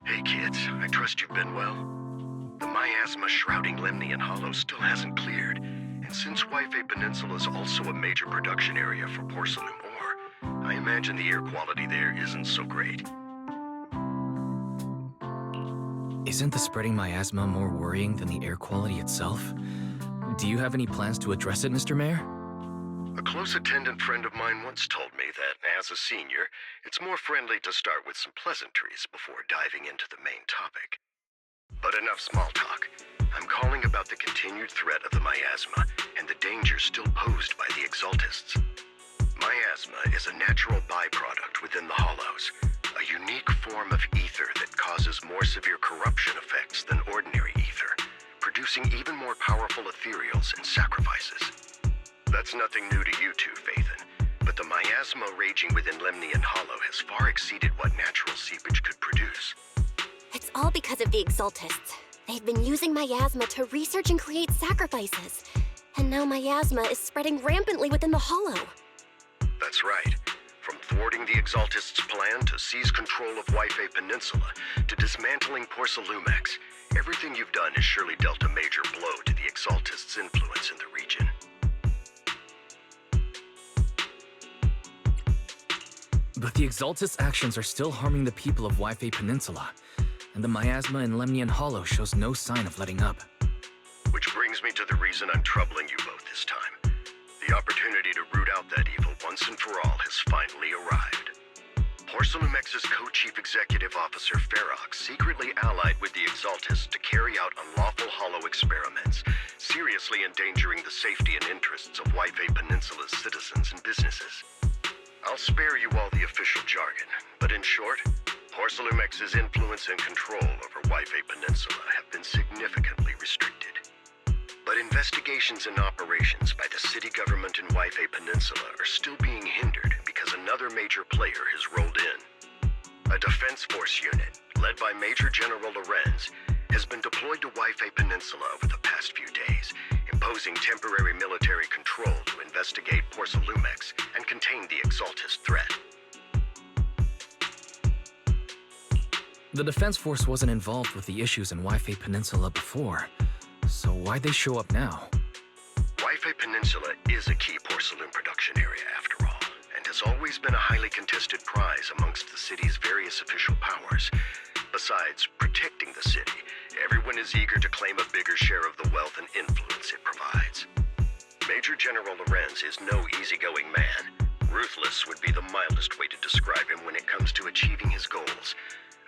Hey kids, I trust you've been well. The miasma shrouding Lemnian Hollow still hasn't cleared, and since Waifei Peninsula is also a major production area for porcelain ore, I imagine the air quality there isn't so great. Isn't the spreading miasma more worrying than the air quality itself? Do you have any plans to address it, Mr. Mayor? A close attendant friend of mine once told me that, as a senior, it's more friendly to start with some pleasantries before diving into the main topic. But enough small talk. I'm calling about the continued threat of the miasma and the danger still posed by the Exaltists. Miasma is a natural byproduct within the Hollows, a unique form of ether that causes more severe corruption effects than ordinary ether, producing even more powerful ethereals and sacrifices. That's nothing new to you two, Phaethon, but the miasma raging within Lemnian Hollow has far exceeded what natural seepage could produce. It's all because of the Exaltists. They've been using miasma to research and create sacrifices, and now miasma is spreading rampantly within the Hollow. That's right. From thwarting the Exaltists' plan to seize control of Waifei Peninsula, to dismantling Porcelumex, everything you've done has surely dealt a major blow to the Exaltists' influence in the region. But the Exaltists' actions are still harming the people of Waifei Peninsula, and the miasma in Lemnian Hollow shows no sign of letting up. Which brings me to the reason I'm troubling you both this time. The opportunity to root out that evil once and for all has finally arrived. Porcelumex's co-chief executive officer MEVORAKH secretly allied with the Exaltists to carry out unlawful hollow experiments, seriously endangering the safety and interests of Waifei Peninsula's citizens and businesses. I'll spare you all the official jargon, but in short, Porcelumex's influence and control over Waifei Peninsula have been significantly restricted. But investigations and operations by the city government in Waifei Peninsula are still being hindered because another major player has rolled in. A defense force unit, led by Major General Lorenz, has been deployed to Waifei Peninsula over the past few days, imposing temporary military control to investigate Porcelumex and contain the Exaltist threat. The defense force wasn't involved with the issues in Waifei Peninsula before, so why'd they show up now? Waifei Peninsula is a key porcelain production area after all, and has always been a highly contested prize amongst the city's various official powers. Besides protecting the city, everyone is eager to claim a bigger share of the wealth and influence it provides. Major General Lorenz is no easygoing man. Ruthless would be the mildest way to describe him when it comes to achieving his goals.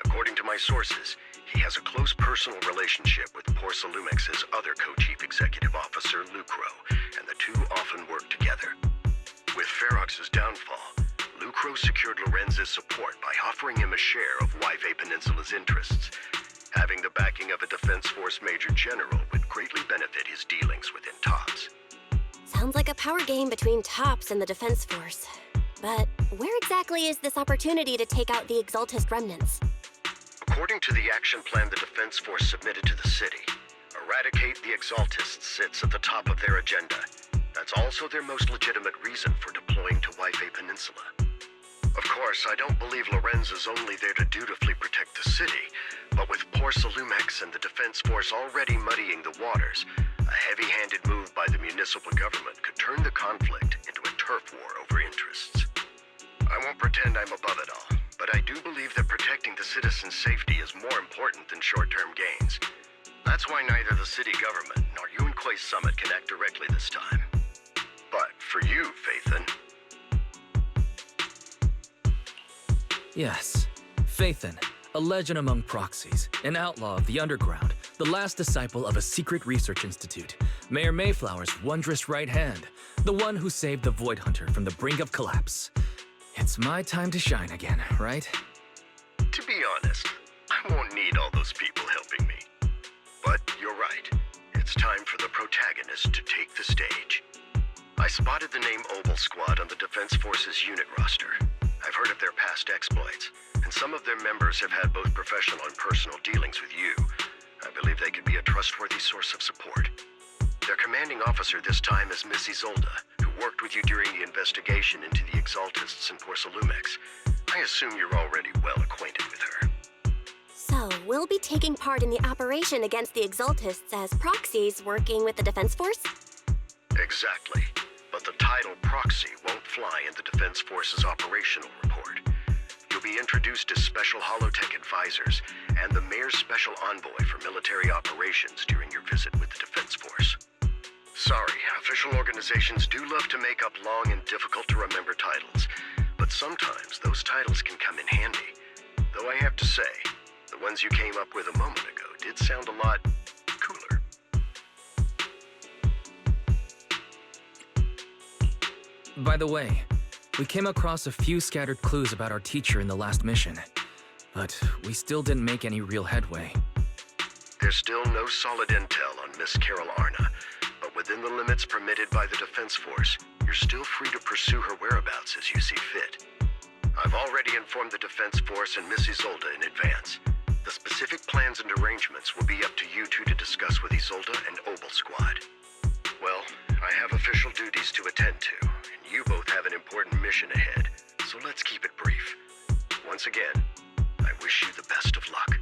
According to my sources, he has a close personal relationship with Porcelumex's other co-chief executive officer, Lucro, and the two often work together. With MEVORAKH's downfall, Lucro secured Lorenz's support by offering him a share of Waifei Peninsula's interests. Having the backing of a defense force major general would greatly benefit his dealings within TOPS. Sounds like a power game between TOPS and the defense force. But where exactly is this opportunity to take out the Exaltist remnants? According to the action plan the defense force submitted to the city, eradicate the Exaltists sits at the top of their agenda. That's also their most legitimate reason for deploying to Waifei Peninsula. Of course, I don't believe Lorenz is only there to dutifully protect the city, but with Porcelumex and the defense force already muddying the waters, a heavy-handed move by the municipal government could turn the conflict into a turf war over interests. I won't pretend I'm above it all, but I do believe that protecting the citizens' safety is more important than short-term gains. That's why neither the city government nor Yunque's summit can act directly this time. But for you, Phaethon... Yes, Phaethon, a legend among Proxies, an outlaw of the Underground, the last disciple of a secret research institute, Mayor Mayflower's wondrous right hand, the one who saved the Void Hunter from the brink of collapse. It's my time to shine again, right? To be honest, I won't need all those people helping me. But you're right. It's time for the protagonist to take the stage. I spotted the name Obol Squad on the Defense Force's unit roster. I've heard of their past exploits, and some of their members have had both professional and personal dealings with you. I believe they could be a trustworthy source of support. Their commanding officer this time is Miss ISOLDE, who worked with you during the investigation into the Exaltists and Porcelumex. I assume you're already well acquainted with her. So, will be taking part in the operation against the Exaltists as proxies working with the Defense Force? Exactly. But the Tidal Proxy won't fly in the Defense Force's operational report. You'll be introduced as special holotech advisors and the Mayor's special envoy for military operations during your visit with the Defense Force. Sorry, official organizations do love to make up long and difficult-to-remember titles, but sometimes those titles can come in handy. Though I have to say, the ones you came up with a moment ago did sound a lot cooler. By the way, we came across a few scattered clues about our teacher in the last mission, but we still didn't make any real headway. There's still no solid intel on Miss Carol Arna, but within the limits permitted by the Defense Force, you're still free to pursue her whereabouts as you see fit. I've already informed the Defense Force and Miss ISOLDE in advance. The specific plans and arrangements will be up to you two to discuss with ISOLDE and Obol Squad. Well, I have official duties to attend to, and you both have an important mission ahead, so let's keep it brief. Once again, I wish you the best of luck.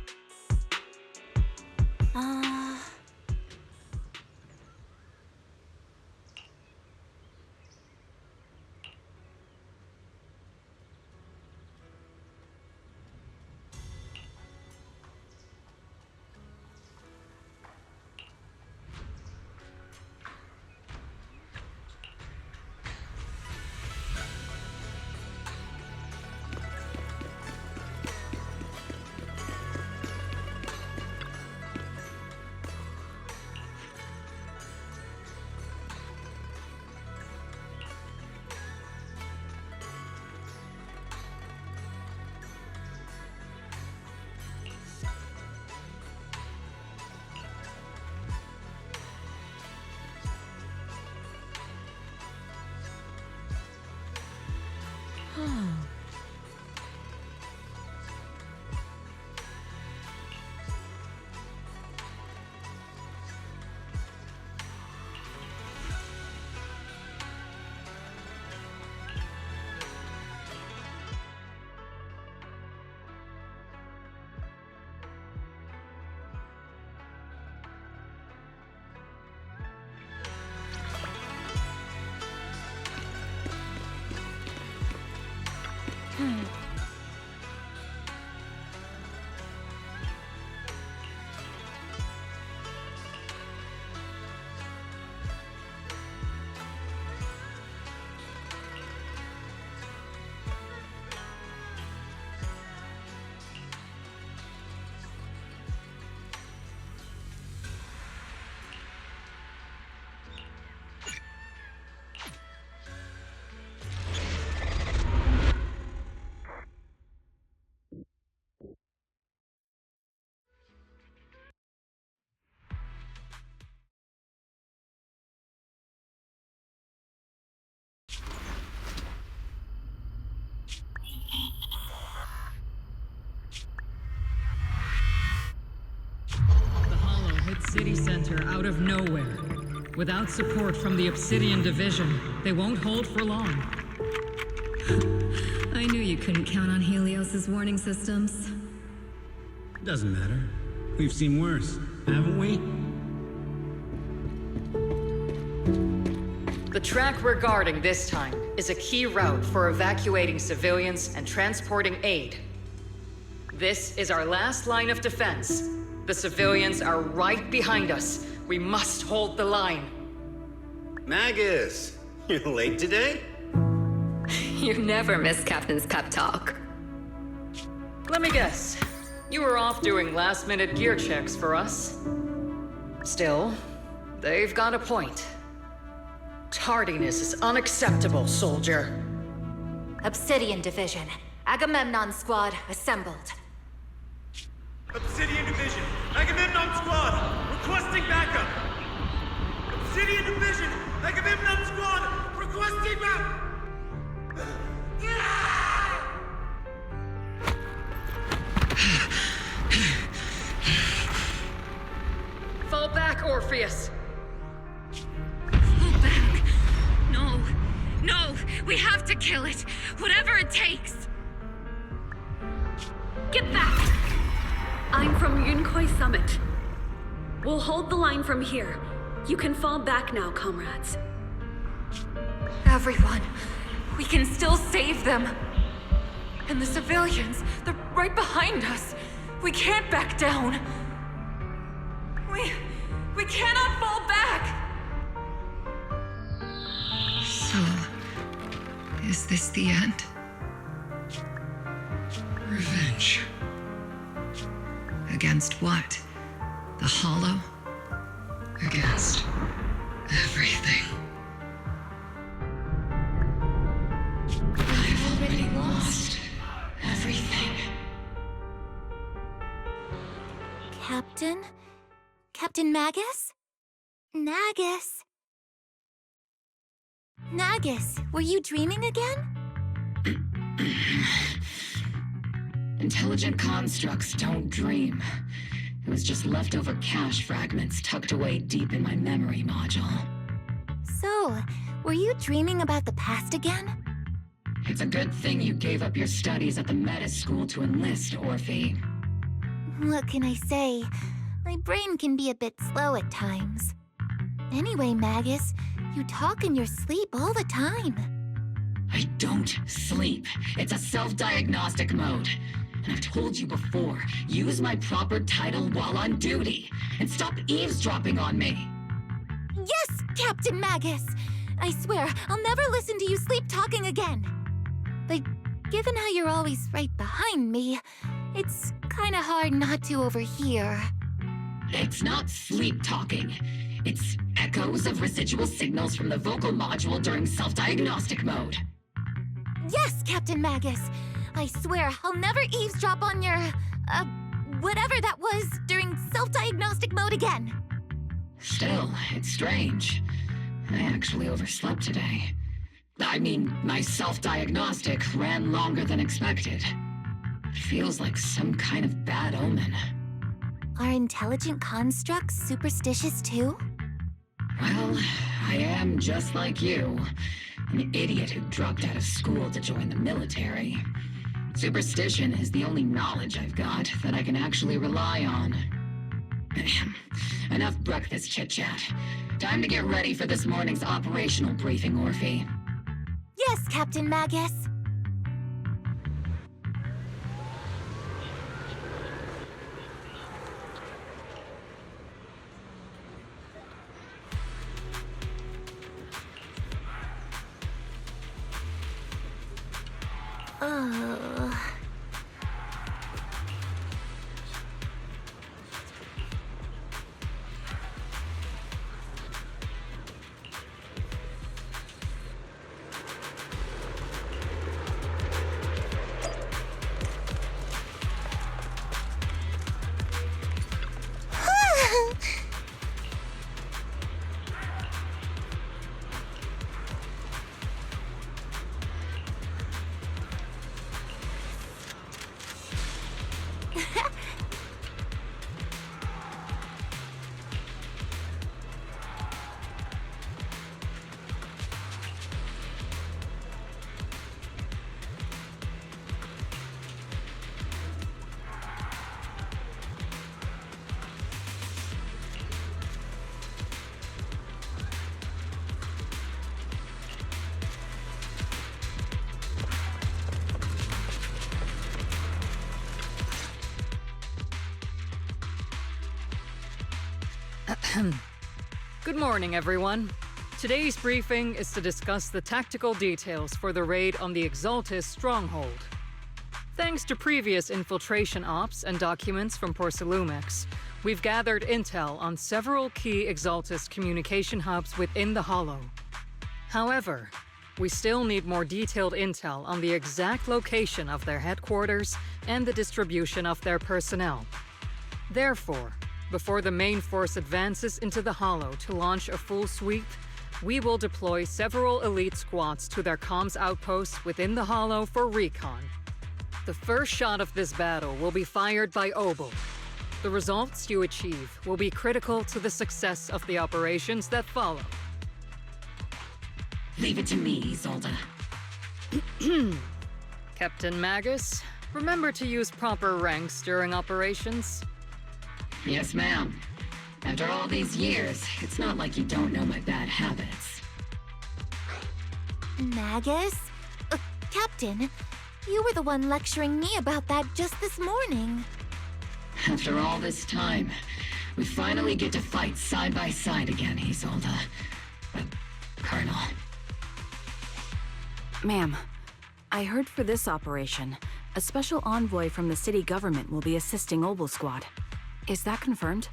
City center out of nowhere. Without support from the Obsidian Division, they won't hold for long. I knew you couldn't count on Helios's warning systems. Doesn't matter. We've seen worse, haven't we? The track we're guarding this time is a key route for evacuating civilians and transporting aid. This is our last line of defense. The civilians are right behind us. We must hold the line. Magus! You're late today? You never miss Captain's pep talk. Let me guess. You were off doing last-minute gear checks for us. Still, they've got a point. Tardiness is unacceptable, soldier. Obsidian Division. Agamemnon Squad assembled. Obsidian Division, Agamemnon Squad, requesting backup! Obsidian Division, Agamemnon Squad, requesting backup! Fall back, Orpheus! Fall back. No. No. We have to kill it. Whatever it takes. Get back. I'm from Yunkoi Summit. We'll hold the line from here. You can fall back now, comrades. Everyone, we can still save them. And the civilians, they're right behind us. We can't back down. We cannot fall back! So, is this the end? Revenge. Against what? The Hollow? Against everything. I've already lost everything. Captain? Captain Magus? Nagus? Nagus, were you dreaming again? Intelligent constructs don't dream. It was just leftover cache fragments tucked away deep in my memory module. So, were you dreaming about the past again? It's a good thing you gave up your studies at the Meta School to enlist, Orphe. What can I say? My brain can be a bit slow at times. Anyway, Magus, you talk in your sleep all the time. I don't sleep. It's a self-diagnostic mode. And I've told you before, use my proper title while on duty, and stop eavesdropping on me. Yes, Captain Magus! I swear, I'll never listen to you sleep-talking again. But given how you're always right behind me, it's kinda hard not to overhear. It's not sleep-talking. It's echoes of residual signals from the vocal module during self-diagnostic mode. Yes, Captain Magus! I swear, I'll never eavesdrop on your, whatever that was during self-diagnostic mode again. Still, it's strange. I actually overslept today. I mean, my self-diagnostic ran longer than expected. It feels like some kind of bad omen. Are intelligent constructs superstitious too? Well, I am just like you. An idiot who dropped out of school to join the military. Superstition is the only knowledge I've got that I can actually rely on. Enough breakfast chit-chat. Time to get ready for this morning's operational briefing, Orphe. Yes, Captain Magus. Good morning, everyone. Today's briefing is to discuss the tactical details for the raid on the Exaltis stronghold. Thanks to previous infiltration ops and documents from Porcelumex, we've gathered intel on several key Exaltis communication hubs within the Hollow. However, we still need more detailed intel on the exact location of their headquarters and the distribution of their personnel. Therefore, before the main force advances into the Hollow to launch a full sweep, we will deploy several elite squads to their comms outposts within the Hollow for recon. The first shot of this battle will be fired by Obol. The results you achieve will be critical to the success of the operations that follow. Leave it to me, ISOLDE. Captain Magus, Remember to use proper ranks during operations. Yes, ma'am. After all these years, it's not like you don't know my bad habits. Magus? Captain, you were the one lecturing me about that just this morning. After all this time, we finally get to fight side by side again, ISOLDE. But, Colonel... Ma'am, I heard for this operation, a special envoy from the city government will be assisting Obol Squad. Is that confirmed?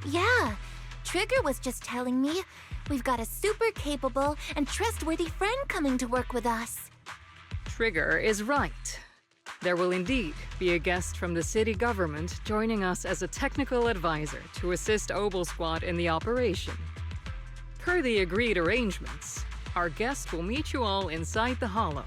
Yeah, Trigger was just telling me we've got a super capable and trustworthy friend coming to work with us. Trigger is right. There will indeed be a guest from the city government joining us as a technical advisor to assist Obol Squad in the operation. Per the agreed arrangements, our guest will meet you all inside the Hollow.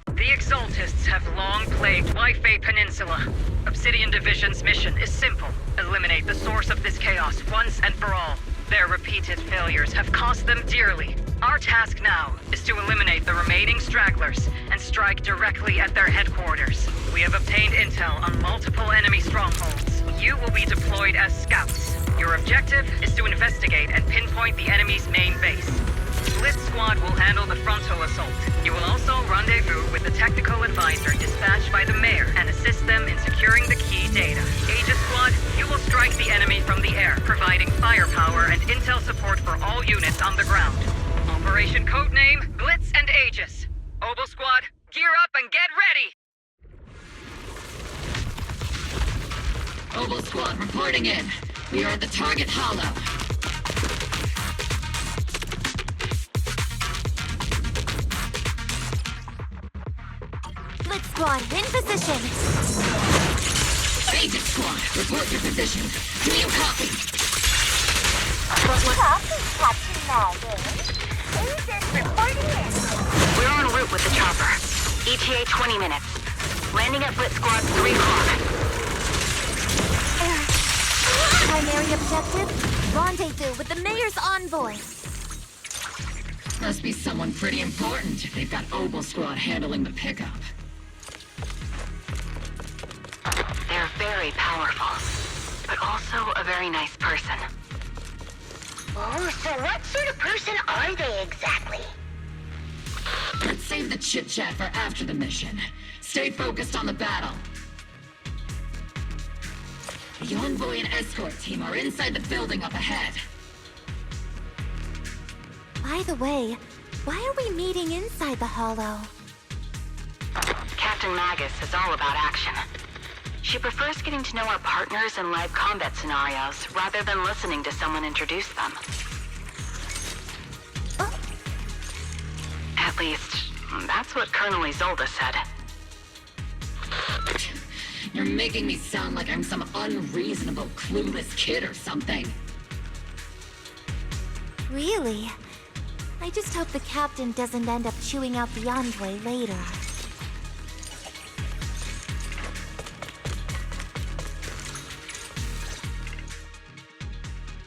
The Exaltists have long plagued Waifei Peninsula. Obsidian Division's mission is simple. Eliminate the source of this chaos once and for all. Their repeated failures have cost them dearly. Our task now is to eliminate the remaining stragglers and strike directly at their headquarters. We have obtained intel on multiple enemy strongholds. You will be deployed as scouts. Your objective is to investigate and pinpoint the enemy's main base. Blitz Squad will handle the frontal assault. You will also rendezvous with the technical advisor dispatched by the mayor and assist them in securing the key data. Aegis Squad, you will strike the enemy from the air, providing firepower and intel support for all units on the ground. Operation codename Blitz and Aegis. Obol Squad, gear up and get ready! Obol Squad reporting in. We are at the target hollow. Blitz Squad, in position! Aegis Squad, report your position. Do you copy? Copy, Captain Magus. Aegis reporting in. We're en route with the chopper. ETA 20 minutes. Landing at Blitz Squad 3 o'clock. Primary objective, rendezvous with the mayor's envoy. Must be someone pretty important if they've got Obol Squad handling the pickup. They're very powerful, but also a very nice person. Oh, so what sort of person are they exactly? Let's save the chit-chat for after the mission. Stay focused on the battle. The Envoy and escort team are inside the building up ahead. By the way, why are we meeting inside the Hollow? Captain Magus is all about action. She prefers getting to know our partners in live combat scenarios rather than listening to someone introduce them. Oh. At least, that's what Colonel ISOLDE said. You're making me sound like I'm some unreasonable, clueless kid or something. Really? I just hope the captain doesn't end up chewing out the envoy later.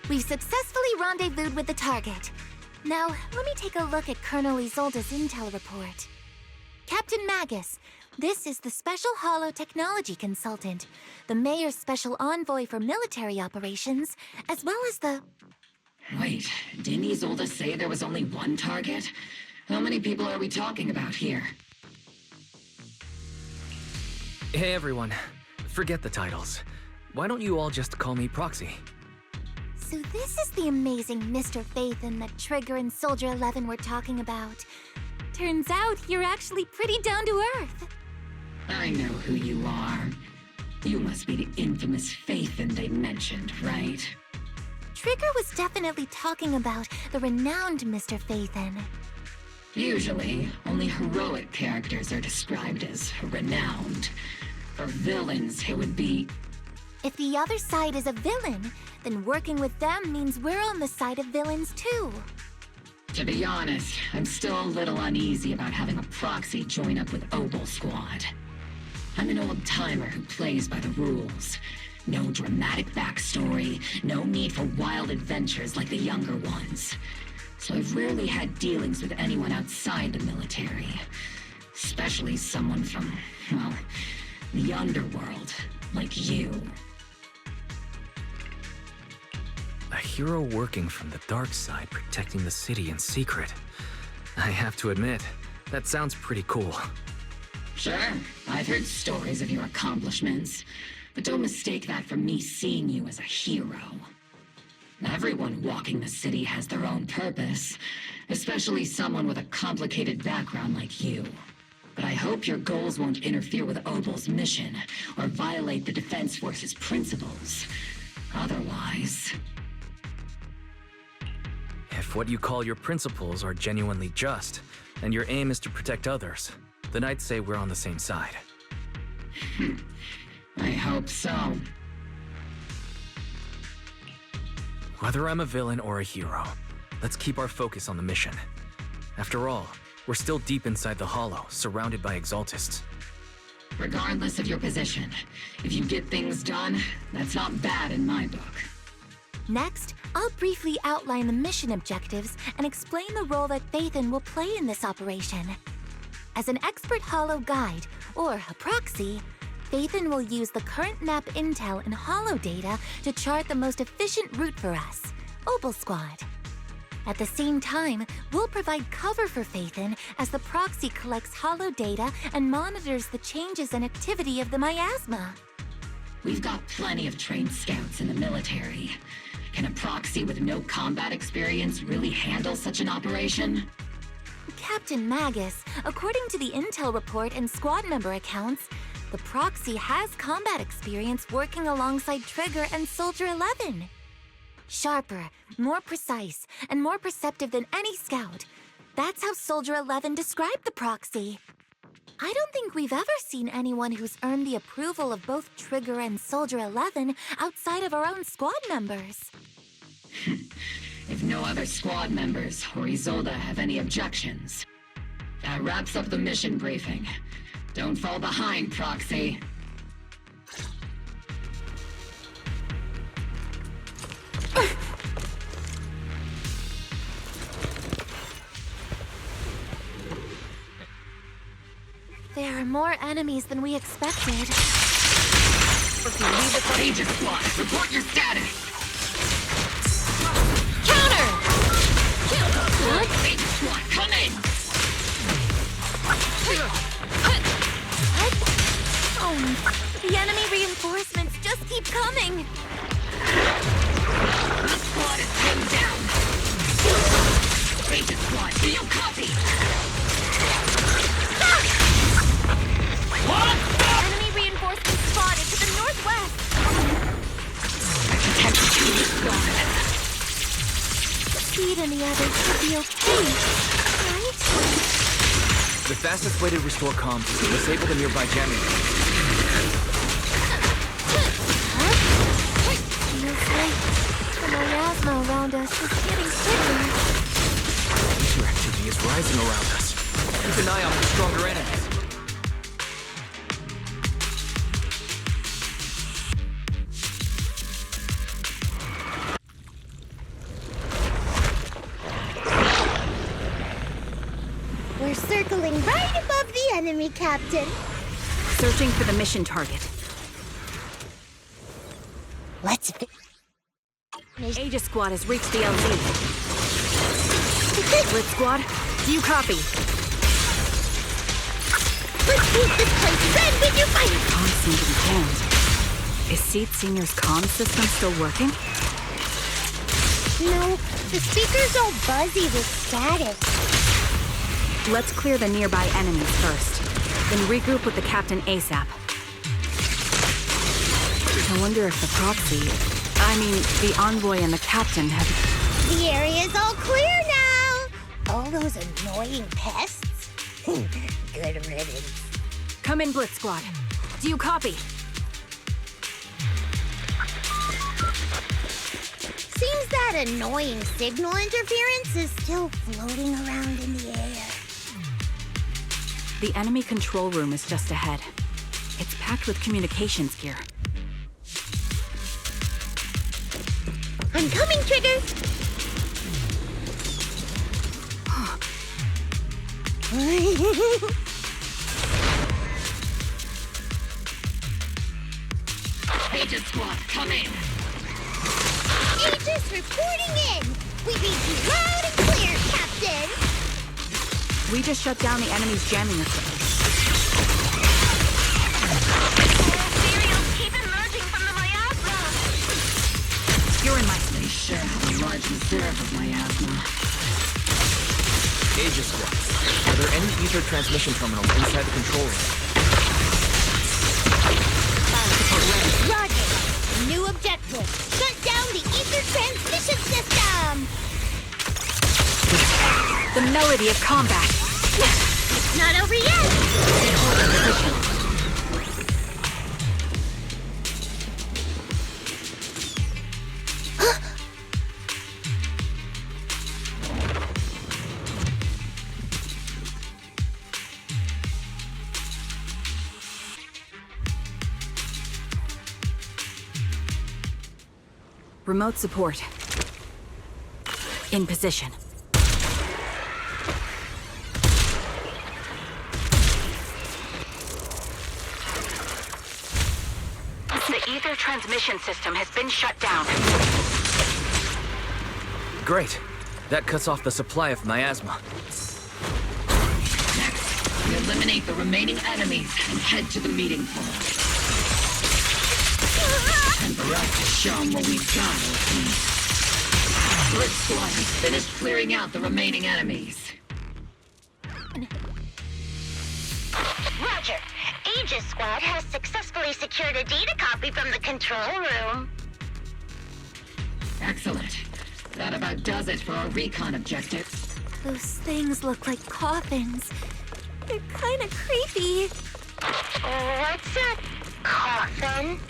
We've successfully rendezvoused with the target. Now, let me take a look at Colonel ISOLDE's intel report. Captain Magus, this is the Special Hollow Technology Consultant, the Mayor's Special Envoy for military operations, as well as the... Wait, didn't ISOLDE say there was only one target? How many people are we talking about here? Hey everyone, forget the titles. Why don't you all just call me Proxy? So this is the amazing Mr. Phaethon that Trigger and Soldier 11 were talking about. Turns out you're actually pretty down to earth. I know who you are. You must be the infamous Phaethon they mentioned, right? Trigger was definitely talking about the renowned Mr. Phaethon. Usually, only heroic characters are described as renowned. For villains, it would be... If the other side is a villain, then working with them means we're on the side of villains too. To be honest, I'm still a little uneasy about having a proxy join up with Obol Squad. I'm an old-timer who plays by the rules. No dramatic backstory, no need for wild adventures like the younger ones. So I've rarely had dealings with anyone outside the military. Especially someone from, well, the Underworld, like you. A hero working from the dark side, protecting the city in secret. I have to admit, that sounds pretty cool. Sure, I've heard stories of your accomplishments, but don't mistake that for me seeing you as a hero. Everyone walking the city has their own purpose, especially someone with a complicated background like you. But I hope your goals won't interfere with Obol's mission, or violate the Defense Force's principles. Otherwise... If what you call your principles are genuinely just, and your aim is to protect others, then I'd say we're on the same side. I hope so. Whether I'm a villain or a hero, let's keep our focus on the mission. After all, we're still deep inside the Hollow, surrounded by Exaltists. Regardless of your position, if you get things done, that's not bad in my book. Next, I'll briefly outline the mission objectives and explain the role that Phaethon will play in this operation. As an expert Hollow guide, or a proxy, Phaethon will use the current map intel and Hollow data to chart the most efficient route for us, Obol Squad. At the same time, we'll provide cover for Phaethon as the proxy collects Hollow data and monitors the changes and activity of the miasma. We've got plenty of trained scouts in the military. Can a proxy with no combat experience really handle such an operation? Captain Magus, according to the intel report and squad member accounts, the proxy has combat experience working alongside Trigger and Soldier 11. Sharper, more precise, and more perceptive than any scout. That's how Soldier 11 described the proxy. I don't think we've ever seen anyone who's earned the approval of both Trigger and Soldier 11 outside of our own squad members. If no other squad members or ISOLDE have any objections, that wraps up the mission briefing. Don't fall behind, Proxy. There are more enemies than we expected. Aegis squad, report your status! Counter! Aegis squad, come in! The enemy reinforcements just keep coming! This squad is pinned down! Aegis squad, do you copy? Enemy reinforcements spotted to the northwest! Speed and the others should be okay, right? The fastest way to restore comms is to disable the nearby jamming. Feels like the miasma around us is getting thicker. User activity is rising around us. Keep an eye out for stronger enemies. We're circling right above the enemy, Captain. Searching for the mission target. Let's... Aegis squad has reached the LZ. Blitz squad, do you copy? Let's keep this place red when you fight! Comms seem to be jammed. Is Seed Senior's comm system still working? No, the speaker's all buzzy with static. Let's clear the nearby enemies first, then regroup with the captain ASAP. I wonder if the proxy, the envoy and the captain have... The area's all clear now! All those annoying pests? Good riddance. Come in, Blitz squad. Do you copy? Seems that annoying signal interference is still floating around in the air. The enemy control room is just ahead. It's packed with communications gear. I'm coming, Trigger! Aegis squad, come in! Aegis reporting in! We read you loud and clear, Captain! We just shut down the enemy's jamming equipment. Cereals keep emerging from the miasma! You're in my... They sure have a large reserve of miasma. Aegis squads. Are there any ether transmission terminals inside the control room? Roger! New objective! Shut down the ether transmission system! The melody of combat! It's not over yet! Remote support. In position. The ether transmission system has been shut down. Great. That cuts off the supply of miasma. Next, we eliminate the remaining enemies and head to the meeting point. And for us to show them what we've got, Blitz squad has finished clearing out the remaining enemies. Roger. Aegis squad has successfully secured a data copy from the control room. Excellent. That about does it for our recon objectives. Those things look like coffins. They're kind of creepy. What's a coffin?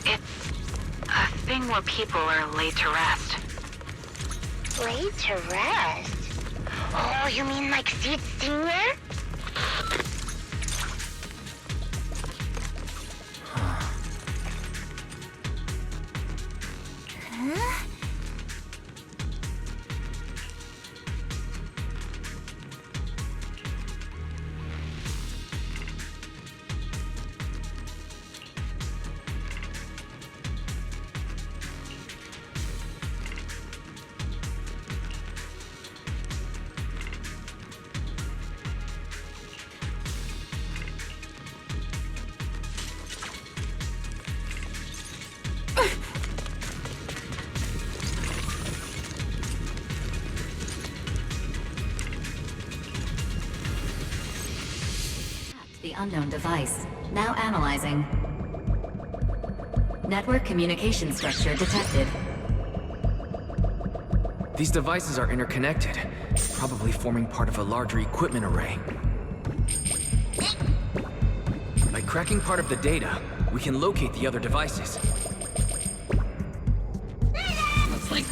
It's a thing where people are laid to rest. Laid to rest? Oh, you mean like Seed Senior? Huh? The unknown device. Now analyzing. Network communication structure detected. These devices are interconnected, probably forming part of a larger equipment array. By cracking part of the data, we can locate the other devices. Looks like...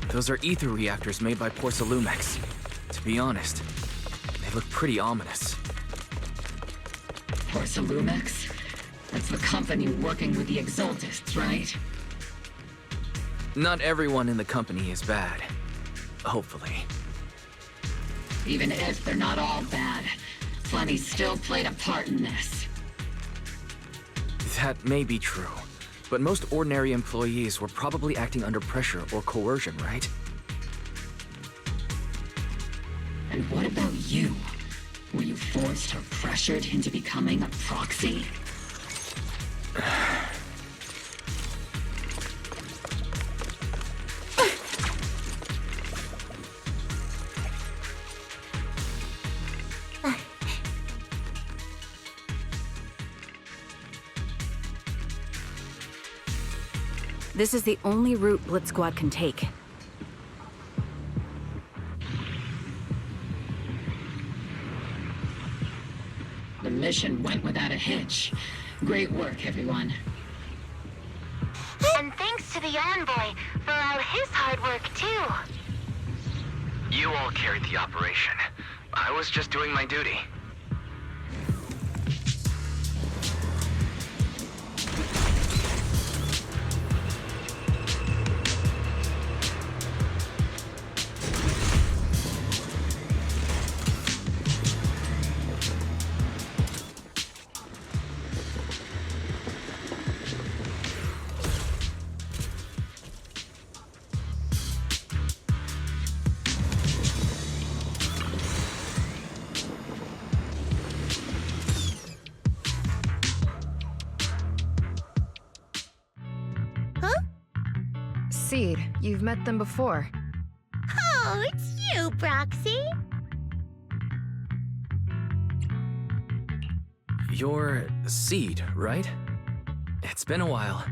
Those are ether reactors made by Porcelumex. To be honest, they look pretty ominous. Porcelumex? That's the company working with the Exaltists, right? Not everyone in the company is bad. Hopefully. Even if they're not all bad, Funny still played a part in this. That may be true, but most ordinary employees were probably acting under pressure or coercion, right? And what about you? Were you forced or pressured into becoming a proxy? This is the only route Blitz Squad can take. The mission went without a hitch. Great work, everyone. And thanks to the Envoy for all his hard work, too. You all carried the operation. I was just doing my duty. Seed, you've met them before. Oh, it's you, Proxy. You're Seed, right? It's been a while.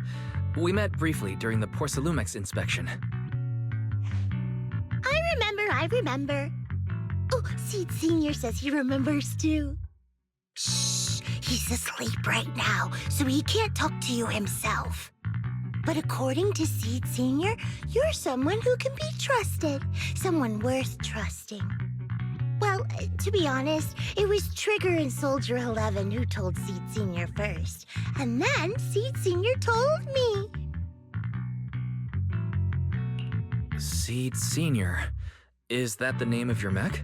We met briefly during the Porcelumex inspection. I remember. Oh, Seed Sr. says he remembers too. Shh, he's asleep right now, so he can't talk to you himself. But according to Seed Sr., you're someone who can be trusted. Someone worth trusting. Well, to be honest, it was Trigger and Soldier 11 who told Seed Sr. first. And then Seed Sr. told me. Seed Sr. Is that the name of your mech?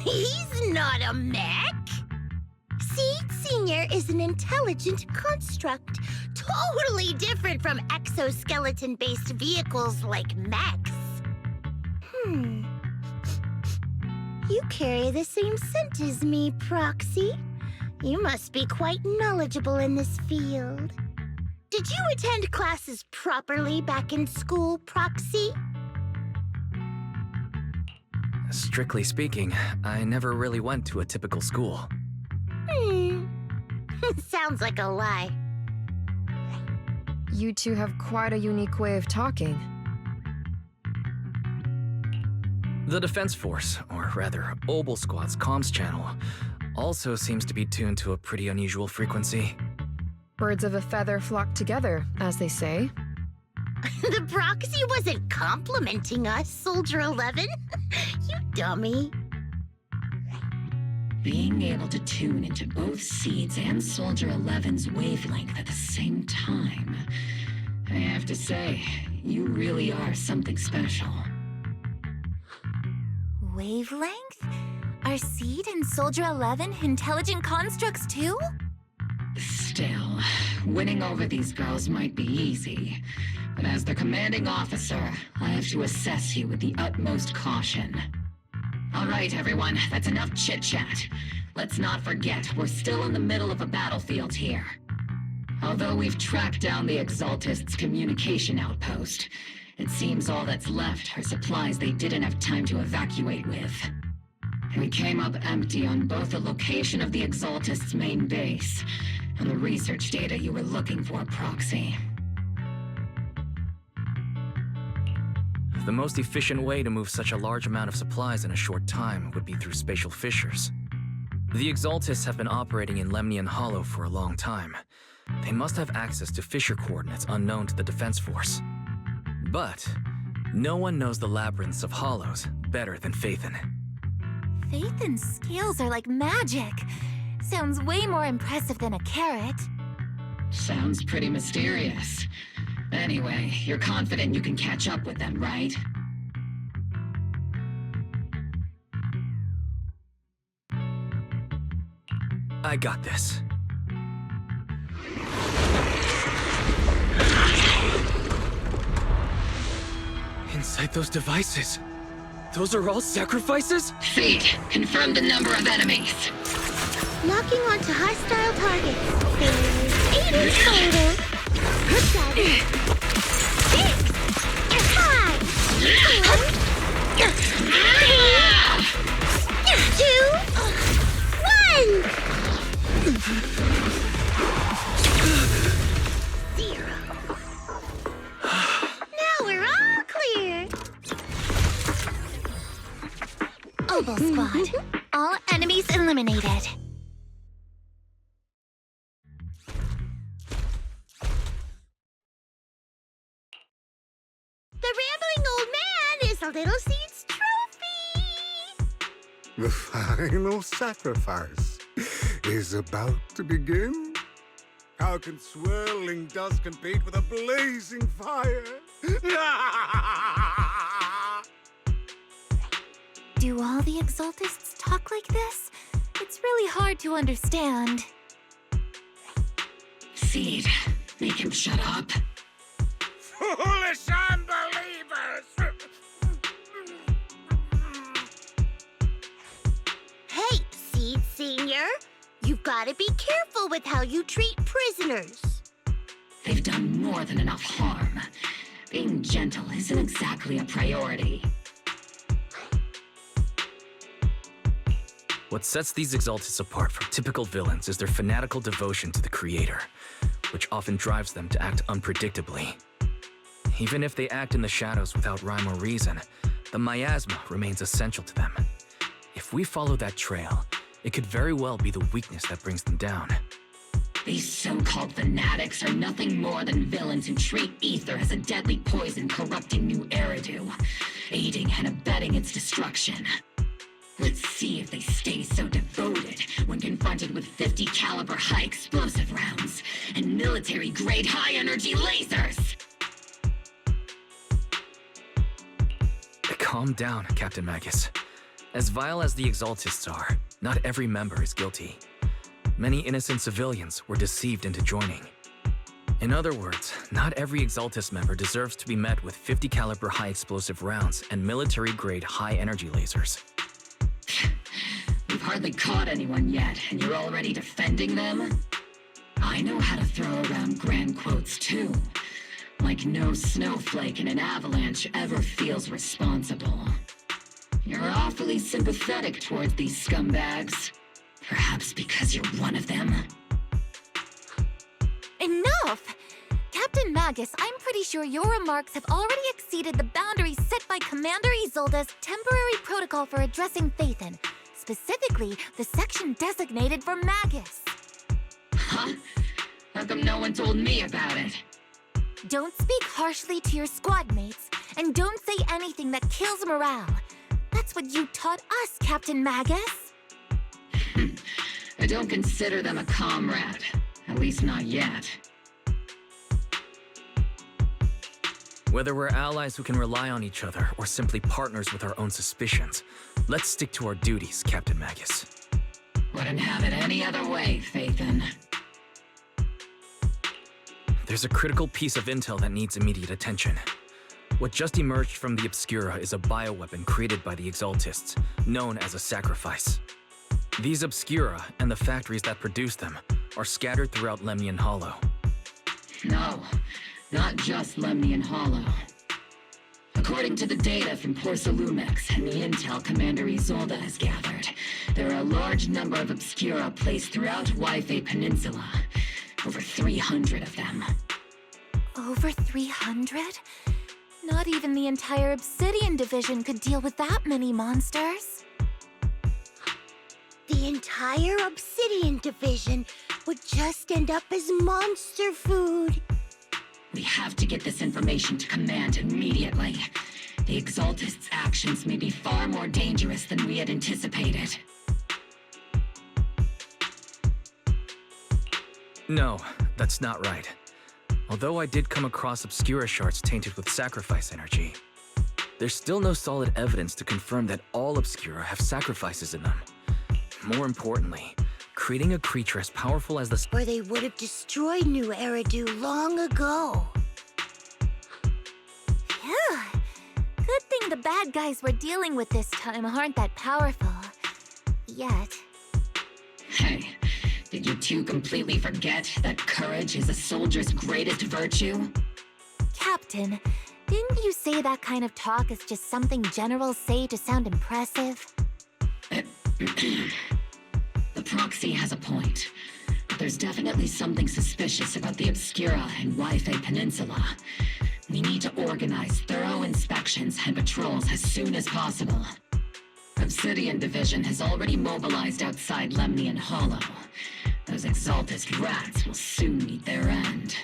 He's not a mech. Seed Sr. is an intelligent construct, totally different from exoskeleton-based vehicles like mechs. You carry the same scent as me, Proxy. You must be quite knowledgeable in this field. Did you attend classes properly back in school, Proxy? Strictly speaking, I never really went to a typical school. Sounds like a lie. You two have quite a unique way of talking. The Defense Force, or rather, Obol Squad's comms channel, also seems to be tuned to a pretty unusual frequency. Birds of a feather flock together, as they say. The Proxy wasn't complimenting us, Soldier 11. You dummy. Being able to tune into both Seed's and Soldier 11's wavelength at the same time. I have to say, you really are something special. Wavelength? Are Seed and Soldier 11 intelligent constructs too? Still, winning over these girls might be easy. But as the commanding officer, I have to assess you with the utmost caution. All right, everyone, that's enough chit-chat. Let's not forget, we're still in the middle of a battlefield here. Although we've tracked down the Exaltists' communication outpost, it seems all that's left are supplies they didn't have time to evacuate with. We came up empty on both the location of the Exaltists' main base and the research data you were looking for, Proxy. The most efficient way to move such a large amount of supplies in a short time would be through spatial fissures. The Exaltists have been operating in Lemnian Hollow for a long time. They must have access to fissure coordinates unknown to the Defense Force. But no one knows the labyrinths of hollows better than Phaethon. Phaethon's scales are like magic. Sounds way more impressive than a carrot. Sounds pretty mysterious. Anyway, you're confident you can catch up with them, right? I got this. Inside those devices, Those are all sacrifices? Seed, confirm the number of enemies. Locking onto hostile targets. There's 8 in total. 7, 6, 5, 4, 3, 2, 1. 0. Now we're all clear. Obol Squad. All enemies eliminated. The rambling old man is a little seed's trophy. The final sacrifice is about to begin. How can swirling dust compete with a blazing fire? Do all the Exaltists talk like this? It's really hard to understand. Seed, make him shut up. Foolish unbelievers! Hey, Seed Senior. You've got to be careful with how you treat prisoners. They've done more than enough harm. Being gentle isn't exactly a priority. What sets these Exaltists apart from typical villains is their fanatical devotion to the Creator, which often drives them to act unpredictably. Even if they act in the shadows without rhyme or reason, the miasma remains essential to them. If we follow that trail, it could very well be the weakness that brings them down. These so-called fanatics are nothing more than villains who treat ether as a deadly poison corrupting new Eridu, aiding and abetting its destruction. Let's see if they stay so devoted when confronted with 50 caliber high explosive rounds and military-grade high-energy lasers! Calm down, Captain Magus. As vile as the Exaltists are, not every member is guilty. Many innocent civilians were deceived into joining. In other words, not every Exaltist member deserves to be met with 50 caliber high explosive rounds and military-grade high-energy lasers. We've hardly caught anyone yet, and you're already defending them? I know how to throw around grand quotes too. Like no snowflake in an avalanche ever feels responsible. You're awfully sympathetic towards these scumbags. Perhaps because you're one of them? Enough! Captain Magus, I'm pretty sure your remarks have already exceeded the boundaries set by Commander Isolde's temporary protocol for addressing Phaethon, specifically the section designated for Magus. Huh? How come no one told me about it? Don't speak harshly to your squad mates, and don't say anything that kills morale. That's what you taught us, Captain Magus. I don't consider them a comrade. At least not yet. Whether we're allies who can rely on each other or simply partners with our own suspicions, let's stick to our duties, Captain Magus. Wouldn't have it any other way, Phaethon. There's a critical piece of intel that needs immediate attention. What just emerged from the Obscura is a bioweapon created by the Exaltists, known as a sacrifice. These Obscura, and the factories that produce them, are scattered throughout Lemnian Hollow. No, not just Lemnian Hollow. According to the data from Porcelumex and the intel Commander Isolde has gathered, there are a large number of Obscura placed throughout Waifei Peninsula. Over 300 of them. Over 300? Not even the entire Obsidian division could deal with that many monsters. The entire Obsidian division would just end up as monster food. We have to get this information to Command immediately. The Exaltists' actions may be far more dangerous than we had anticipated. No, that's not right. Although I did come across Obscura shards tainted with sacrifice energy, there's still no solid evidence to confirm that all Obscura have sacrifices in them. More importantly, creating a creature as powerful as the... Or they would have destroyed New Eridu long ago. Phew. Good thing the bad guys we're dealing with this time aren't that powerful. Yet. Hey, did you two completely forget that courage is a soldier's greatest virtue? Captain, didn't you say that kind of talk is just something generals say to sound impressive? The Proxy has a point. But there's definitely something suspicious about the Obscura and Waifei Peninsula. We need to organize thorough inspections and patrols as soon as possible. Obsidian Division has already mobilized outside Lemnian Hollow. Those Exaltist rats will soon meet their end.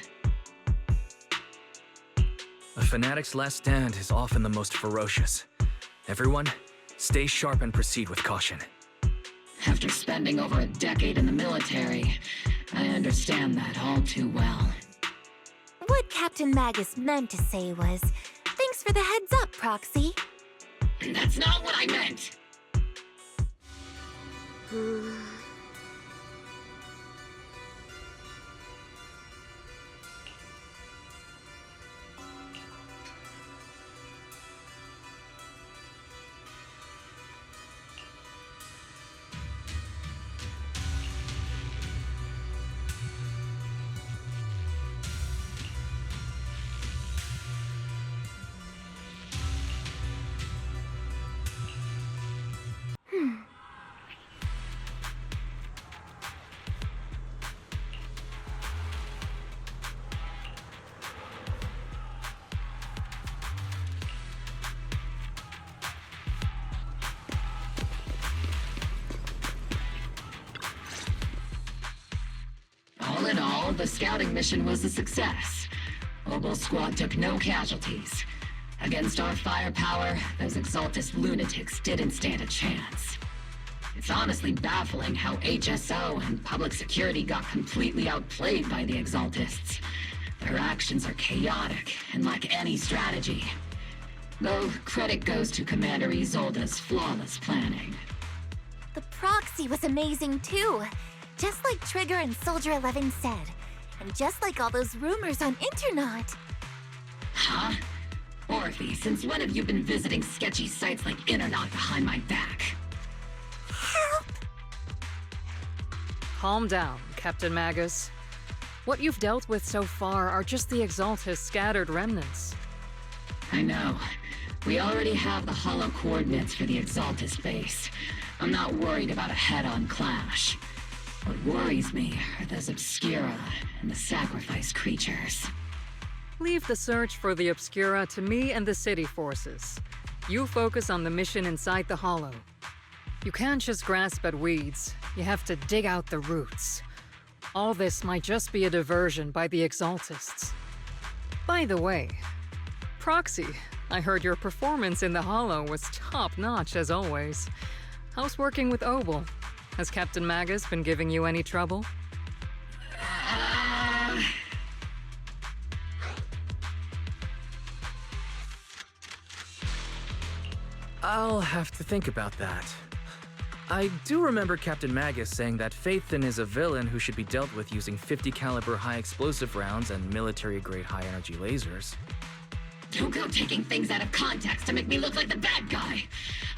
A fanatic's last stand is often the most ferocious. Everyone, stay sharp and proceed with caution. After spending over a decade in the military, I understand that all too well. What Captain Magus meant to say was, thanks for the heads up, Proxy. That's not what I meant! All in all, the scouting mission was a success. Obol squad took no casualties. Against our firepower, those Exaltist lunatics didn't stand a chance. It's honestly baffling how HSO and public security got completely outplayed by the Exaltists. Their actions are chaotic and lack any strategy. Though credit goes to Commander ISOLDE's flawless planning. The Proxy was amazing too. Just like Trigger and Soldier 11 said. And just like all those rumors on Internet. Huh? Orphe, since when have you been visiting sketchy sites like Internet behind my back? Help! Calm down, Captain Magus. What you've dealt with so far are just the Exaltist scattered remnants. I know. We already have the hollow coordinates for the Exaltist base. I'm not worried about a head-on clash. What worries me are those Obscura and the sacrifice creatures. Leave the search for the Obscura to me and the city forces. You focus on the mission inside the Hollow. You can't just grasp at weeds. You have to dig out the roots. All this might just be a diversion by the Exaltists. By the way, Proxy, I heard your performance in the Hollow was top-notch as always. How's working with Obol? Has Captain Magus been giving you any trouble? I'll have to think about that. I do remember Captain Magus saying that Phaethon is a villain who should be dealt with using 50 caliber high explosive rounds and military-grade high-energy lasers. Don't go taking things out of context to make me look like the bad guy.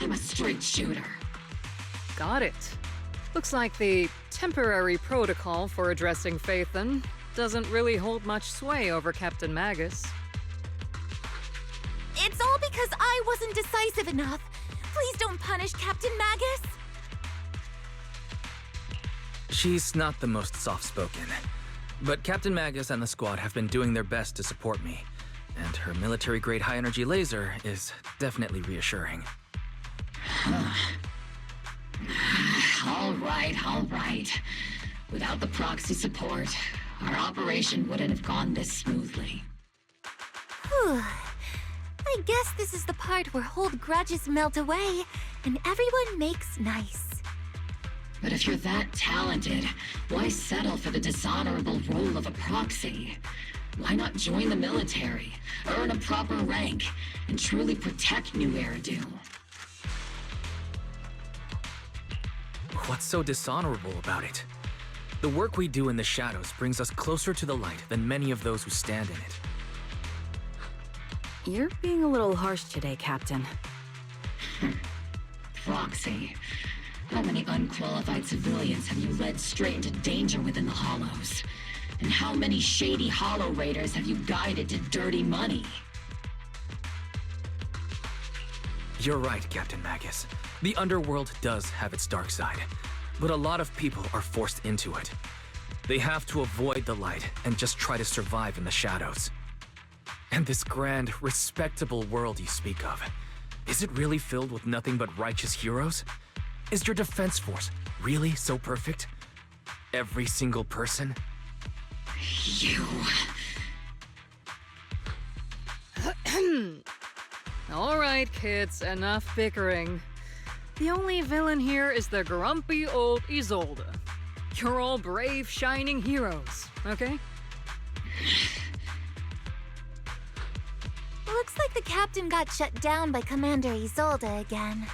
I'm a straight shooter. Got it. Looks like the temporary protocol for addressing Phaethon doesn't really hold much sway over Captain Magus. It's all because I wasn't decisive enough. Please don't punish Captain Magus. She's not the most soft-spoken, but Captain Magus and the squad have been doing their best to support me, and her military-grade high-energy laser is definitely reassuring. All right. Without the Proxy support, our operation wouldn't have gone this smoothly. Whew. I guess this is the part where old grudges melt away, and everyone makes nice. But if you're that talented, why settle for the dishonorable role of a Proxy? Why not join the military, earn a proper rank, and truly protect New Eridu? What's so dishonorable about it? The work we do in the shadows brings us closer to the light than many of those who stand in it. You're being a little harsh today, Captain. Proxy. How many unqualified civilians have you led straight into danger within the Hollows? And how many shady Hollow Raiders have you guided to dirty money? You're right, Captain Magus. The Underworld does have its dark side, but a lot of people are forced into it. They have to avoid the light and just try to survive in the shadows. And this grand, respectable world you speak of, is it really filled with nothing but righteous heroes? Is your defense force really so perfect? Every single person? You... All right, kids, enough bickering. The only villain here is the grumpy old ISOLDE. You're all brave, shining heroes, okay? Looks like the captain got shut down by Commander ISOLDE again.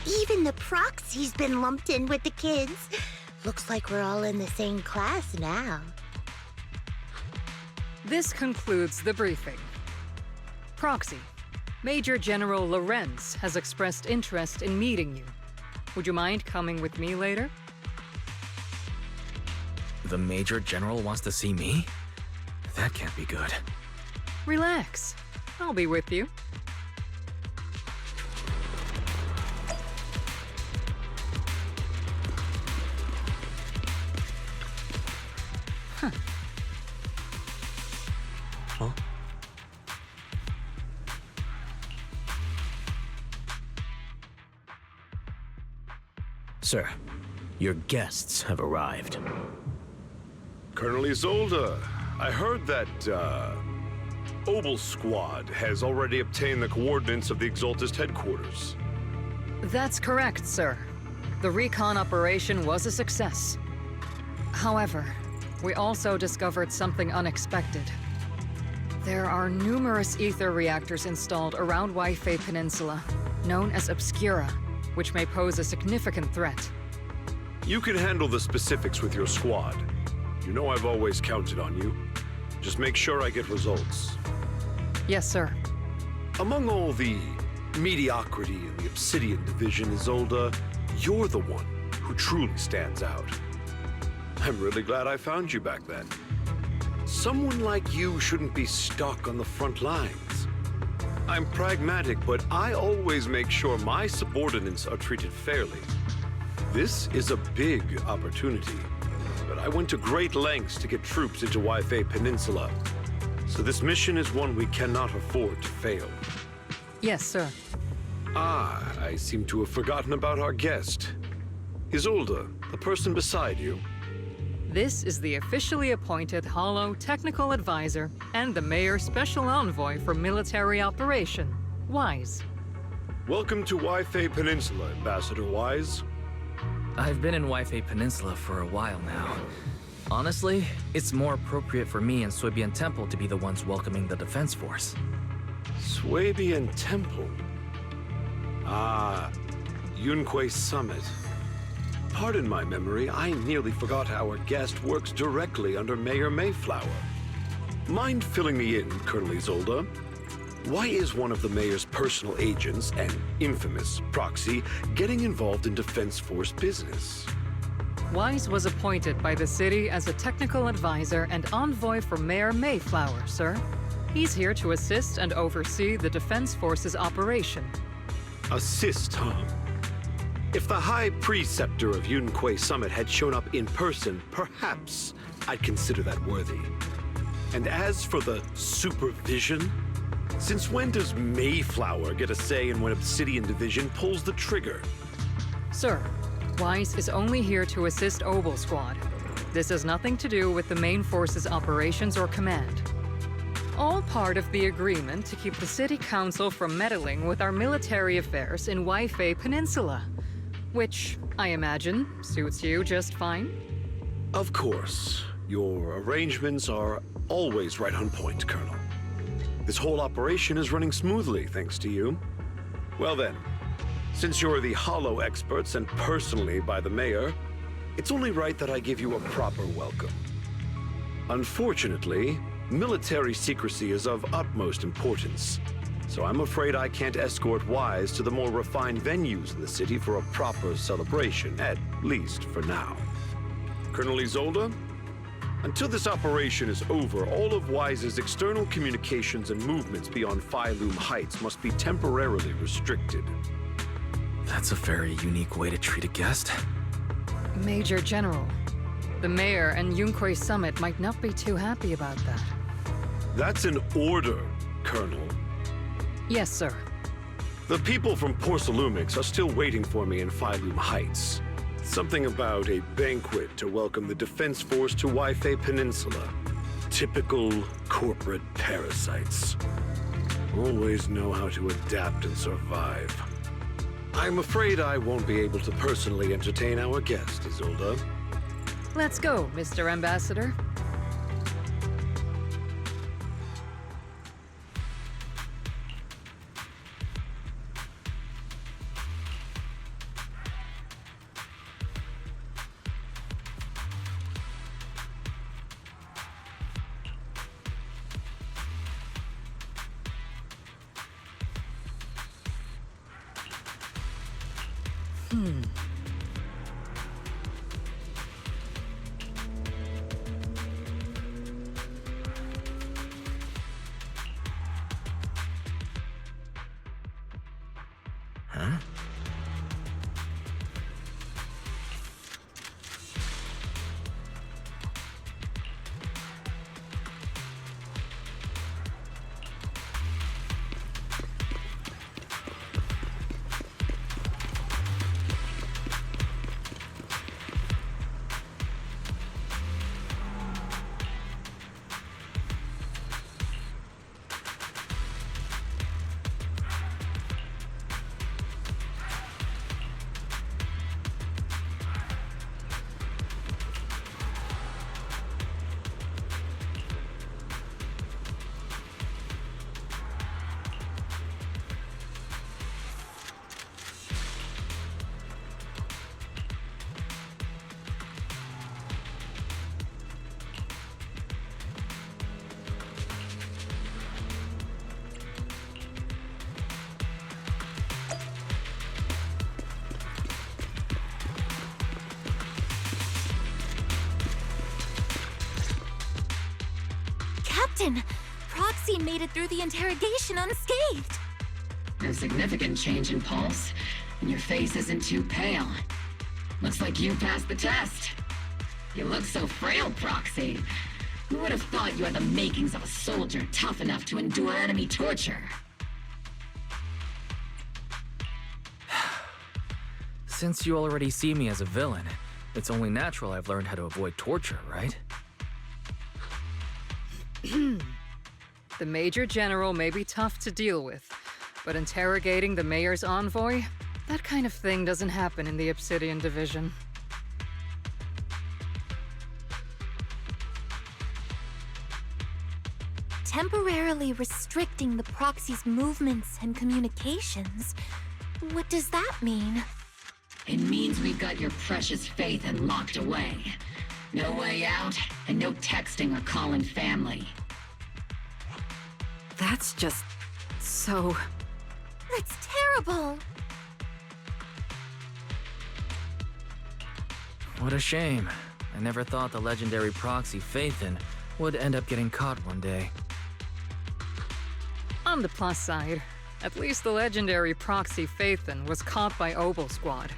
Even the Proxy's been lumped in with the kids. Looks like we're all in the same class now. This concludes the briefing. Proxy, Major General Lorenz has expressed interest in meeting you. Would you mind coming with me later? The Major General wants to see me? That can't be good. Relax. I'll be with you. Huh. Huh? Sir, your guests have arrived. Colonel ISOLDE, I heard that, Obol squad has already obtained the coordinates of the Exaltist headquarters. That's correct, sir. The recon operation was a success. However, we also discovered something unexpected. There are numerous ether reactors installed around Waifei Peninsula, known as Obscura, which may pose a significant threat. You can handle the specifics with your squad. You know I've always counted on you. Just make sure I get results. Yes, sir. Among all the mediocrity in the Obsidian division, ISOLDE, you're the one who truly stands out. I'm really glad I found you back then. Someone like you shouldn't be stuck on the front lines. I'm pragmatic, but I always make sure my subordinates are treated fairly. This is a big opportunity, but I went to great lengths to get troops into Waifei Peninsula. So this mission is one we cannot afford to fail. Yes, sir. Ah, I seem to have forgotten about our guest. ISOLDE, the person beside you. This is the officially appointed Hollow Technical Advisor and the Mayor's Special Envoy for Military Operation, Wise. Welcome to Waifei Peninsula, Ambassador Wise. I've been in Waifei Peninsula for a while now. Honestly, it's more appropriate for me and Swabian Temple to be the ones welcoming the Defense Force. Swabian Temple? Ah, Yunque Summit. Pardon my memory, I nearly forgot our guest works directly under Mayor Mayflower. Mind filling me in, Colonel ISOLDE? Why is one of the Mayor's personal agents, an infamous Proxy, getting involved in Defense Force business? Wise was appointed by the city as a technical advisor and envoy for Mayor Mayflower, sir. He's here to assist and oversee the Defense Force's operation. Assist, huh? If the High Preceptor of Yunque Summit had shown up in person, perhaps I'd consider that worthy. And as for the supervision, since when does Mayflower get a say in when Obsidian Division pulls the trigger? Sir, Wise is only here to assist Obol Squad. This has nothing to do with the main force's operations or command. All part of the agreement to keep the City Council from meddling with our military affairs in Waifei Peninsula. Which, I imagine, suits you just fine? Of course. Your arrangements are always right on point, Colonel. This whole operation is running smoothly, thanks to you. Well then, since you're the Hollow experts and personally by the Mayor, it's only right that I give you a proper welcome. Unfortunately, Military secrecy is of utmost importance, so I'm afraid I can't escort Wise to the more refined venues in the city for a proper celebration, at least for now. Colonel ISOLDE? Until this operation is over, all of Wise's external communications and movements beyond Phylum Heights must be temporarily restricted. That's a very unique way to treat a guest. Major General, the Mayor and Yunquay Summit might not be too happy about that. That's an order, Colonel. Yes, sir. The people from Porcelumix are still waiting for me in Phylum Heights. Something about a banquet to welcome the Defense Force to Waifei Peninsula. Typical corporate parasites. Always know how to adapt and survive. I'm afraid I won't be able to personally entertain our guest, ISOLDE. Let's go, Mr. Ambassador. Huh? Captain! Proxy made it through the interrogation unscathed! No significant change in pulse, and your face isn't too pale. Looks like you passed the test. You look so frail, Proxy. Who would have thought you had the makings of a soldier tough enough to endure enemy torture? Since you already see me as a villain, it's only natural I've learned how to avoid torture, right? The Major General may be tough to deal with, but interrogating the Mayor's envoy? That kind of thing doesn't happen in the Obsidian Division. Temporarily restricting the Proxy's movements and communications? What does that mean? It means we've got your precious Phaethon locked away. No way out, and no texting or calling family. That's just... so... That's terrible! What a shame. I never thought the legendary Proxy Phaethon would end up getting caught one day. On the plus side, at least the legendary Proxy Phaethon was caught by Obol Squad.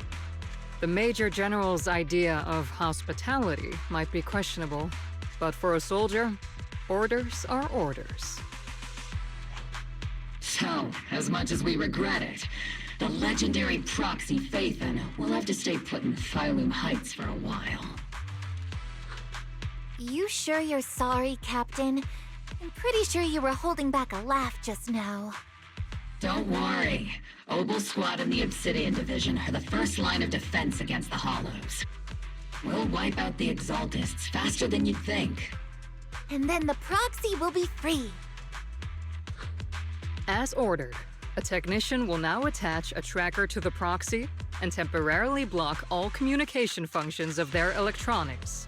The Major General's idea of hospitality might be questionable, but for a soldier, orders are orders. So, as much as we regret it, the legendary Proxy Phaethon will have to stay put in Phylum Heights for a while. You sure you're sorry, Captain? I'm pretty sure you were holding back a laugh just now. Don't worry. Obol Squad and the Obsidian Division are the first line of defense against the Hollows. We'll wipe out the Exaltists faster than you'd think. And then the Proxy will be free. As ordered, a technician will now attach a tracker to the Proxy and temporarily block all communication functions of their electronics.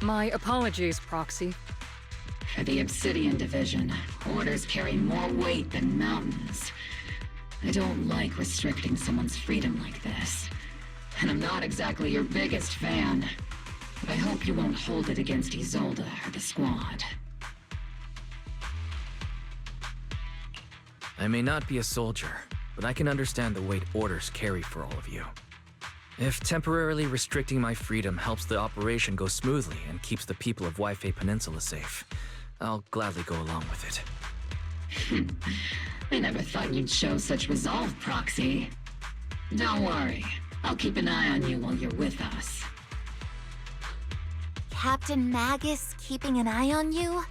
My apologies, Proxy. For the Obsidian Division, orders carry more weight than mountains. I don't like restricting someone's freedom like this. And I'm not exactly your biggest fan. But I hope you won't hold it against ISOLDE or the squad. I may not be a soldier, but I can understand the weight orders carry for all of you. If temporarily restricting my freedom helps the operation go smoothly and keeps the people of Waifei Peninsula safe, I'll gladly go along with it. I never thought you'd show such resolve, Proxy. Don't worry. I'll keep an eye on you while you're with us. Captain Magus keeping an eye on you?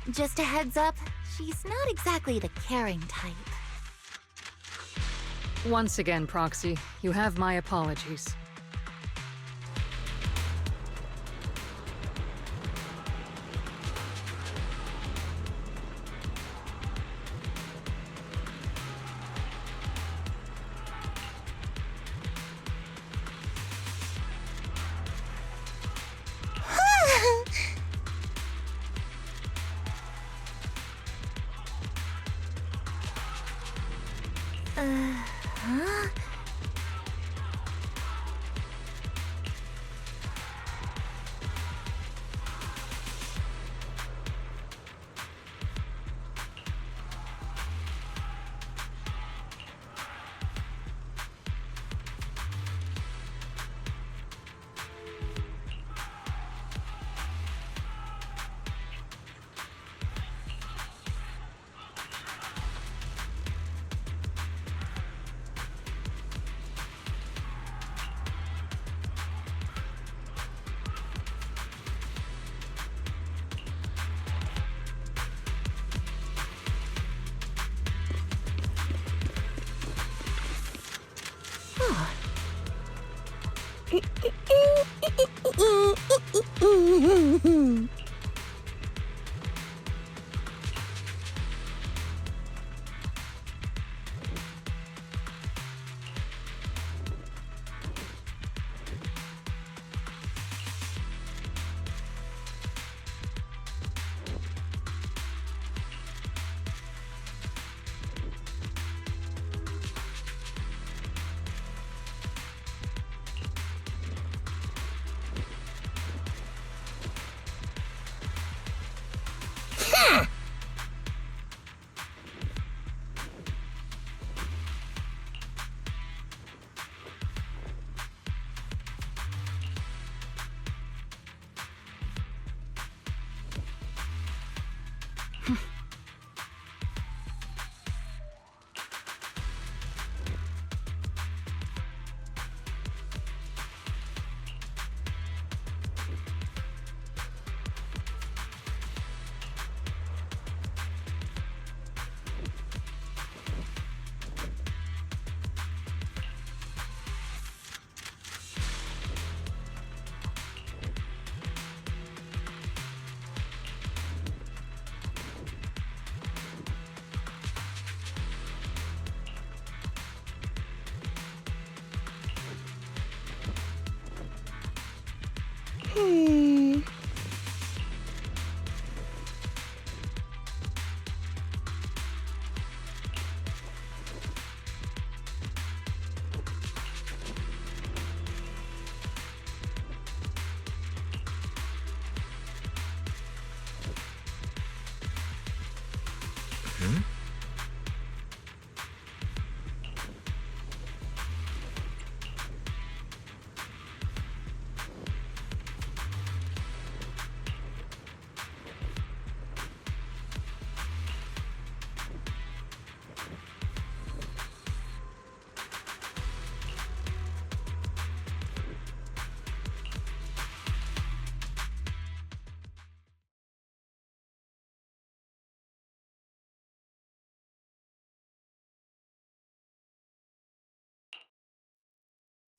Just a heads up, she's not exactly the caring type. Once again, Proxy, you have my apologies.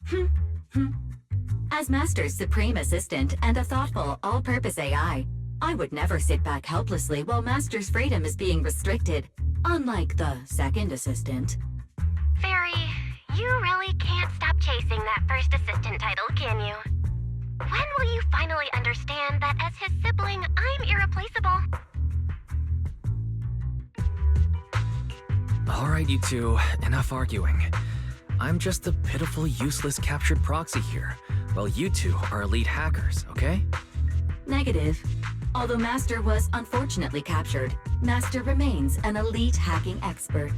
Huh? As Master's supreme assistant and a thoughtful, all-purpose AI, I would never sit back helplessly while Master's freedom is being restricted, unlike the second assistant. Fairy, you really can't stop chasing that first assistant title, can you? When will you finally understand that as his sibling, I'm irreplaceable? Alright, you two, enough arguing. I'm just a pitiful, useless captured proxy here, while you two are elite hackers, okay? Negative. Although Master was unfortunately captured, Master remains an elite hacking expert.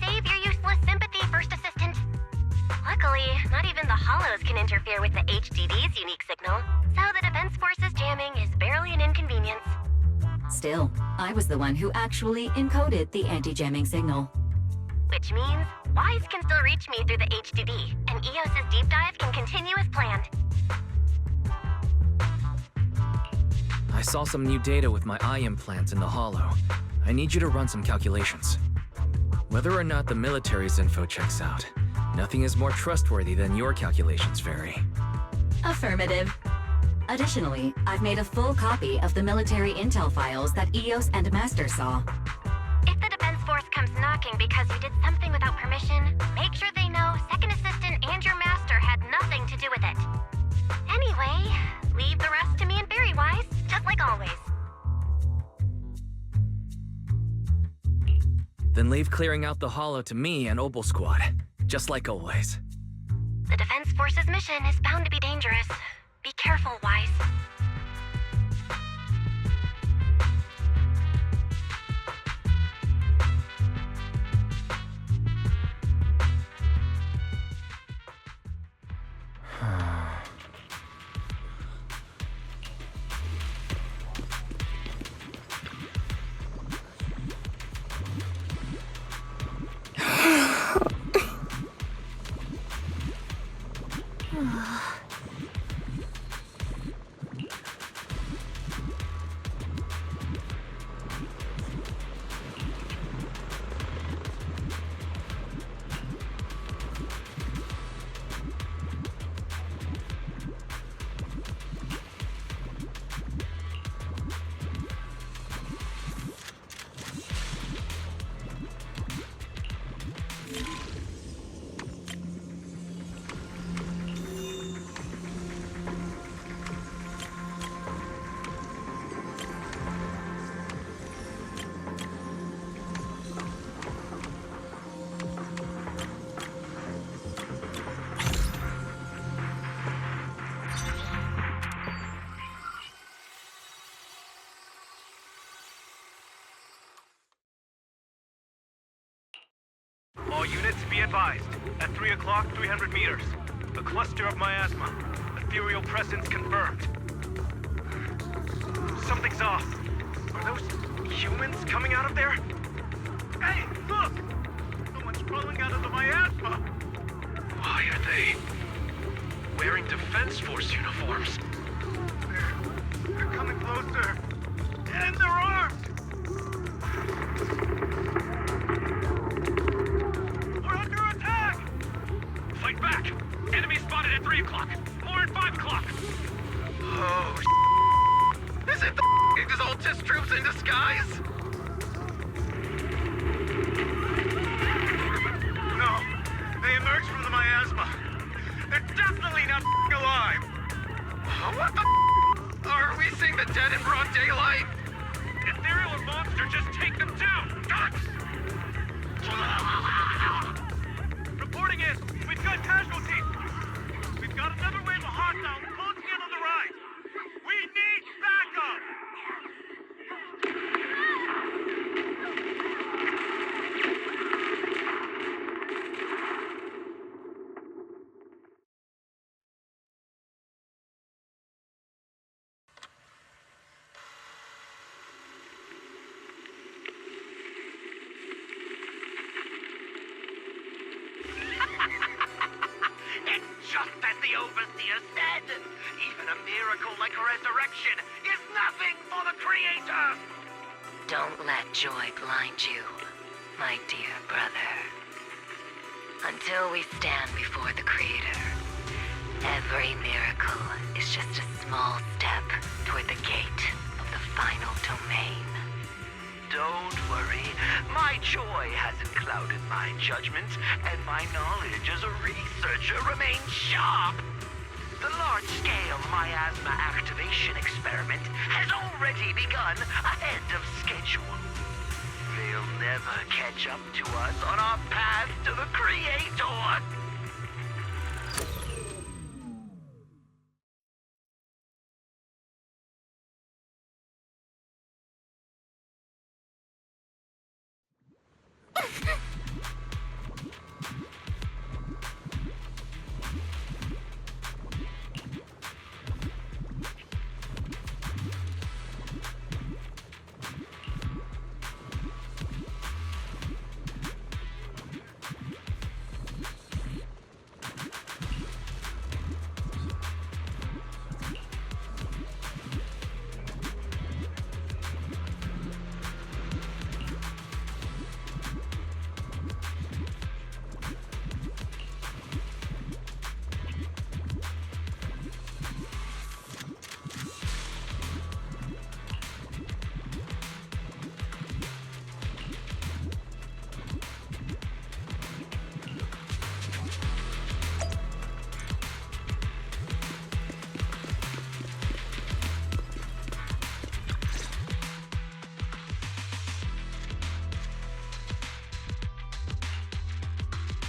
Save your useless sympathy, First Assistant. Luckily, not even the Hollows can interfere with the HDD's unique signal, so the Defense Force's jamming is barely an inconvenience. Still, I was the one who actually encoded the anti-jamming signal. Which means Wise can still reach me through the HDD, and EOS's deep dive can continue as planned. I saw some new data with my eye implants in the Hollow. I need you to run some calculations. Whether or not the military's info checks out, nothing is more trustworthy than your calculations, Fairy. Affirmative. Additionally, I've made a full copy of the military intel files that EOS and Master saw. If the Defense Force comes knocking because you did something without permission, make sure they know Second Assistant and your Master had nothing to do with it. Anyway, leave the rest to me and Fairy Wise, just like always. Then leave clearing out the Hollow to me and Obol Squad, just like always. The Defense Force's mission is bound to be dangerous. Be careful, Wise. All units be advised. At 3 o'clock, 300 meters. A cluster of miasma. Ethereal presence confirmed. Something's off. Are those humans coming out of there? Hey, look! Someone's crawling out of the miasma! Why are they wearing Defense Force uniforms? They're coming closer. And they're armed! Fight back! Enemy spotted at 3 o'clock! More at 5 o'clock! Oh, is it the Exaltus troops in disguise? No, they emerged from the miasma. They're definitely not alive! What the Are we seeing the dead in broad daylight? Ethereal or monster, just take them down! Ducks! Reporting in! We've got casualties! We've got another wave of hostiles closing in on the right! We need backup! Just as the Overseer said, even a miracle like resurrection is nothing for the Creator! Don't let joy blind you, my dear brother. Until we stand before the Creator, every miracle is just a small step toward the gate of the final domain. Don't worry, my joy hasn't clouded my judgment, and my knowledge as a researcher remains sharp. The large-scale miasma activation experiment has already begun ahead of schedule. They'll never catch up to us on our path to the Creator!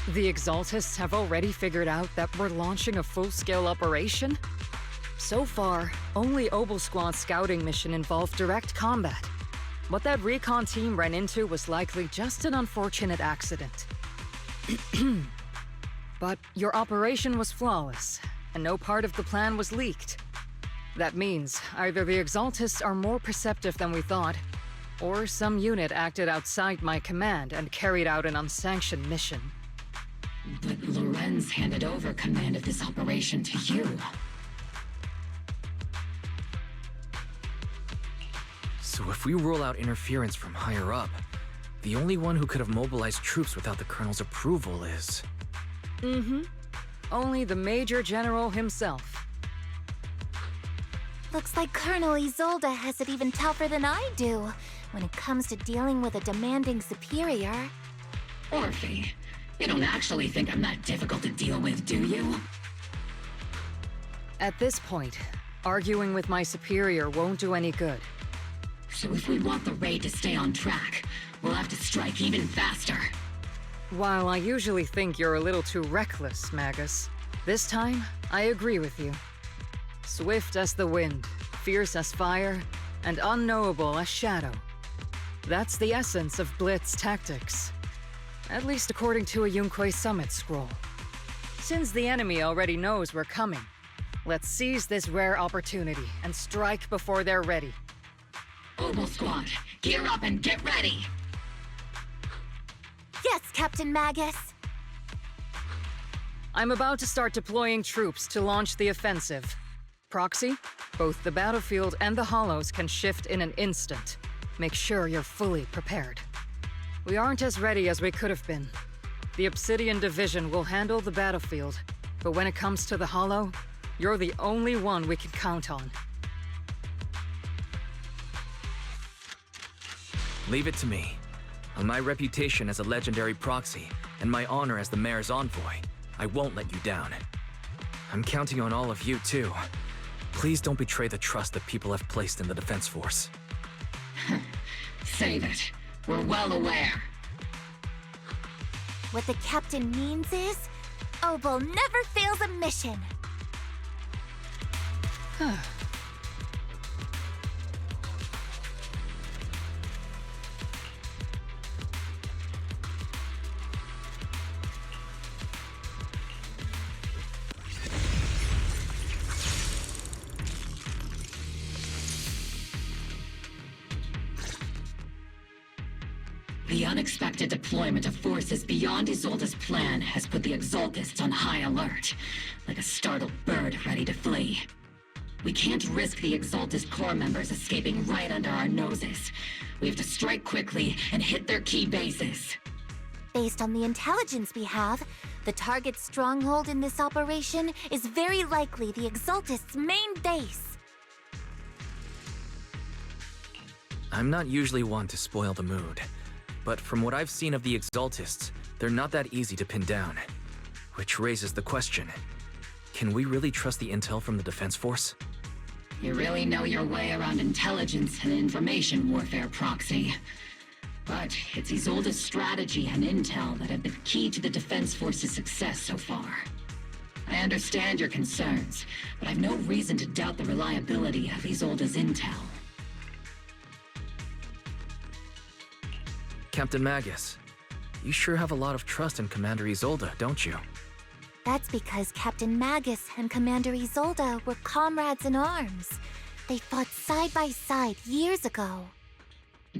The Exaltists have already figured out that we're launching a full-scale operation? So far, only Obol Squad's scouting mission involved direct combat. What that recon team ran into was likely just an unfortunate accident. But your operation was flawless, and no part of the plan was leaked. That means either the Exaltists are more perceptive than we thought, or some unit acted outside my command and carried out an unsanctioned mission. But Lorenz handed over command of this operation to you. So if we rule out interference from higher up, the only one who could have mobilized troops without the Colonel's approval is... Only the Major General himself. Looks like Colonel ISOLDE has it even tougher than I do when it comes to dealing with a demanding superior. Orphe, you don't actually think I'm that difficult to deal with, do you? At this point, arguing with my superior won't do any good. So if we want the raid to stay on track, we'll have to strike even faster. While I usually think you're a little too reckless, Magus, this time, I agree with you. Swift as the wind, fierce as fire, and unknowable as shadow. That's the essence of Blitz tactics. At least according to a Yunque Summit scroll. Since the enemy already knows we're coming, let's seize this rare opportunity and strike before they're ready. Obol Squad, gear up and get ready! Yes, Captain Magus! I'm about to start deploying troops to launch the offensive. Proxy, both the battlefield and the hollows can shift in an instant. Make sure you're fully prepared. We aren't as ready as we could have been. The Obsidian Division will handle the battlefield, but when it comes to the hollow, you're the only one we can count on. Leave it to me. On my reputation as a legendary proxy, and my honor as the Mayor's envoy, I won't let you down. I'm counting on all of you, too. Please don't betray the trust that people have placed in the Defense Force. Save it. We're well aware. What the Captain means is, Obol never fails a mission. The unexpected deployment of forces beyond ISOLDE's plan has put the Exaltists on high alert, like a startled bird ready to flee. We can't risk the Exaltist core members escaping right under our noses. We have to strike quickly and hit their key bases. Based on the intelligence we have, the target stronghold in this operation is very likely the Exaltists' main base. I'm not usually one to spoil the mood, but from what I've seen of the Exaltists, they're not that easy to pin down. Which raises the question, Can we really trust the intel from the Defense Force? You really know your way around intelligence and information warfare, Proxy. But it's ISOLDE's strategy and intel that have been key to the Defense Force's success so far. I understand your concerns, but I've no reason to doubt the reliability of ISOLDE's intel. Captain Magus, you sure have a lot of trust in Commander ISOLDE, don't you? That's because Captain Magus and Commander ISOLDE were comrades in arms. They fought side by side years ago.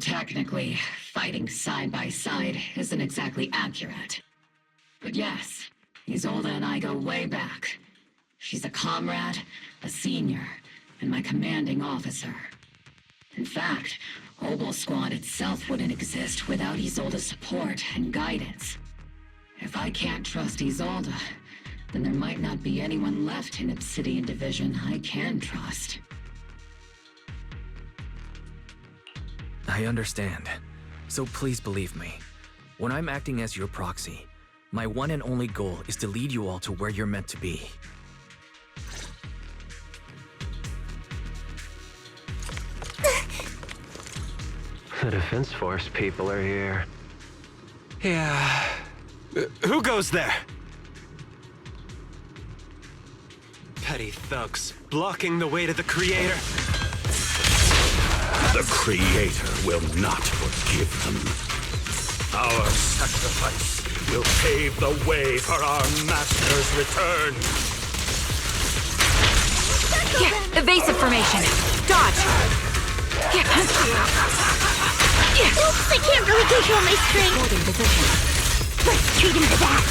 Technically, fighting side by side isn't exactly accurate. But yes, ISOLDE and I go way back. She's a comrade, a senior, and my commanding officer. In fact, Obol Squad itself wouldn't exist without ISOLDE's support and guidance. If I can't trust ISOLDE, then there might not be anyone left in Obsidian Division I can trust. I understand. So please believe me. When I'm acting as your proxy, my one and only goal is to lead you all to where you're meant to be. The Defense Force people are here. Yeah. Who goes there? Petty thugs, blocking the way to the Creator. The Creator will not forgive them. Our sacrifice will pave the way for our Master's return. Yeah, evasive formation. Dodge. Oops, I can't really control my strength. Holding position. Let's treat him to that.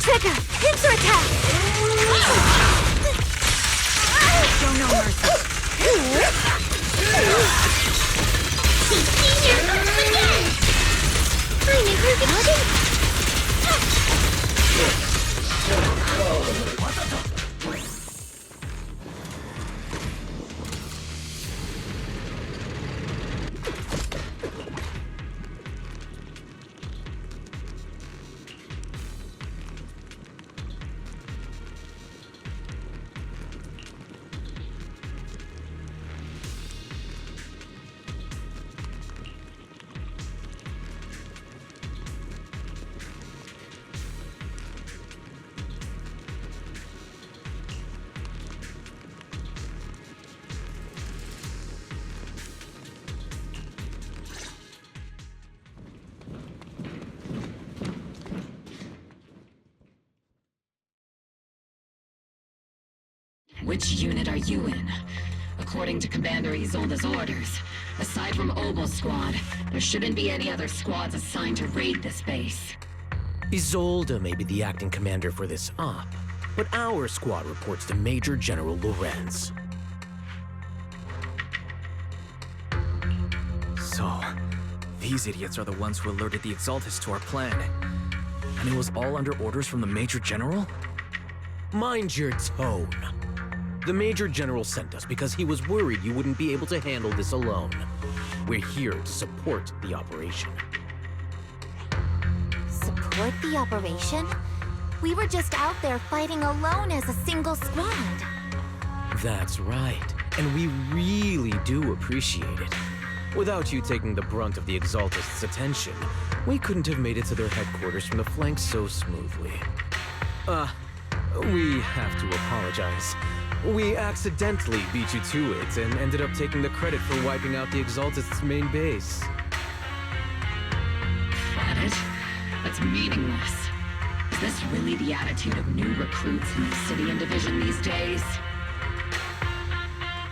Trigger! Pincer attack! Show no mercy. Senior moves again! I'm improving shape! Which unit are you in? According to Commander ISOLDE's orders, aside from Obol Squad, there shouldn't be any other squads assigned to raid this base. ISOLDE may be the acting commander for this op, but our squad reports to Major General Lorenz. So, these idiots are the ones who alerted the Exaltists to our plan. And it was all under orders from the Major General? Mind your tone. The Major General sent us because he was worried you wouldn't be able to handle this alone. We're here to support the operation. Support the operation? We were just out there fighting alone as a single squad. That's right, and we really do appreciate it. Without you taking the brunt of the Exaltists' attention, we couldn't have made it to their headquarters from the flank so smoothly. We have to apologize. We accidentally beat you to it and ended up taking the credit for wiping out the Exaltists' main base. Credit? That's meaningless. Is this really the attitude of new recruits in the Obsidian Division these days?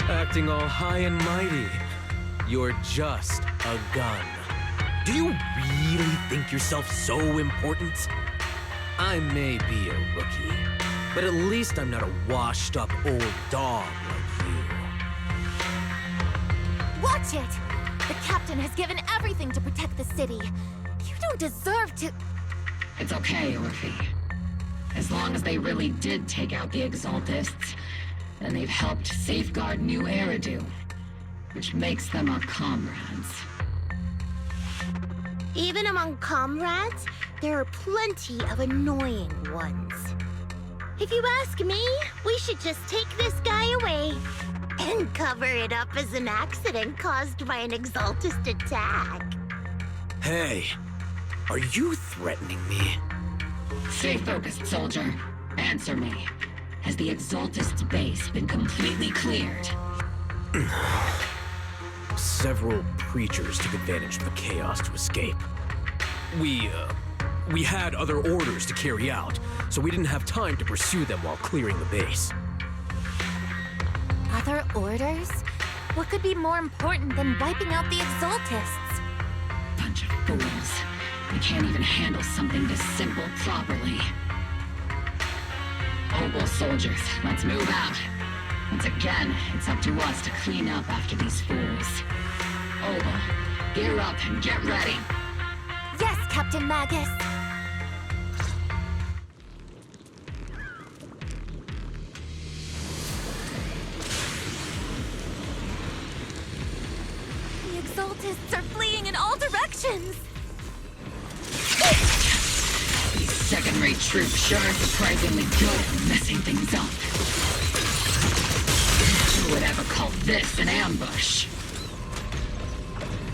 Acting all high and mighty. You're just a gun. Do you really think yourself so important? I may be a rookie, but at least I'm not a washed-up old dog like you. Watch it! The captain has given everything to protect the city. You don't deserve to... It's okay, Orphe. As long as they really did take out the Exaltists, then they've helped safeguard New Eridu, which makes them our comrades. Even among comrades, there are plenty of annoying ones. If you ask me, we should just take this guy away and cover it up as an accident caused by an Exaltist attack. Hey, are you threatening me? Stay focused, soldier. Answer me. Has the Exaltist's base been completely cleared? Several preachers took advantage of the chaos to escape. We had other orders to carry out, so we didn't have time to pursue them while clearing the base. Other orders? What could be more important than wiping out the Exaltists? Bunch of fools. They can't even handle something this simple properly. Obol soldiers, let's move out. Once again, it's up to us to clean up after these fools. Obol, gear up and get ready. Yes, Captain Magus. The Exaltists are fleeing in all directions. These second-rate troops sure are surprisingly good at messing things up. Who would ever call this an ambush?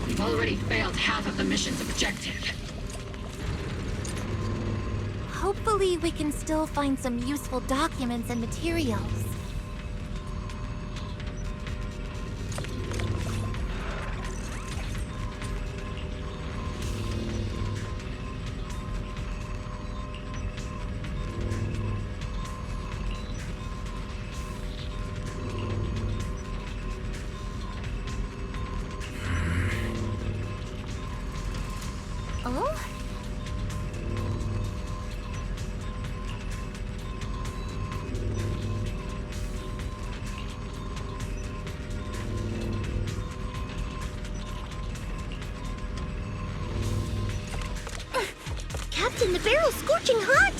We've already failed half of the mission's objective. Hopefully we can still find some useful documents and materials. Oh? Captain, the barrel's scorching hot!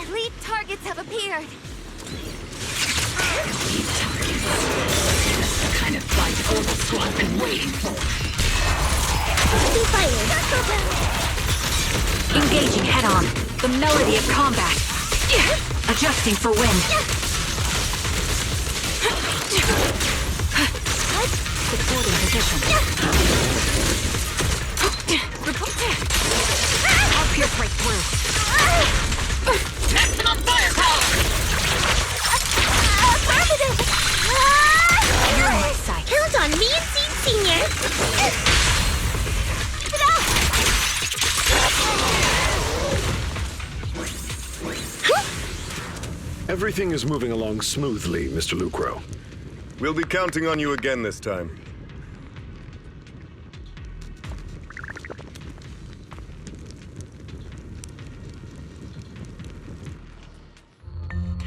Elite targets have appeared. Elite targets. That's the kind of fight Obol Squad's been waiting for. Engaging head-on. The melody of combat. Adjusting for wind. Supporting position. I'll pierce right through. Maximum firepower! Affirmative! You're in my sight. Count on me and Seed Senior! Everything is moving along smoothly, Mr. Lucro. We'll be counting on you again this time.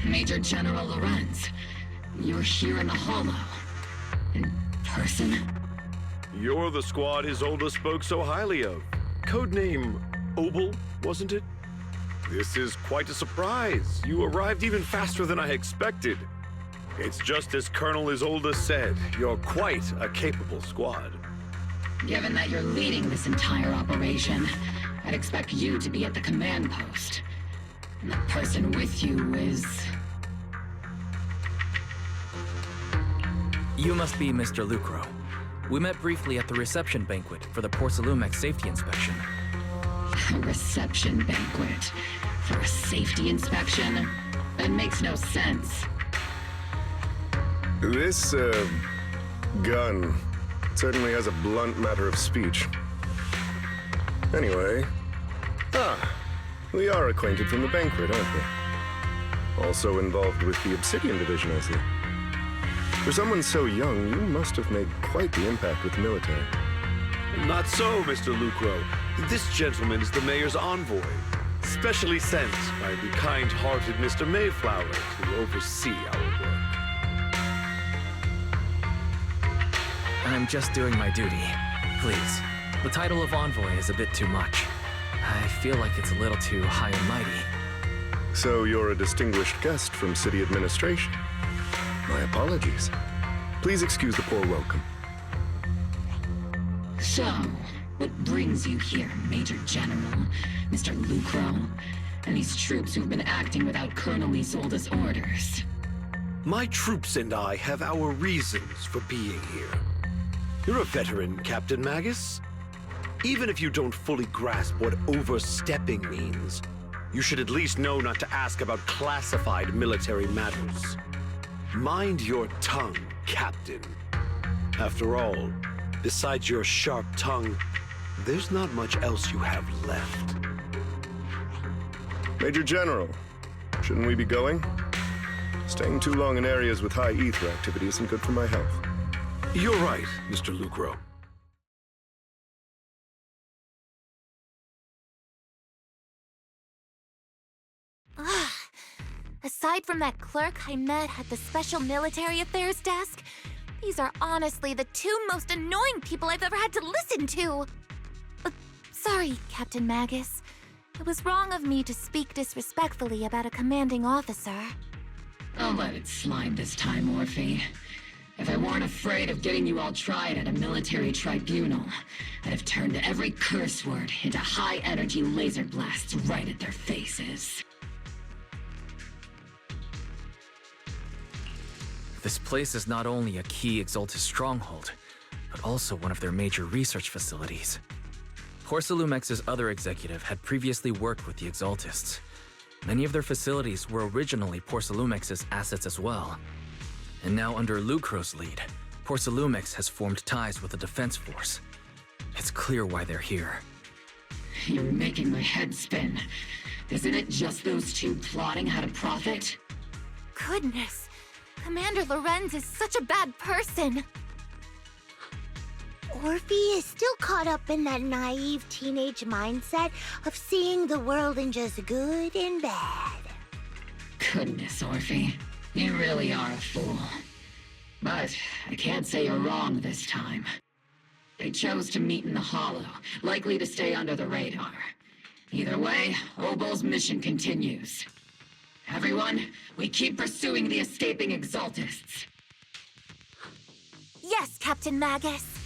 Major General Lorenz, you're here in the Hollow. In person? You're the squad ISOLDE spoke so highly of. Codename Obol, wasn't it? This is quite a surprise. You arrived even faster than I expected. It's just as Colonel ISOLDE said, you're quite a capable squad. Given that you're leading this entire operation, I'd expect you to be at the command post. And the person with you is... You must be Mr. Lucro. We met briefly at the reception banquet for the Porcelumex safety inspection. A reception banquet for a safety inspection? That makes no sense. This, gun certainly has a blunt matter of speech. Anyway, we are acquainted from the banquet, aren't we? Also involved with the Obsidian division, I see. For someone so young, you must have made quite the impact with the military. Not so, Mr. Lucro. This gentleman is the mayor's envoy, specially sent by the kind-hearted Mr. Mayflower to oversee our work. I'm just doing my duty. Please. The title of envoy is a bit too much. I feel like it's a little too high and mighty. So you're a distinguished guest from city administration. My apologies. Please excuse the poor welcome. So, What brings you here, Major General, Mr. Lucro, and these troops who've been acting without Colonel Isolde's orders? My troops and I have our reasons for being here. You're a veteran, Captain Magus. Even if you don't fully grasp what overstepping means, you should at least know not to ask about classified military matters. Mind your tongue, Captain. After all, besides your sharp tongue, there's not much else you have left. Major General, shouldn't we be going? Staying too long in areas with high ether activity isn't good for my health. You're right, Mr. Lucro. Aside from that clerk I met at the Special Military Affairs desk, these are honestly the two most annoying people I've ever had to listen to. Sorry, Captain Magus. It was wrong of me to speak disrespectfully about a commanding officer. I'll let it slide this time, Orphe. If I weren't afraid of getting you all tried at a military tribunal, I'd have turned every curse word into high-energy laser blasts right at their faces. This place is not only a key Exaltus stronghold, but also one of their major research facilities. Porcelumex's other executive had previously worked with the Exaltists. Many of their facilities were originally Porcelumex's assets as well. And now under Lucro's lead, Porcelumex has formed ties with the defense force. It's clear why they're here. You're making my head spin. Isn't it just those two plotting how to profit? Goodness, Commander Lorenz is such a bad person. Orphe is still caught up in that naive teenage mindset of seeing the world in just good and bad. Goodness, Orphe. You really are a fool. But I can't say you're wrong this time. They chose to meet in the Hollow, likely to stay under the radar. Either way, Obol's mission continues. Everyone, we keep pursuing the escaping Exaltists. Yes, Captain Magus.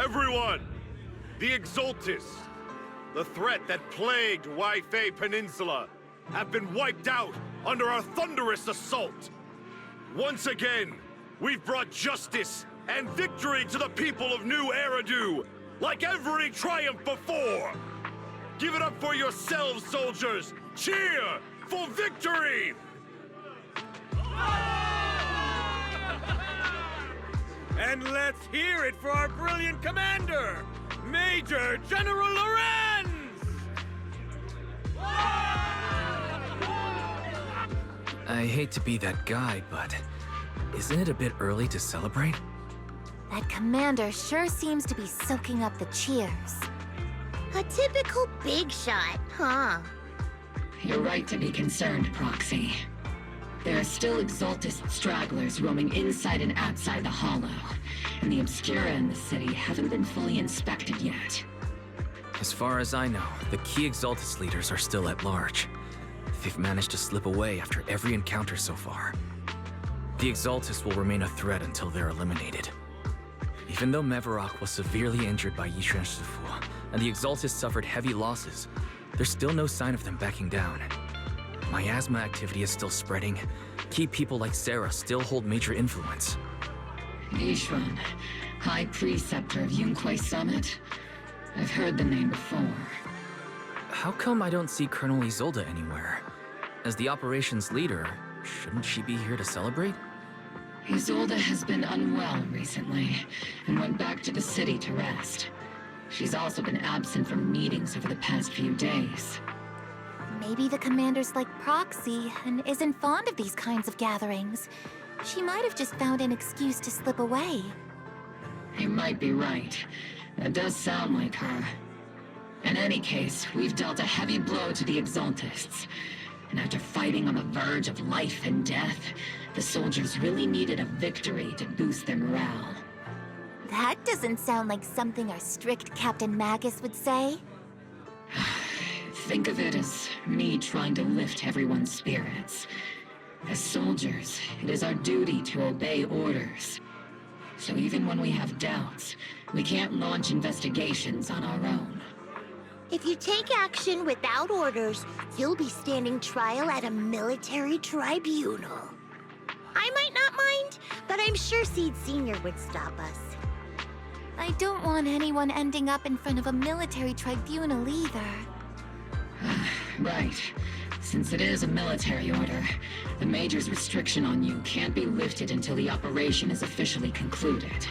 Everyone! The Exultus, the threat that plagued Waifei Peninsula, have been wiped out under our thunderous assault. Once again, we've brought justice and victory to the people of New Eridu, like every triumph before! Give it up for yourselves, soldiers! Cheer for victory! And let's hear it for our brilliant commander, Major General Lorenz! I hate to be that guy, but isn't it a bit early to celebrate? That commander sure seems to be soaking up the cheers. A typical big shot, huh? You're right to be concerned, Proxy. There are still Exultus stragglers roaming inside and outside the Hollow, and the Obscura in the city haven't been fully inspected yet. As far as I know, the key Exultus leaders are still at large. They've managed to slip away after every encounter so far. The Exultus will remain a threat until they're eliminated. Even though MEVORAKH was severely injured by Yishan Shifu, and the Exultus suffered heavy losses, there's still no sign of them backing down. Miasma activity is still spreading. Key people like Sarah still hold major influence. Yishuan, High Preceptor of Yunquay Summit? I've heard the name before. How come I don't see Colonel ISOLDE anywhere? As the operations leader, shouldn't she be here to celebrate? ISOLDE has been unwell recently, and went back to the city to rest. She's also been absent from meetings over the past few days. Maybe the commander's like Proxy and isn't fond of these kinds of gatherings. She might have just found an excuse to slip away. You might be right. That does sound like her. In any case, we've dealt a heavy blow to the Exultists. And after fighting on the verge of life and death, the soldiers really needed a victory to boost their morale. That doesn't sound like something our strict Captain Magus would say. Think of it as me trying to lift everyone's spirits. As soldiers, it is our duty to obey orders. So even when we have doubts, we can't launch investigations on our own. If you take action without orders, you'll be standing trial at a military tribunal. I might not mind, but I'm sure Seed Sr. would stop us. I don't want anyone ending up in front of a military tribunal either. Right. Since it is a military order, the Major's restriction on you can't be lifted until the operation is officially concluded.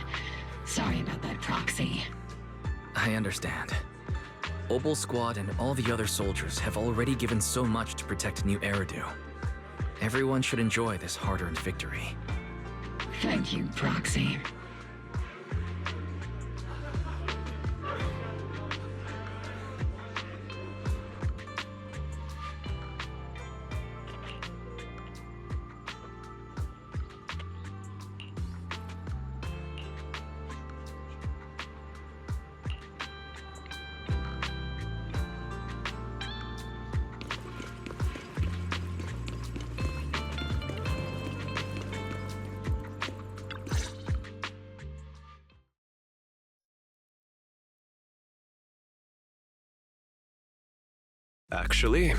Sorry about that, Proxy. I understand. Obol Squad and all the other soldiers have already given so much to protect New Eridu. Everyone should enjoy this hard-earned victory. Thank you, Proxy. Actually,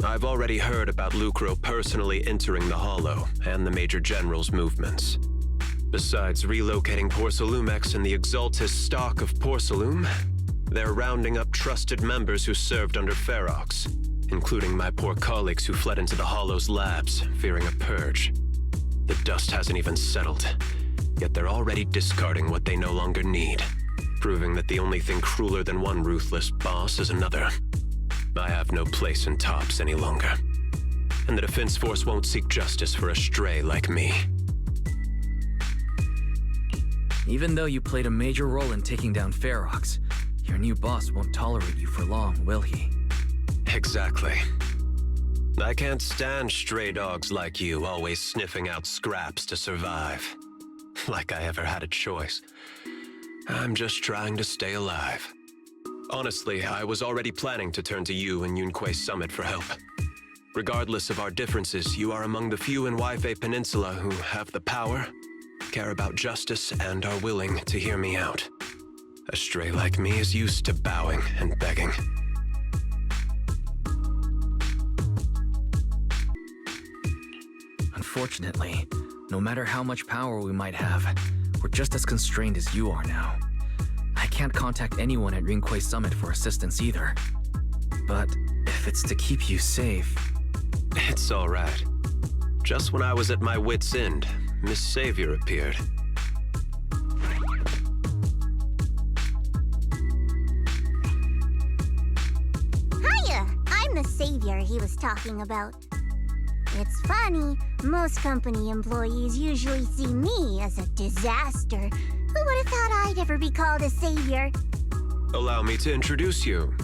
I've already heard about Lucro personally entering the Hollow and the Major General's movements. Besides relocating Porcelumex and the Exultus stock of Porcelume, they're rounding up trusted members who served under Ferox, including my poor colleagues who fled into the Hollow's labs, fearing a purge. The dust hasn't even settled, yet they're already discarding what they no longer need, proving that the only thing crueler than one ruthless boss is another. I have no place in Tops any longer, and the Defense Force won't seek justice for a stray like me. Even though you played a major role in taking down Ferox, your new boss won't tolerate you for long, will he? Exactly. I can't stand stray dogs like you always sniffing out scraps to survive. Like I ever had a choice. I'm just trying to stay alive. Honestly, I was already planning to turn to you and Yunquay Summit for help. Regardless of our differences, you are among the few in Waifei Peninsula who have the power, care about justice, and are willing to hear me out. A stray like me is used to bowing and begging. Unfortunately, no matter how much power we might have, we're just as constrained as you are now. I can't contact anyone at Rinkwei Summit for assistance either. But if it's to keep you safe... It's all right. Just when I was at my wit's end, Miss Savior appeared. Hiya! I'm the savior he was talking about. It's funny, most company employees usually see me as a disaster. Who would have thought I'd ever be called a savior? Allow me to introduce you.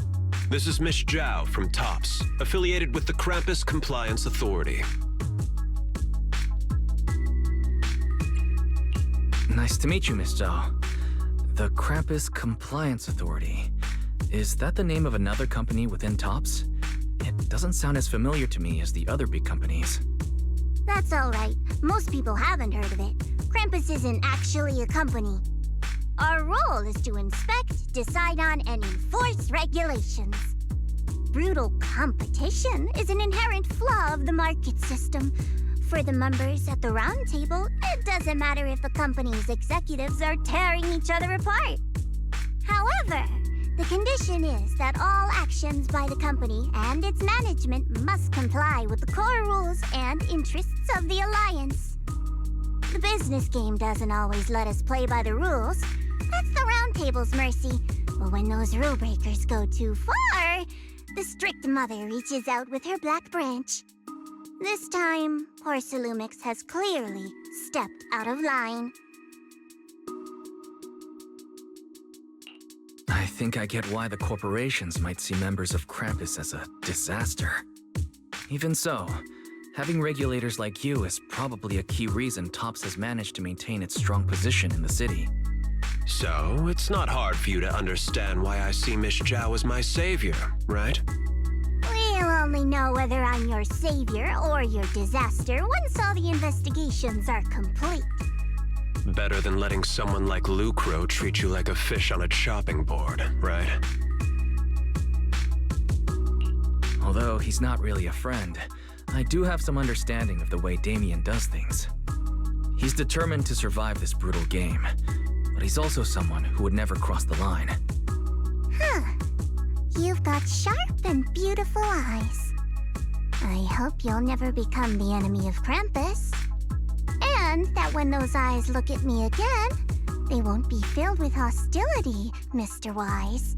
This is Miss Zhao from TOPS, affiliated with the Krampus Compliance Authority. Nice to meet you, Miss Zhao. The Krampus Compliance Authority. Is that the name of another company within TOPS? It doesn't sound as familiar to me as the other big companies. That's alright. Most people haven't heard of it. Krampus isn't actually a company. Our role is to inspect, decide on, and enforce regulations. Brutal competition is an inherent flaw of the market system. For the members at the round table, it doesn't matter if a company's executives are tearing each other apart. However, the condition is that all actions by the company and its management must comply with the core rules and interests of the Alliance. The business game doesn't always let us play by the rules. That's the round table's mercy. But when those rule breakers go too far, the strict mother reaches out with her black branch. This time, poor Salumix has clearly stepped out of line. I think I get why the corporations might see members of Krampus as a disaster. Even so, having regulators like you is probably a key reason TOPS has managed to maintain its strong position in the city. So, it's not hard for you to understand why I see Miss Zhao as my savior, right? We'll only know whether I'm your savior or your disaster once all the investigations are complete. Better than letting someone like Lucro treat you like a fish on a chopping board, right? Although he's not really a friend, I do have some understanding of the way Damien does things. He's determined to survive this brutal game, but he's also someone who would never cross the line. Huh. You've got sharp and beautiful eyes. I hope you'll never become the enemy of Krampus. And that when those eyes look at me again, they won't be filled with hostility, Mr. Wise.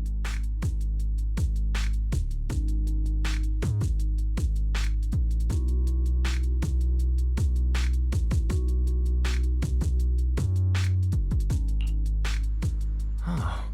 Oh.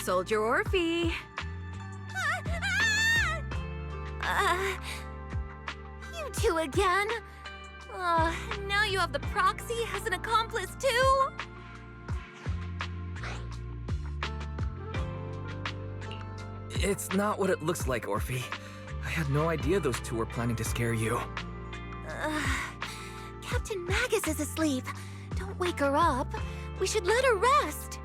Soldier Orphe! You two again? Now you have the Proxy as an accomplice too? It's not what it looks like, Orphe. I had no idea those two were planning to scare you. Captain Magus is asleep. Don't wake her up. We should let her rest.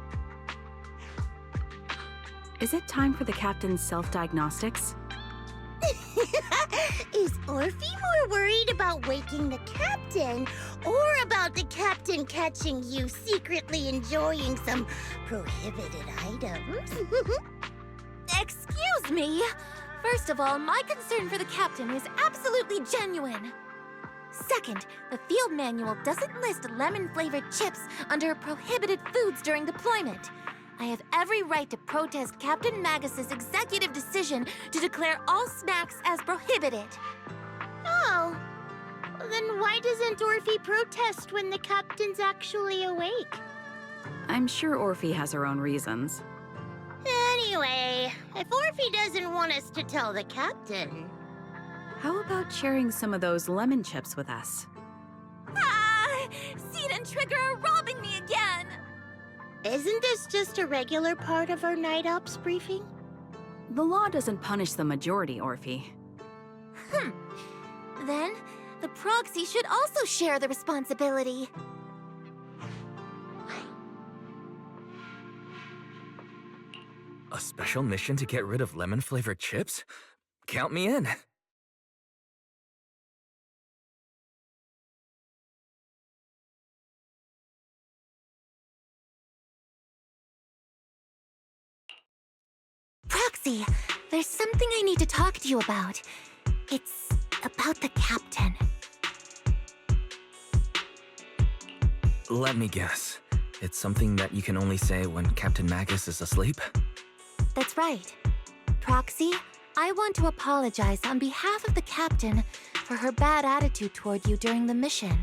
Is it time for the captain's self-diagnostics? Is Orphe more worried about waking the captain, or about the captain catching you secretly enjoying some prohibited items? Excuse me! First of all, my concern for the captain is absolutely genuine. Second, the field manual doesn't list lemon-flavored chips under prohibited foods during deployment. I have every right to protest Captain Magus's executive decision to declare all snacks as prohibited. Oh. Then why doesn't Orphe protest when the captain's actually awake? I'm sure Orphe has her own reasons. Anyway, if Orphe doesn't want us to tell the captain... How about sharing some of those lemon chips with us? Ah! Seed and Trigger are robbing me again! Isn't this just a regular part of our night ops briefing? The law doesn't punish the majority, Orphe. Then, the Proxy should also share the responsibility. A special mission to get rid of lemon-flavored chips? Count me in. Proxy, there's something I need to talk to you about. It's about the captain. Let me guess. It's something that you can only say when Captain Magus is asleep? That's right. Proxy, I want to apologize on behalf of the captain for her bad attitude toward you during the mission.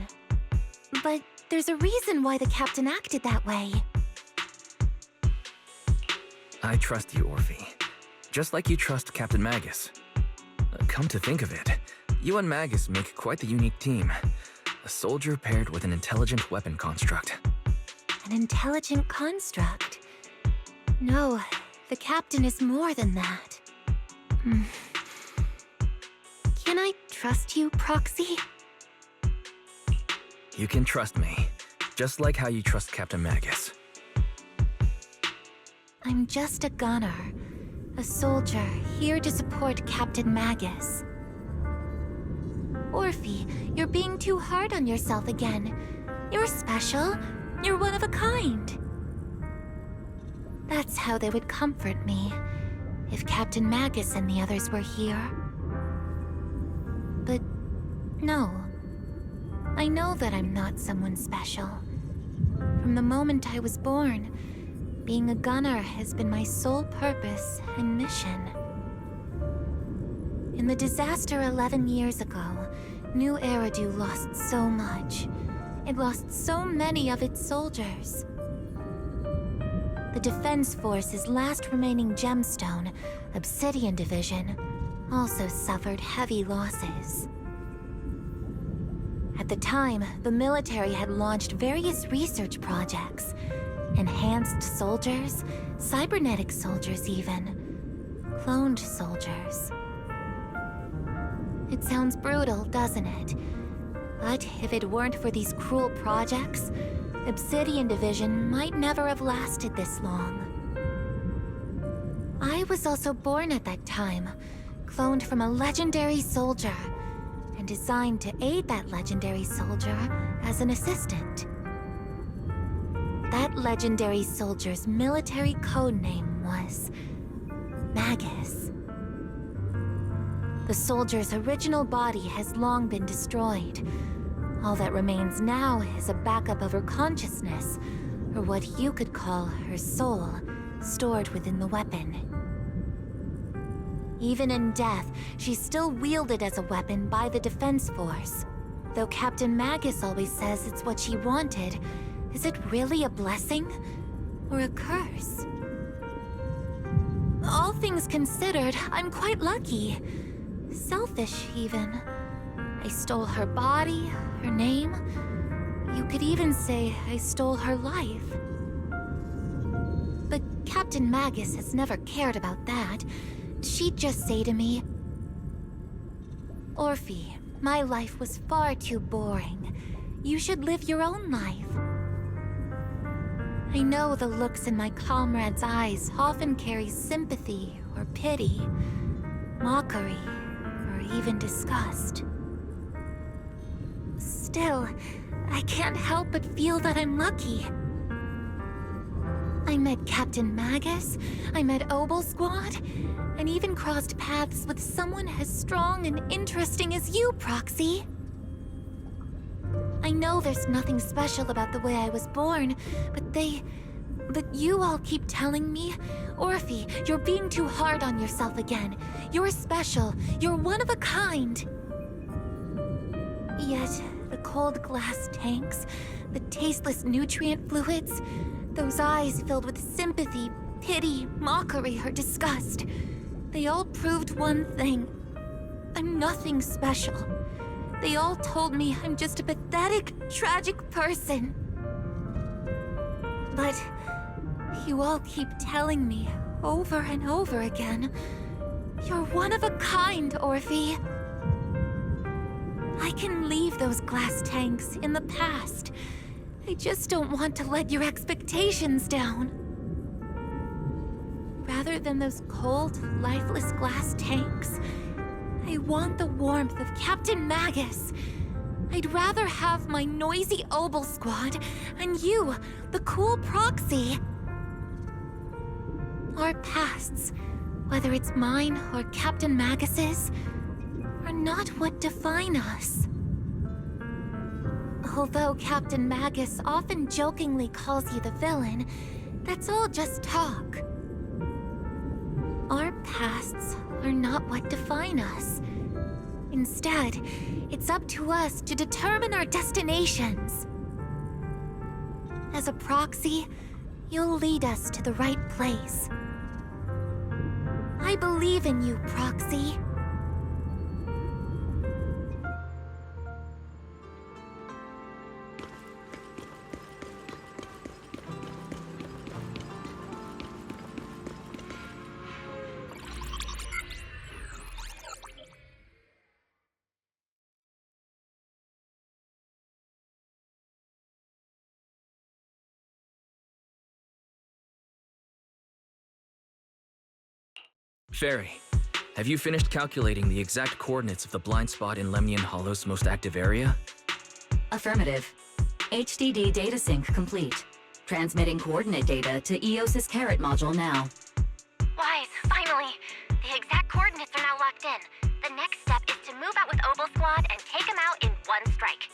But there's a reason why the captain acted that way. I trust you, Orphe. Just like you trust Captain Magus. Come to think of it, you and Magus make quite the unique team. A soldier paired with an intelligent weapon construct. An intelligent construct? No, the captain is more than that. Can I trust you, Proxy? You can trust me, just like how you trust Captain Magus. I'm just a gunner. A soldier, here to support Captain Magus. Orphe, you're being too hard on yourself again. You're special. You're one of a kind. That's how they would comfort me, if Captain Magus and the others were here. But no. I know that I'm not someone special. From the moment I was born, being a gunner has been my sole purpose and mission. In the disaster 11 years ago, New Eridu lost so much. It lost so many of its soldiers. The Defense Force's last remaining gemstone, Obsidian Division, also suffered heavy losses. At the time, the military had launched various research projects. Enhanced soldiers, cybernetic soldiers even, cloned soldiers. It sounds brutal, doesn't it? But if it weren't for these cruel projects, Obsidian Division might never have lasted this long. I was also born at that time, cloned from a legendary soldier, and designed to aid that legendary soldier as an assistant. That legendary soldier's military codename was Magus. The soldier's original body has long been destroyed. All that remains now is a backup of her consciousness, or what you could call her soul, stored within the weapon. Even in death, she's still wielded as a weapon by the Defense Force. Though Captain Magus always says it's what she wanted, is it really a blessing or a curse? All things considered, I'm quite lucky. Selfish, even. I stole her body, her name. You could even say I stole her life. But Captain Magus has never cared about that. She'd just say to me, Orphe, my life was far too boring. You should live your own life. I know the looks in my comrades' eyes often carry sympathy or pity, mockery, or even disgust. Still, I can't help but feel that I'm lucky. I met Captain Magus, I met Obol Squad, and even crossed paths with someone as strong and interesting as you, Proxy. I know there's nothing special about the way I was born, but But you all keep telling me, Orphe, you're being too hard on yourself again. You're special. You're one of a kind. Yet, the cold glass tanks, the tasteless nutrient fluids, those eyes filled with sympathy, pity, mockery, or disgust, they all proved one thing. I'm nothing special. They all told me I'm just a pathetic, tragic person. But you all keep telling me, over and over again, you're one of a kind, Orphe. I can leave those glass tanks in the past. I just don't want to let your expectations down. Rather than those cold, lifeless glass tanks, I want the warmth of Captain Magus. I'd rather have my noisy Obol squad and you, the cool Proxy. Our pasts, whether it's mine or Captain Magus's, are not what define us. Although Captain Magus often jokingly calls you the villain, that's all just talk. Our pasts are not what define us. Instead, it's up to us to determine our destinations. As a proxy, you'll lead us to the right place. I believe in you, Proxy. Fairy, have you finished calculating the exact coordinates of the blind spot in Lemnian Hollow's most active area? Affirmative. HDD data sync complete. Transmitting coordinate data to EOS's Carrot module now. Wise, finally! The exact coordinates are now locked in. The next step is to move out with Obol Squad and take them out in one strike.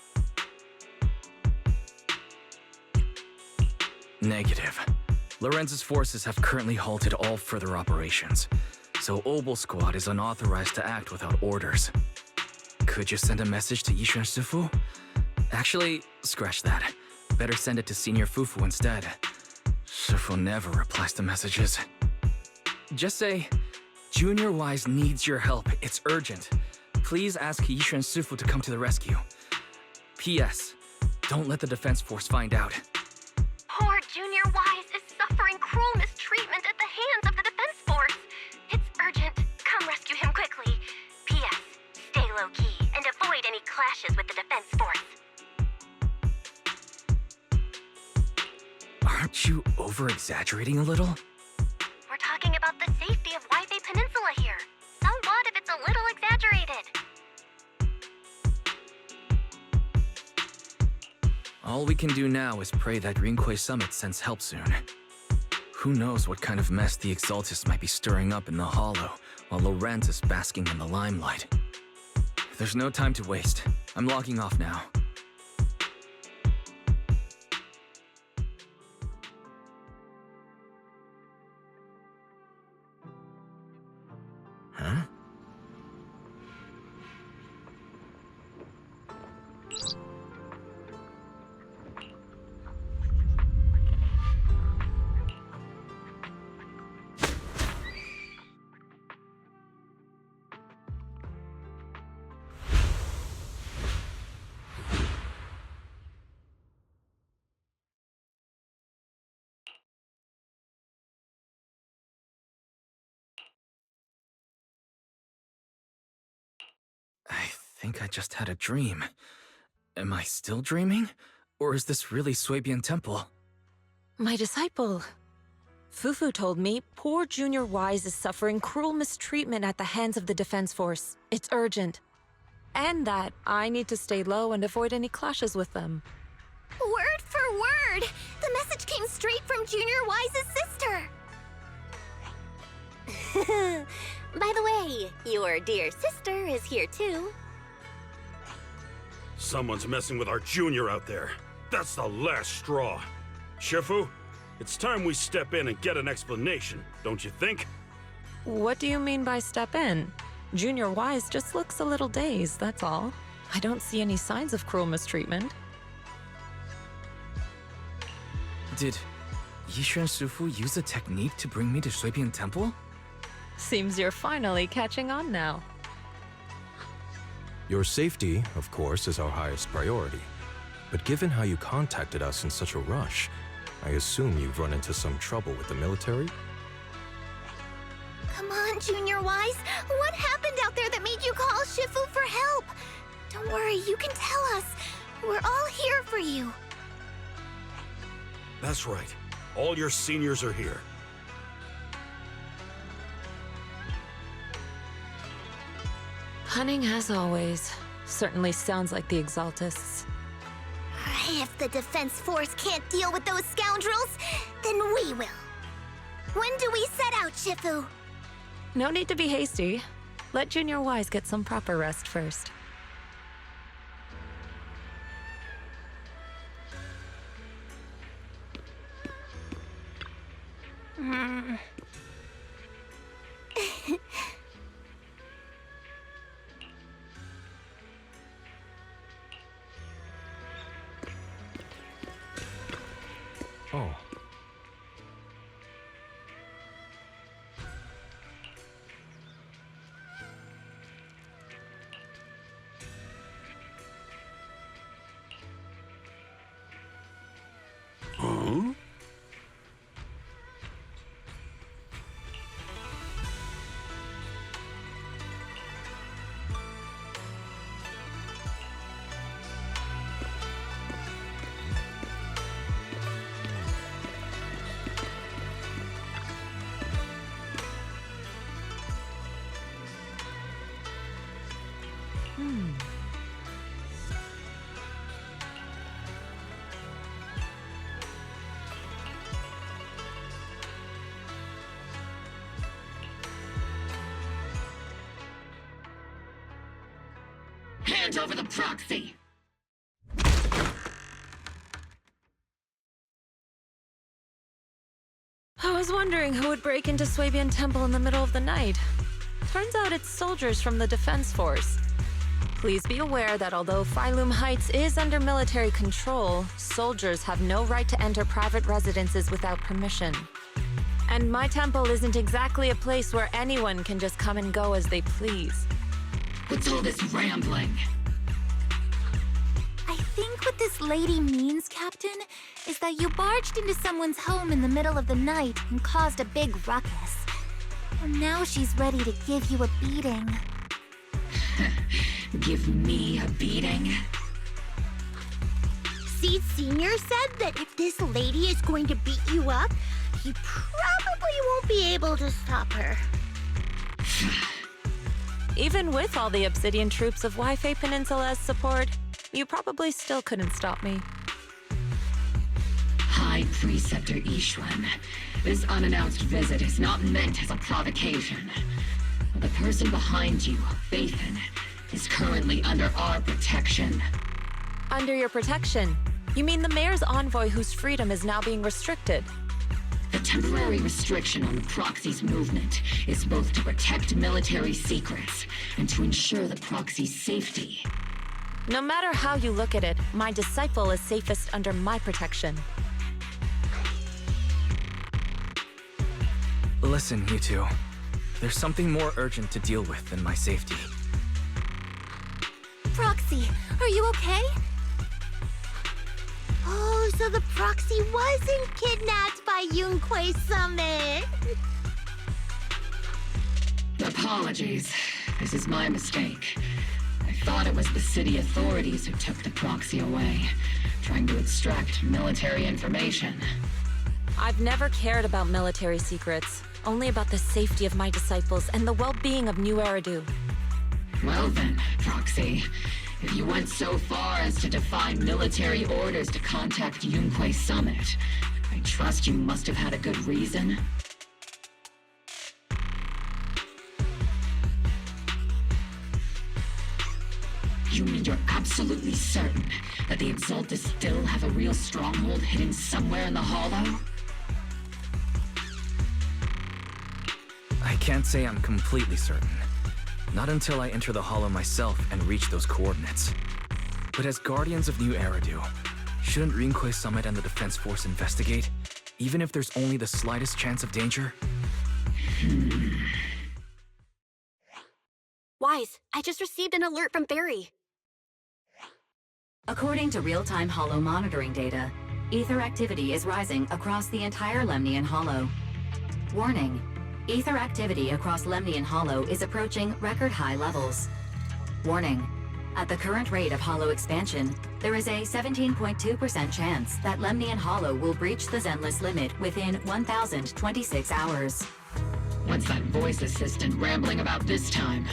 Negative. Lorenz's forces have currently halted all further operations, so Obol Squad is unauthorized to act without orders. Could you send a message to Yishan Shifu? Actually, scratch that. Better send it to Senior Fufu instead. Shifu never replies to messages. Just say, Junior Wise needs your help. It's urgent. Please ask Yishan Shifu to come to the rescue. P.S. Don't let the defense force find out. Poor Junior Wise is suffering cruel mistreatment at the hands of the defense force. It's urgent. Come rescue him quickly. P.S. Stay low-key and avoid any clashes with the defense force. Aren't you over-exaggerating a little? We're talking about the safety of Waifei Peninsula here. So what if it's a little exaggerated? All we can do now is pray that Rinquay Summit sends help soon. Who knows what kind of mess the Exaltis might be stirring up in the Hollow, while Lorenz is basking in the limelight. There's no time to waste. I'm logging off now. Huh? I think I just had a dream. Am I still dreaming? Or is this really Suebian Temple? My disciple. Fufu told me poor Junior Wise is suffering cruel mistreatment at the hands of the defense force. It's urgent. And that I need to stay low and avoid any clashes with them. Word for word! The message came straight from Junior Wise's sister! By the way, your dear sister is here too. Someone's messing with our junior out there. That's the last straw. Shifu, It's time we step in and get an explanation, don't you think? What do you mean by step in? Junior Wise just looks a little dazed, that's all. I don't see any signs of cruel mistreatment. Did Yishuan Shifu use a technique to bring me to Shuibian Temple? Seems you're finally catching on now. Your safety, of course, is our highest priority. But given how you contacted us in such a rush, I assume you've run into some trouble with the military? Come on, Junior Wise. What happened out there that made you call Shifu for help? Don't worry, you can tell us. We're all here for you. That's right. All your seniors are here. Cunning as always. Certainly sounds like the Exaltists. If the Defense Force can't deal with those scoundrels, then we will. When do we set out, Shifu? No need to be hasty. Let Junior Wise get some proper rest first. Oh. Huh? Hand over the proxy! I was wondering who would break into Shuibian Temple in the middle of the night. Turns out it's soldiers from the Defense Force. Please be aware that although Phylum Heights is under military control, soldiers have no right to enter private residences without permission. And my temple isn't exactly a place where anyone can just come and go as they please. What's all this rambling? I think what this lady means, Captain, is that you barged into someone's home in the middle of the night and caused a big ruckus. And now she's ready to give you a beating. Give me a beating? Seed Senior said that if this lady is going to beat you up, he probably won't be able to stop her. Even with all the Obsidian troops of Waifei Peninsula as support, you probably still couldn't stop me. High Preceptor Yishuan, this unannounced visit is not meant as a provocation. The person behind you, Faithin, is currently under our protection. Under your protection? You mean the mayor's envoy whose freedom is now being restricted? The temporary restriction on the Proxies movement is both to protect military secrets and to ensure the Proxies' safety. No matter how you look at it, my disciple is safest under my protection. Listen, you two. There's something more urgent to deal with than my safety. Proxy, are you okay? Oh, so the Proxy wasn't kidnapped by Yunquei Summit. Apologies. This is my mistake. I thought it was the city authorities who took the Proxy away, trying to extract military information. I've never cared about military secrets, only about the safety of my disciples and the well-being of New Eridu. Well then, Proxy, if you went so far as to defy military orders to contact Yunquei Summit, I trust you must have had a good reason. You mean you're absolutely certain that the Exaltists still have a real stronghold hidden somewhere in the Hollow? can't say I'm completely certain. Not until I enter the Hollow myself and reach those coordinates. But as Guardians of New Era do, shouldn't Rinkwei Summit and the Defense Force investigate, even if there's only the slightest chance of danger? Wise, I just received an alert from Barry. According to real-time Hollow monitoring data, ether activity is rising across the entire Lemnian Hollow. Warning, ether activity across Lemnian Hollow is approaching record-high levels. Warning, at the current rate of Hollow expansion, there is a 17.2% chance that Lemnian Hollow will breach the Zenless limit within 1,026 hours. What's that voice assistant rambling about this time?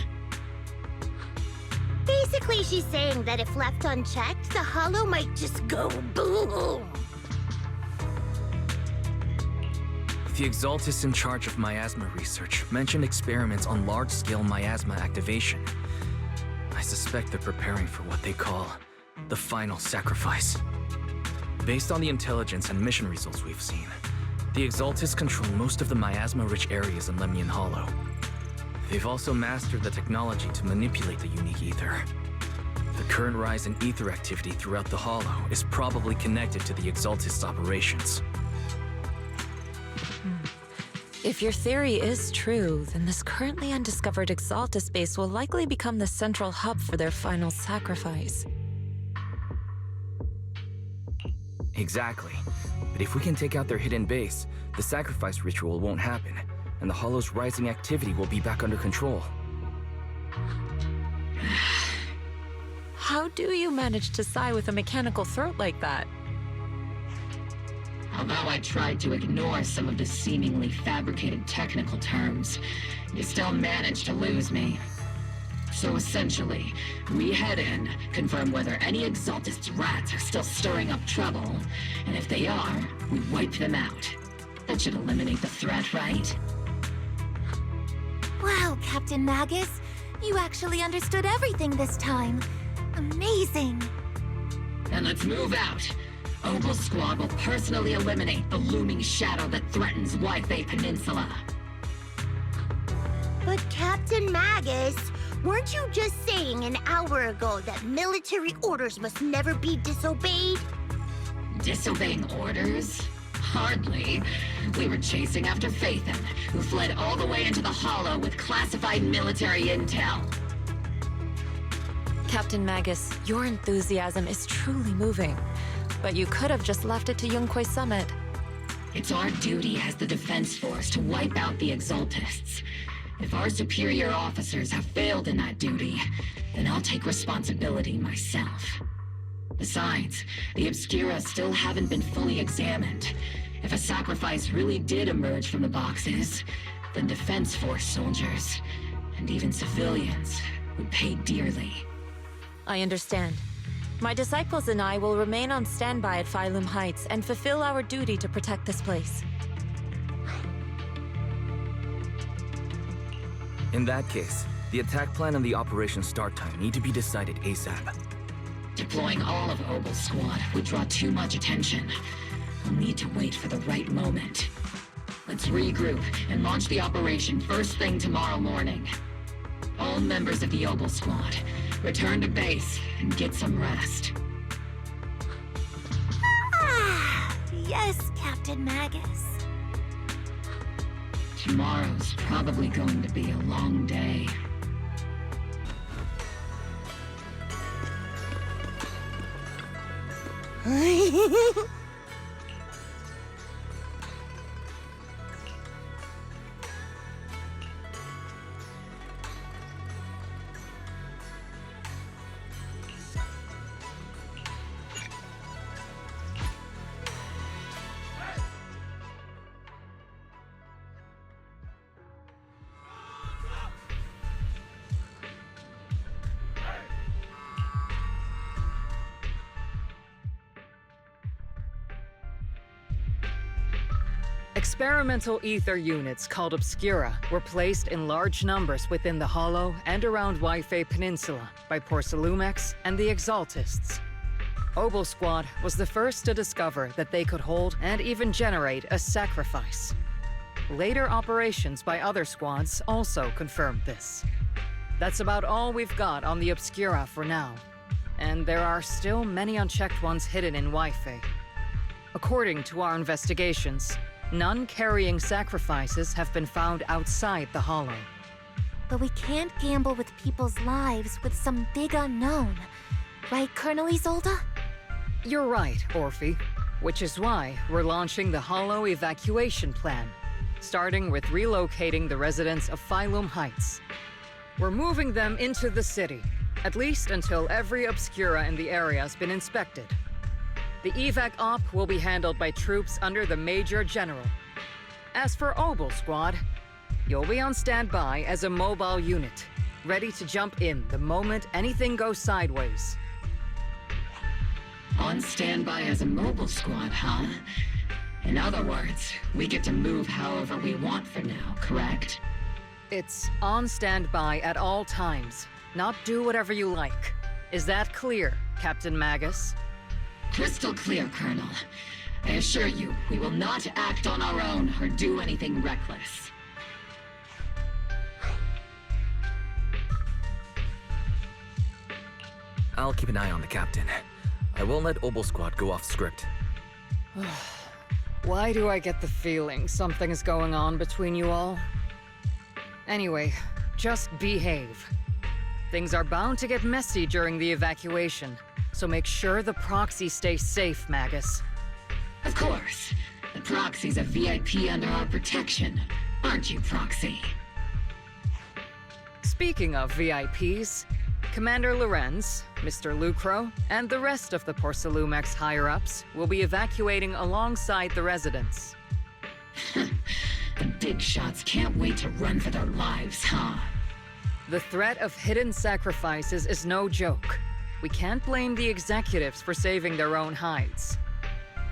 Basically, she's saying that if left unchecked, the Hollow might just go boom. The Exaltists in charge of miasma research mentioned experiments on large-scale miasma activation. I suspect they're preparing for what they call the final sacrifice. Based on the intelligence and mission results we've seen, the Exaltists control most of the miasma-rich areas in Lemnian Hollow. They've also mastered the technology to manipulate the unique ether. The current rise in ether activity throughout the Hollow is probably connected to the Exaltists' operations. If your theory is true, then this currently undiscovered Exaltist base will likely become the central hub for their final sacrifice. Exactly. But if we can take out their hidden base, the sacrifice ritual won't happen, and the Hollow's rising activity will be back under control. How do you manage to sigh with a mechanical throat like that? Although I tried to ignore some of the seemingly fabricated technical terms, you still managed to lose me. So essentially, we head in, confirm whether any Exaltist rats are still stirring up trouble, and if they are, we wipe them out. That should eliminate the threat, right? Wow, Captain Magus. You actually understood everything this time. Amazing. Then let's move out. Obol Squad will personally eliminate the looming shadow that threatens Waifei Peninsula. But Captain Magus, weren't you just saying an hour ago that military orders must never be disobeyed? Disobeying orders? Hardly. We were chasing after Phaethon, who fled all the way into the Hollow with classified military intel. Captain Magus, your enthusiasm is truly moving. But you could have just left it to Rinkwei Summit. It's our duty as the Defense Force to wipe out the Exaltists. If our superior officers have failed in that duty, then I'll take responsibility myself. Besides, the Obscura still haven't been fully examined. If a sacrifice really did emerge from the boxes, then Defense Force soldiers, and even civilians, would pay dearly. I understand. My disciples and I will remain on standby at Phylum Heights and fulfill our duty to protect this place. In that case, the attack plan and the operation start time need to be decided ASAP. Deploying all of Obol Squad would draw too much attention. We'll need to wait for the right moment. Let's regroup and launch the operation first thing tomorrow morning. All members of the Obol Squad, return to base and get some rest. Yes, Captain Magus. Tomorrow's probably going to be a long day. Experimental ether units called Obscura were placed in large numbers within the Hollow and around Waifei Peninsula by Porcelumex and the Exaltists. Obol Squad was the first to discover that they could hold and even generate a sacrifice. Later operations by other squads also confirmed this. That's about all we've got on the Obscura for now. And there are still many unchecked ones hidden in Waifei. According to our investigations, none carrying sacrifices have been found outside the Hollow. But we can't gamble with people's lives with some big unknown. Right, Colonel ISOLDE? You're right, Orphe. Which is why we're launching the Hollow evacuation plan, starting with relocating the residents of Phylum Heights. We're moving them into the city, at least until every Obscura in the area has been inspected. The evac op will be handled by troops under the Major General. As for Obol Squad, you'll be on standby as a mobile unit, ready to jump in the moment anything goes sideways. On standby as a mobile squad, huh? In other words, we get to move however we want for now, correct? It's on standby at all times, not do whatever you like. Is that clear, Captain Magus? Crystal clear, Colonel. I assure you, we will not act on our own or do anything reckless. I'll keep an eye on the captain. I won't let Obol Squad go off script. Why do I get the feeling something is going on between you all? Anyway, just behave. Things are bound to get messy during the evacuation, so make sure the Proxy stays safe, Magus. Of course. The Proxy's a VIP under our protection, aren't you, Proxy? Speaking of VIPs, Commander Lorenz, Mr. Lucro, and the rest of the Porcelumex higher-ups will be evacuating alongside the residents. The big shots can't wait to run for their lives, huh? The threat of hidden sacrifices is no joke. We can't blame the executives for saving their own hides.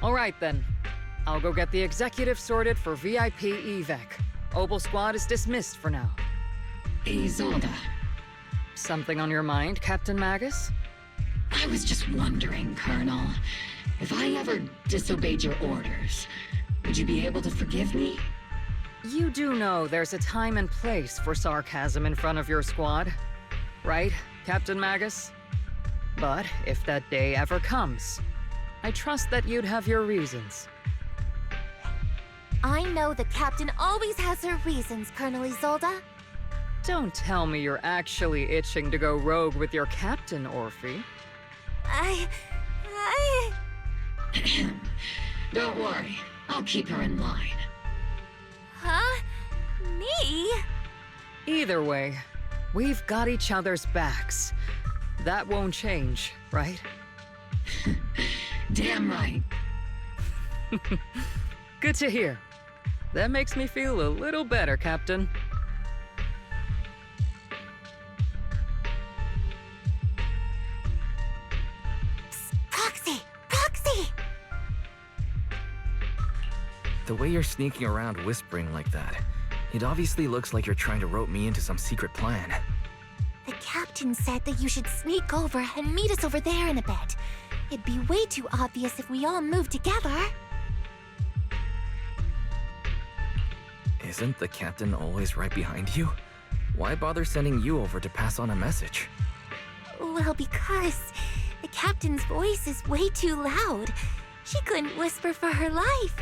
All right then. I'll go get the executive sorted for VIP evac. Obol Squad is dismissed for now. ISOLDE. Something on your mind, Captain Magus? I was just wondering, Colonel. If I ever disobeyed your orders, would you be able to forgive me? You do know there's a time and place for sarcasm in front of your squad, right, Captain Magus? But if that day ever comes, I trust that you'd have your reasons. I know the captain always has her reasons, Colonel ISOLDE. Don't tell me you're actually itching to go rogue with your captain, Orphe. Don't worry, I'll keep her in line. Huh? Me? Either way, we've got each other's backs. That won't change, right? Damn right. Good to hear. That makes me feel a little better, Captain. Proxy! Proxy! The way you're sneaking around whispering like that, it obviously looks like you're trying to rope me into some secret plan. The captain said that you should sneak over and meet us over there in a bit. It'd be way too obvious if we all moved together. Isn't the captain always right behind you? Why bother sending you over to pass on a message? Well, because the captain's voice is way too loud. She couldn't whisper for her life.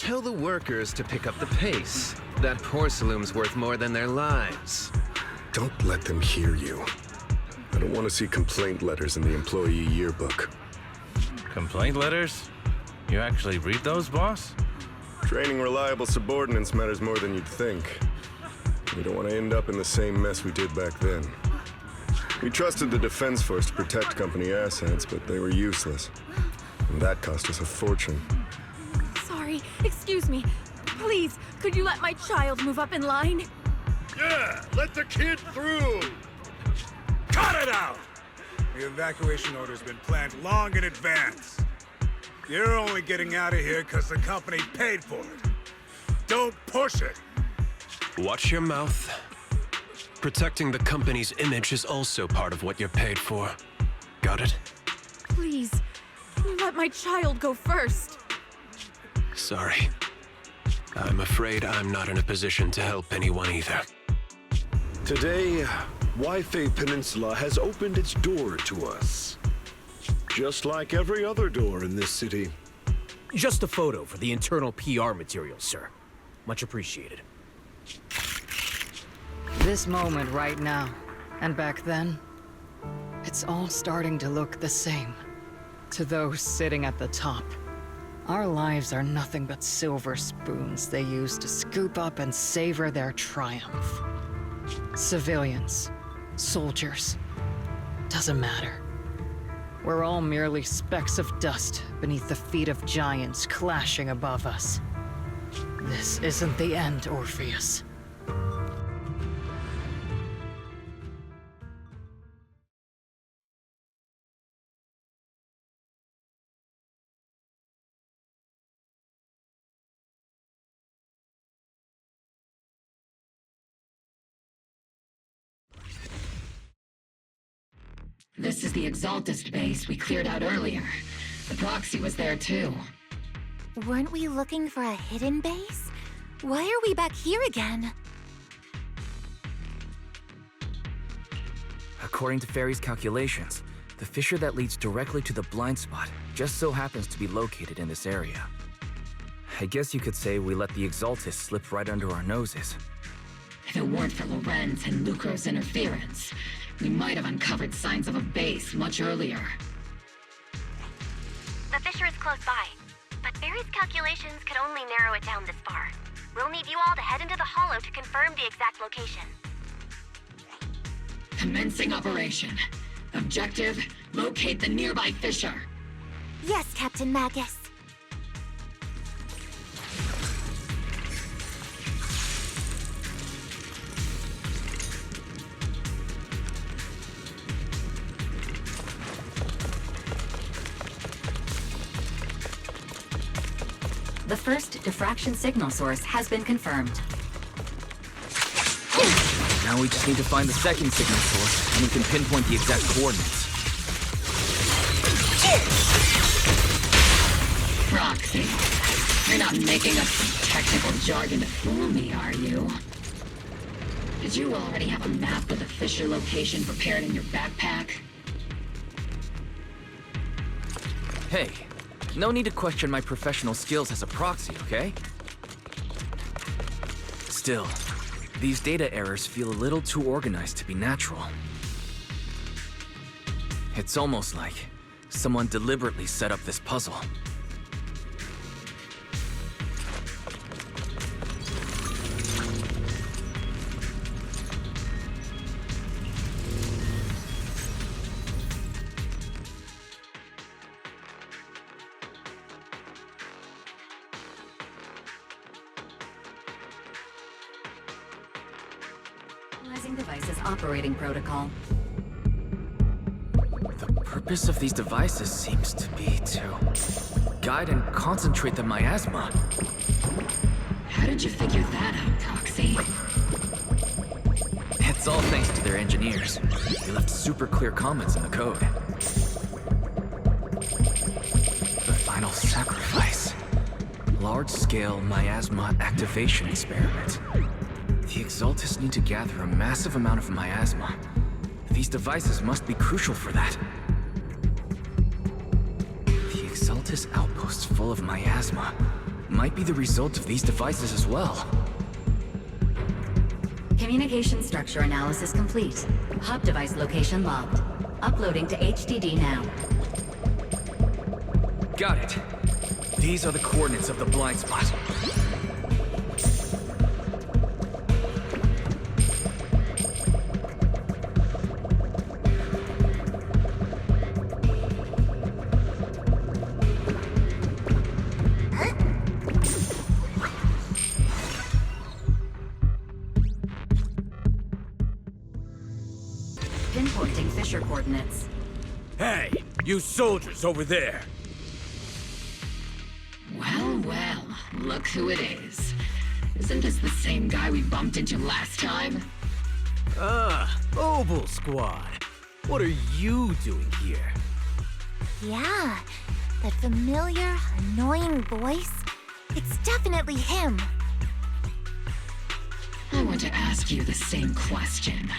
Tell the workers to pick up the pace. That porcelain's worth more than their lives. Don't let them hear you. I don't want to see complaint letters in the employee yearbook. Complaint letters? You actually read those, boss? Training reliable subordinates matters more than you'd think. We don't want to end up in the same mess we did back then. We trusted the Defense Force to protect company assets, but they were useless. And that cost us a fortune. Sorry, excuse me. Please, could you let my child move up in line? Yeah, let the kid through! Cut it out! The evacuation order's been planned long in advance. You're only getting out of here because the company paid for it. Don't push it! Watch your mouth. Protecting the company's image is also part of what you're paid for. Got it? Please, can you let my child go first? Sorry. I'm afraid I'm not in a position to help anyone either. Today, Waifei Peninsula has opened its door to us. Just like every other door in this city. Just a photo for the internal PR material, sir. Much appreciated. This moment right now, and back then, it's all starting to look the same. To those sitting at the top, our lives are nothing but silver spoons they use to scoop up and savor their triumph. Civilians, soldiers, doesn't matter. We're all merely specks of dust beneath the feet of giants clashing above us. This isn't the end, Orpheus. This is the Exaltist base we cleared out earlier. The Proxy was there too. Weren't we looking for a hidden base? Why are we back here again? According to Fairy's calculations, the fissure that leads directly to the blind spot just so happens to be located in this area. I guess you could say we let the Exaltist slip right under our noses. If it weren't for Lorenz and Lucro's interference, we might have uncovered signs of a base much earlier. The fissure is close by, but Barry's calculations could only narrow it down this far. We'll need you all to head into the hollow to confirm the exact location. Commencing operation. Objective, locate the nearby fissure. Yes, Captain Magus. The first diffraction signal source has been confirmed. Now we just need to find the second signal source, and we can pinpoint the exact coordinates. Proxy, you're not making up some technical jargon to fool me, are you? Did you already have a map of the fissure location prepared in your backpack? Hey, no need to question my professional skills as a proxy, okay? Still, these data errors feel a little too organized to be natural. It's almost like someone deliberately set up this puzzle. Devices operating protocol. The purpose of these devices seems to be to guide and concentrate the miasma. How did you figure that out, Proxy? It's all thanks to their engineers. They left super clear comments in the code. The final sacrifice. Large-scale miasma activation experiment. The Exaltists need to gather a massive amount of miasma. These devices must be crucial for that. The Exaltist outpost full of miasma. might be the result of these devices as well. Communication structure analysis complete. Hub device location locked. Uploading to HDD now. Got it. These are the coordinates of the blind spot. Pinpointing Fisher coordinates. Hey, you soldiers over there! Well, well, look who it is. Isn't this the same guy we bumped into last time? Ah, Obol Squad. What are you doing here? Yeah, that familiar, annoying voice. It's definitely him. I want to ask you the same question.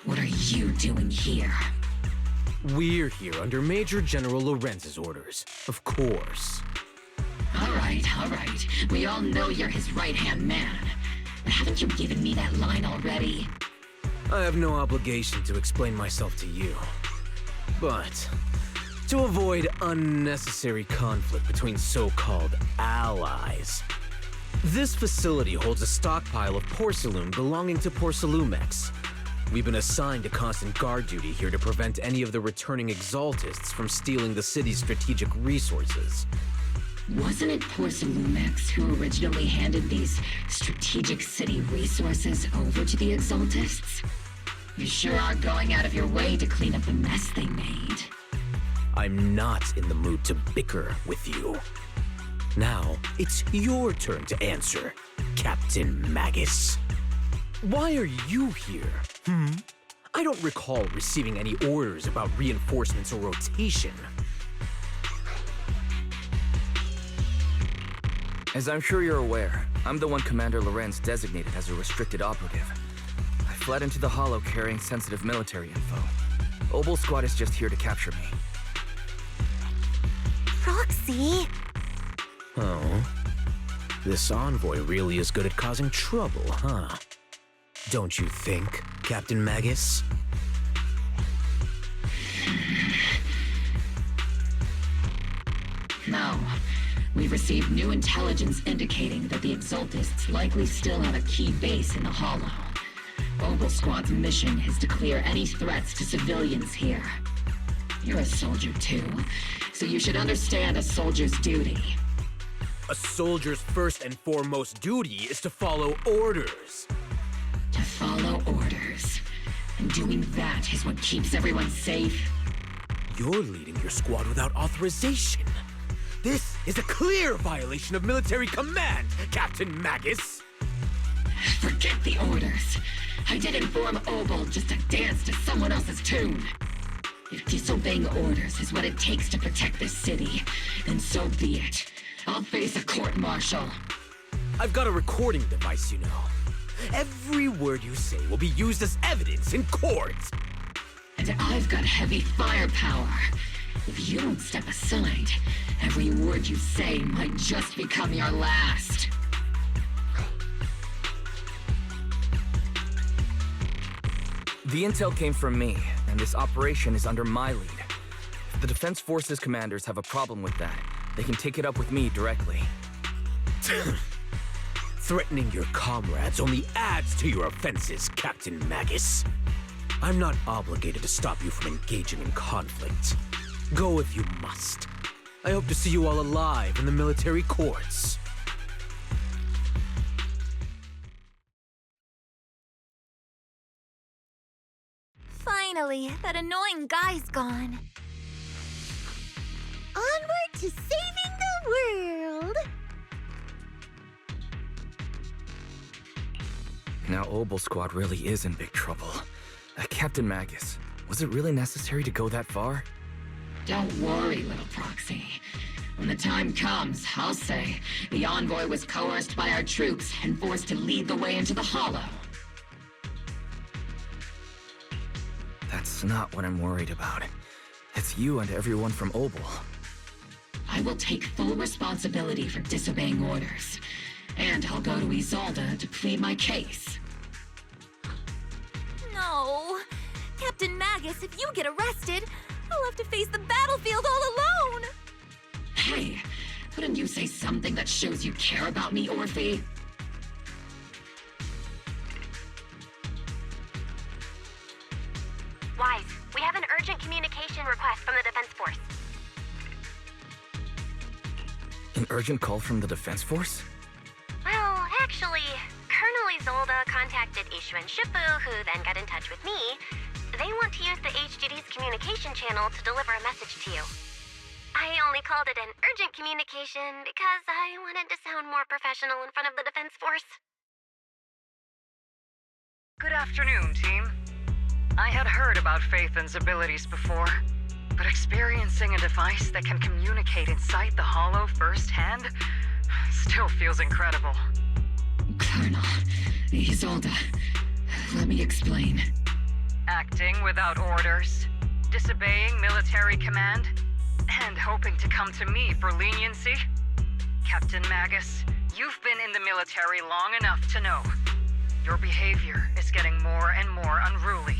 What are you doing here? We're here under Major General Lorenz's orders, of course. All right. We all know you're his right-hand man. But haven't you given me that line already? I have no obligation to explain myself to you. But to avoid unnecessary conflict between so-called allies, this facility holds a stockpile of porcelain belonging to Porcelumex. We've been assigned to constant guard duty here to prevent any of the returning Exaltists from stealing the city's strategic resources. Wasn't it Porcelumex who originally handed these strategic city resources over to the Exaltists? You sure are going out of your way to clean up the mess they made. I'm not in the mood to bicker with you. Now, it's your turn to answer, Captain Magus. Why are you here? I don't recall receiving any orders about reinforcements or rotation. As I'm sure you're aware, I'm the one Commander Lorenz designated as a restricted operative. I fled into the Hollow carrying sensitive military info. Obol Squad is just here to capture me. Proxy? Oh? This envoy really is good at causing trouble, huh? Don't you think, Captain Magus? No. We've received new intelligence indicating that the Exaltists likely still have a key base in the Hollow. Obol Squad's mission is to clear any threats to civilians here. You're a soldier too, so you should understand a soldier's duty. A soldier's first and foremost duty is to follow orders. To follow orders. And doing that is what keeps everyone safe. You're leading your squad without authorization. This is a clear violation of military command, Captain Magus! Forget the orders. I did inform Obol just to dance to someone else's tune. If disobeying orders is what it takes to protect this city, then so be it. I'll face a court-martial. I've got a recording device, you know. Every word you say will be used as evidence in court. And I've got heavy firepower. If you don't step aside, every word you say might just become your last. The intel came from me, and this operation is under my lead. If the Defense Forces commanders have a problem with that, they can take it up with me directly. Threatening your comrades only adds to your offenses, Captain Magus. I'm not obligated to stop you from engaging in conflict. Go if you must. I hope to see you all alive in the military courts. Finally, that annoying guy's gone. Onward to saving the world! Now Obol Squad really is in big trouble. Captain Magus, was it really necessary to go that far? Don't worry, little Proxy. When the time comes, I'll say the Envoy was coerced by our troops and forced to lead the way into the Hollow. That's not what I'm worried about. It's you and everyone from Obol. I will take full responsibility for disobeying orders. And I'll go to ISOLDE to plead my case. No. Captain Magus, if you get arrested, I'll have to face the battlefield all alone! Hey, wouldn't you say something that shows you care about me, Orphe? Wise, we have an urgent communication request from the Defense Force. An urgent call from the Defense Force? Well, actually, Colonel ISOLDE contacted Ishu and Shifu, who then got in touch with me. They want to use the HGD's communication channel to deliver a message to you. I only called it an urgent communication because I wanted to sound more professional in front of the Defense Force. Good afternoon, team. I had heard about Phaethon's abilities before, but experiencing a device that can communicate inside the Hollow firsthand still feels incredible. Colonel, ISOLDE, let me explain. Acting without orders, disobeying military command, and hoping to come to me for leniency? Captain Magus, you've been in the military long enough to know. Your behavior is getting more and more unruly.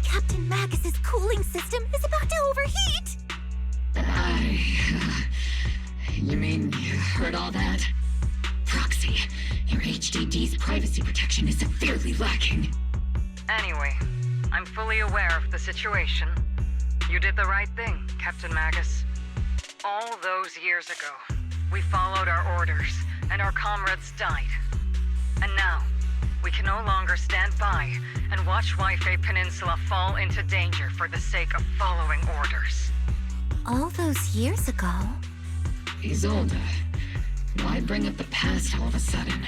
Captain Magus's cooling system is about to overheat! You mean you heard all that? Proxy, your HDD's privacy protection is severely lacking. Anyway, I'm fully aware of the situation. You did the right thing, Captain Magus. All those years ago, we followed our orders, and our comrades died. And now, we can no longer stand by and watch Waifei Peninsula fall into danger for the sake of following orders. All those years ago? ISOLDE, why bring up the past all of a sudden?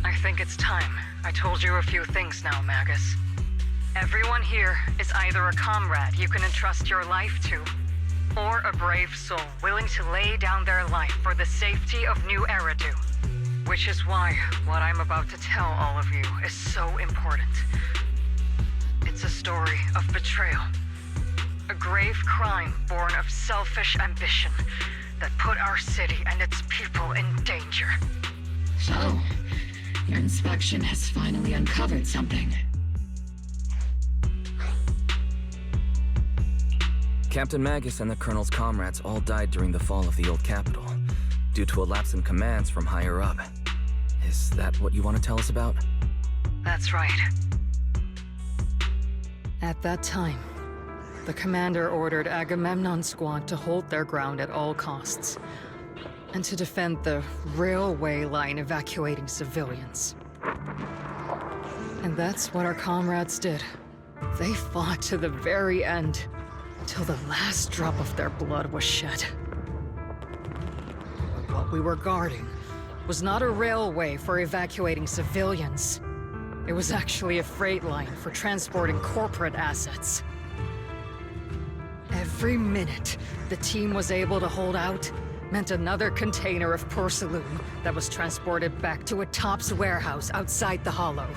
I think it's time I told you a few things now, Magus. Everyone here is either a comrade you can entrust your life to, or a brave soul willing to lay down their life for the safety of New Eridu. Which is why what I'm about to tell all of you is so important. It's a story of betrayal. A grave crime born of selfish ambition that put our city and its people in danger. So, your inspection has finally uncovered something. Captain Magus and the Colonel's comrades all died during the fall of the old capital, due to a lapse in commands from higher up. Is that what you want to tell us about? That's right. At that time, the commander ordered Agamemnon's squad to hold their ground at all costs, and to defend the railway line evacuating civilians. And that's what our comrades did. They fought to the very end, till the last drop of their blood was shed. But what we were guarding was not a railway for evacuating civilians. It was actually a freight line for transporting corporate assets. Every minute the team was able to hold out meant another container of porcelain that was transported back to a Topps warehouse outside the Hollow.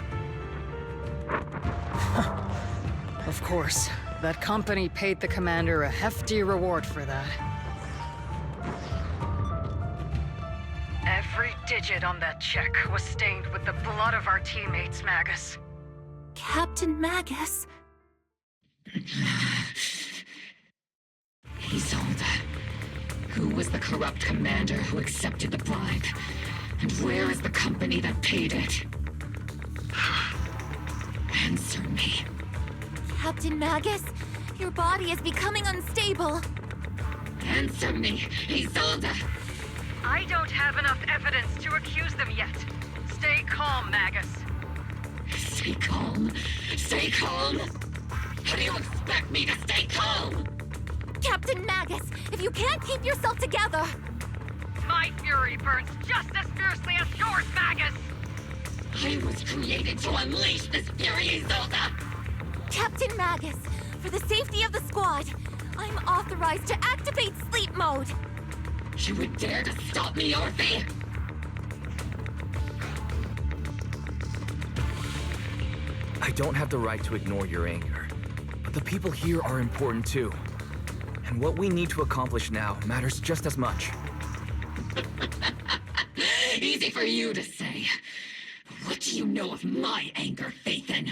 Of course, that company paid the commander a hefty reward for that. Every digit on that check was stained with the blood of our teammates, Magus. Captain Magus? ISOLDE. Who was the corrupt commander who accepted the bribe? And where is the company that paid it? Answer me. Captain Magus, your body is becoming unstable. Answer me, ISOLDE! I don't have enough evidence to accuse them yet. Stay calm, Magus. Stay calm? Stay calm? How do you expect me to stay calm? Captain Magus, if you can't keep yourself together... My fury burns just as fiercely as yours, Magus! I was created to unleash this fury, ISOLDE! Captain Magus, for the safety of the squad, I'm authorized to activate sleep mode. You would dare to stop me, Orphe? I don't have the right to ignore your anger, but the people here are important too. And what we need to accomplish now matters just as much. Easy for you to say. What do you know of my anger, Phaethon?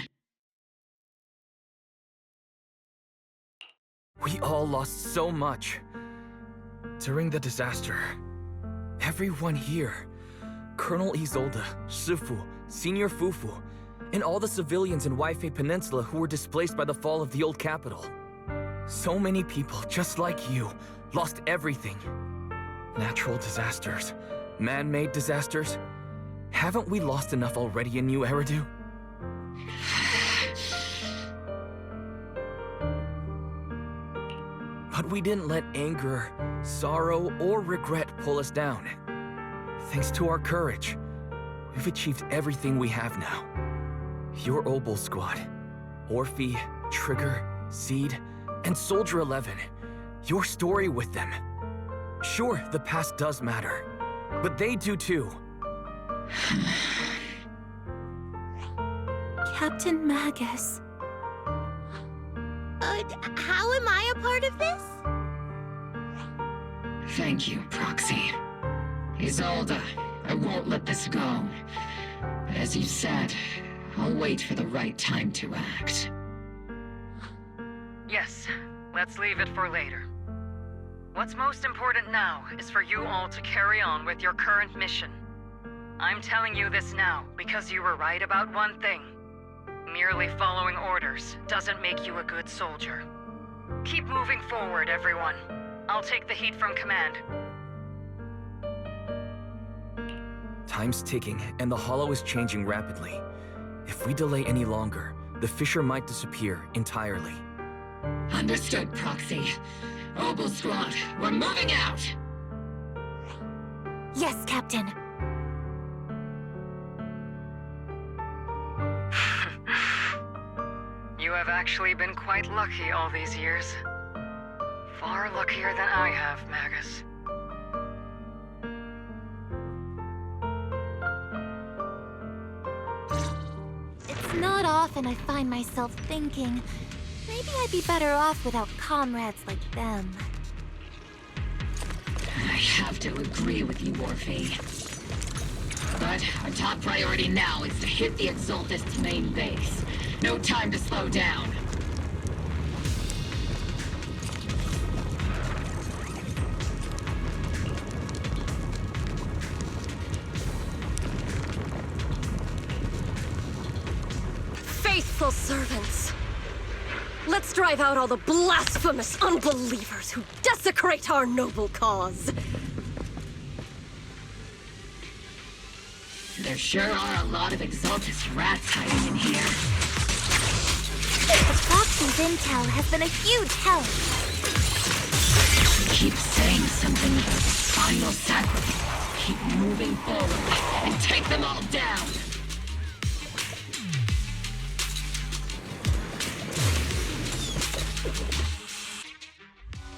We all lost so much. During the disaster, everyone here, Colonel Isolde, Shifu, Senior Fufu, and all the civilians in Waifei Peninsula who were displaced by the fall of the old capital. So many people, just like you, lost everything. Natural disasters, man-made disasters. Haven't we lost enough already in New Eridu? But we didn't let anger, sorrow, or regret pull us down. Thanks to our courage, we've achieved everything we have now. Your Obol squad, Orphe, Trigger, Seed, and Soldier 11. Your story with them. Sure, the past does matter, but they do too. Captain Magus. How am I a part of this? Thank you, Proxy. Isolde, I won't let this go. But as you said, I'll wait for the right time to act. Yes, let's leave it for later. What's most important now is for you all to carry on with your current mission. I'm telling you this now because you were right about one thing. Merely following orders doesn't make you a good soldier. Keep moving forward, everyone. I'll take the heat from command. Time's ticking, and the Hollow is changing rapidly. If we delay any longer, the Fissure might disappear entirely. Understood, Proxy. Obol squad, we're moving out! Yes, Captain. You have actually been quite lucky all these years. Far luckier than I have, Magus. It's not often I find myself thinking, maybe I'd be better off without comrades like them. I have to agree with you, Orphe. But our top priority now is to hit the Exaltist's main base. No time to slow down. Faithful servants. Let's drive out all the blasphemous unbelievers who desecrate our noble cause. There sure are a lot of Exaltist rats hiding in here. The Proxy's intel has been a huge help. Keep saying something about the final sacrifice. Keep moving forward and take them all down.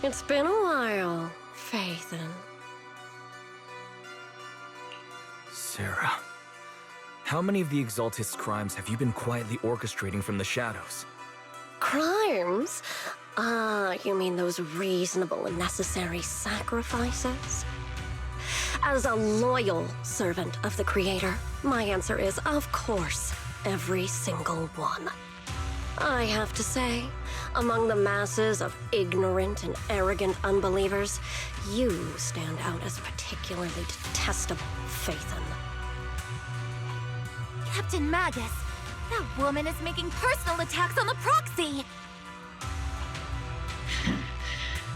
It's been a while, Phaethon. Sarah, how many of the Exaltist's crimes have you been quietly orchestrating from the shadows? Crimes? You mean those reasonable and necessary sacrifices? As a loyal servant of the Creator, my answer is, of course, every single one. I have to say, among the masses of ignorant and arrogant unbelievers, you stand out as particularly detestable, Phaethon. Captain Magus, that woman is making personal attacks on the Proxy!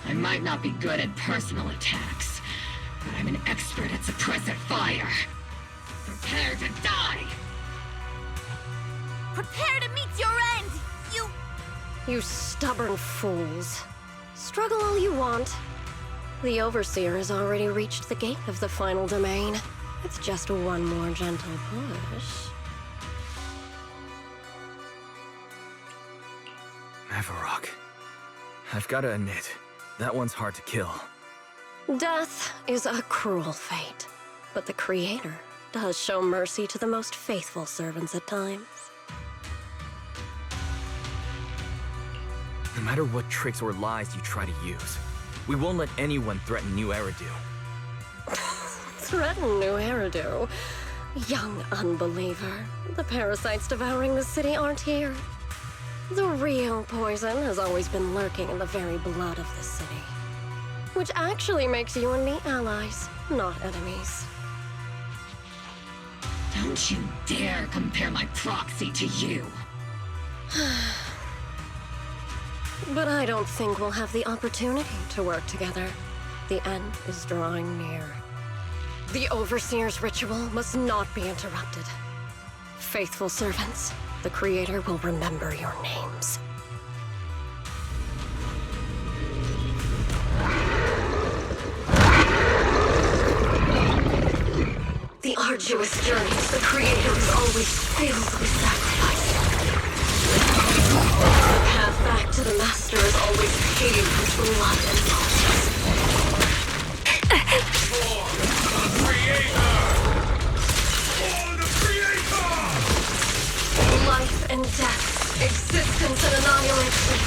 I might not be good at personal attacks, but I'm an expert at suppressive fire. Prepare to die! Prepare to meet your end, You stubborn fools. Struggle all you want. The Overseer has already reached the gate of the final domain. It's just one more gentle push. MEVORAKH. I've gotta admit, that one's hard to kill. Death is a cruel fate, but the Creator does show mercy to the most faithful servants at times. No matter what tricks or lies you try to use, We won't let anyone threaten New Eridu. Threaten New Eridu? Young unbeliever. The parasites devouring the city aren't here. The real poison has always been lurking in the very blood of the city. Which actually makes you and me allies, not enemies. Don't you dare compare my proxy to you. But I don't think we'll have the opportunity to work together. The end is drawing near. The Overseer's ritual must not be interrupted. Faithful servants, the Creator will remember your names. The arduous journey to the Creator is always filled with sacrifice. The path back to the Master is always paved with blood and bodies. For the Creator! For the Creator! Life and death, existence and annihilation,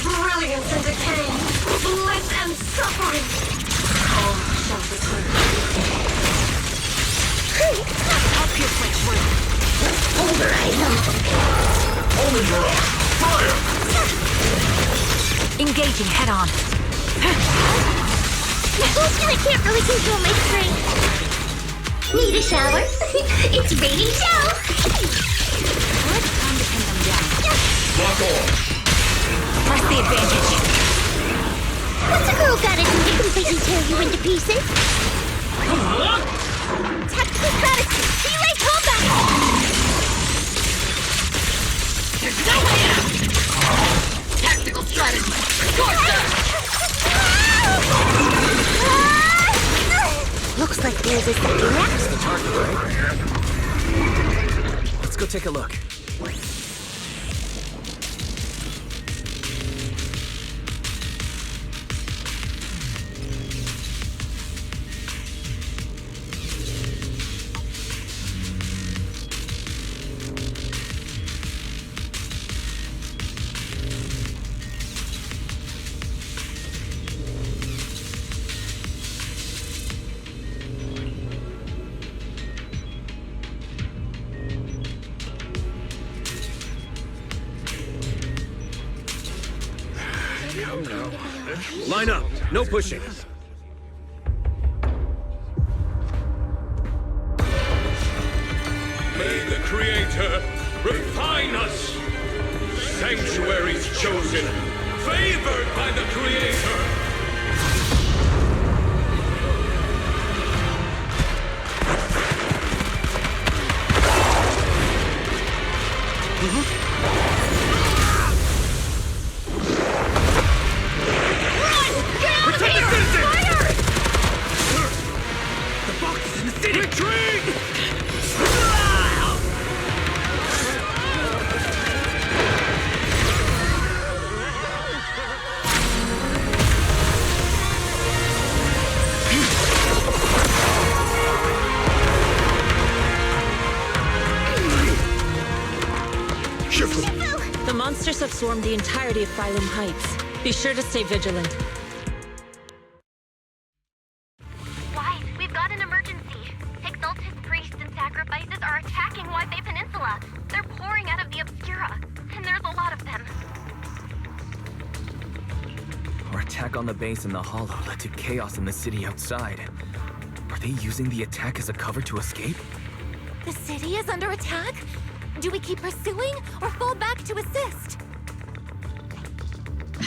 brilliance and decay, bliss and suffering. All shall return. I'll pierce my throat. MEVORAKH! Fire! Engaging head on. I can't really control my strength. Need a shower? It's raining show. Let's time to pin them down. Lock on! Press the advantage. What's a girl gotta do to completely tear you into pieces? Tactical strategy! Relay combat! There's no way out! Tactical strategy! Looks like there's a second act. That's the target, right? Let's go take a look. Line up. No pushing. May the Creator refine us! Sanctuaries chosen, favored by the Creator! The monsters have swarmed the entirety of Phylum Heights. Be sure to stay vigilant. Why? We've got an emergency. Exalted priests and sacrifices are attacking Waifei Peninsula. They're pouring out of the Obscura, and there's a lot of them. Our attack on the base in the Hollow led to chaos in the city outside. Are they using the attack as a cover to escape? The city is under attack? Do we keep pursuing or fall back to assist?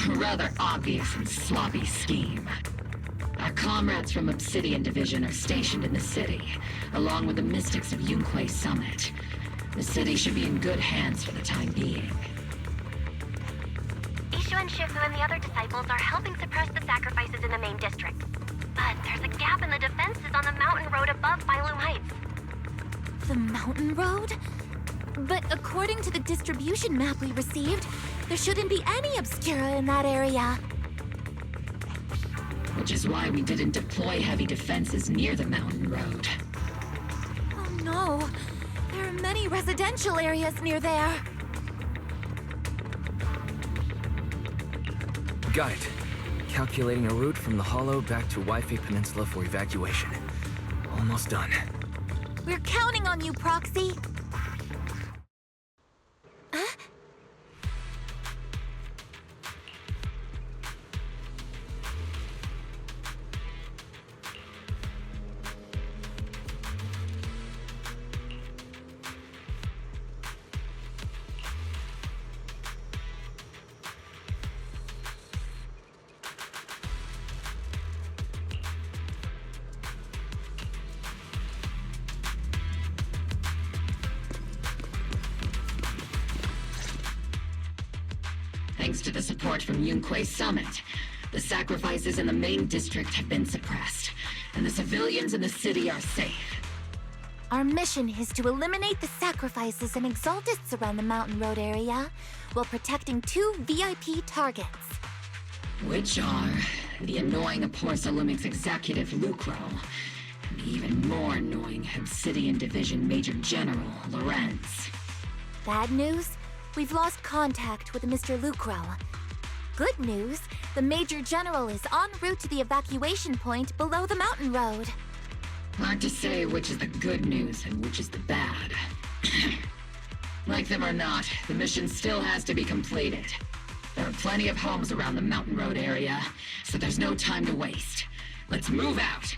Rather obvious and sloppy scheme. Our comrades from Obsidian Division are stationed in the city, along with the mystics of Yunque Summit. The city should be in good hands for the time being. Ishu and Shifu and the other disciples are helping suppress the sacrifices in the main district. But there's a gap in the defenses on the mountain road above Phylum Heights. The mountain road? But according to the distribution map we received, there shouldn't be any Obscura in that area. Which is why we didn't deploy heavy defenses near the mountain road. Oh no, there are many residential areas near there. Got it. Calculating a route from the Hollow back to Waifei Peninsula for evacuation. Almost done. We're counting on you, Proxy. Thanks to the support from Yunque's summit, the sacrifices in the main district have been suppressed, and the civilians in the city are safe. Our mission is to eliminate the sacrifices and exaltists around the Mountain Road area, while protecting 2 VIP targets. Which are the annoying Porcelumix executive Lucro, and the even more annoying Obsidian Division Major General Lorenz. Bad news? We've lost contact with Mr. Lucro. Good news, the Major General is en route to the evacuation point below the mountain road. Hard to say which is the good news and which is the bad. Like them or not, the mission still has to be completed. There are plenty of homes around the mountain road area, so there's no time to waste. Let's move out!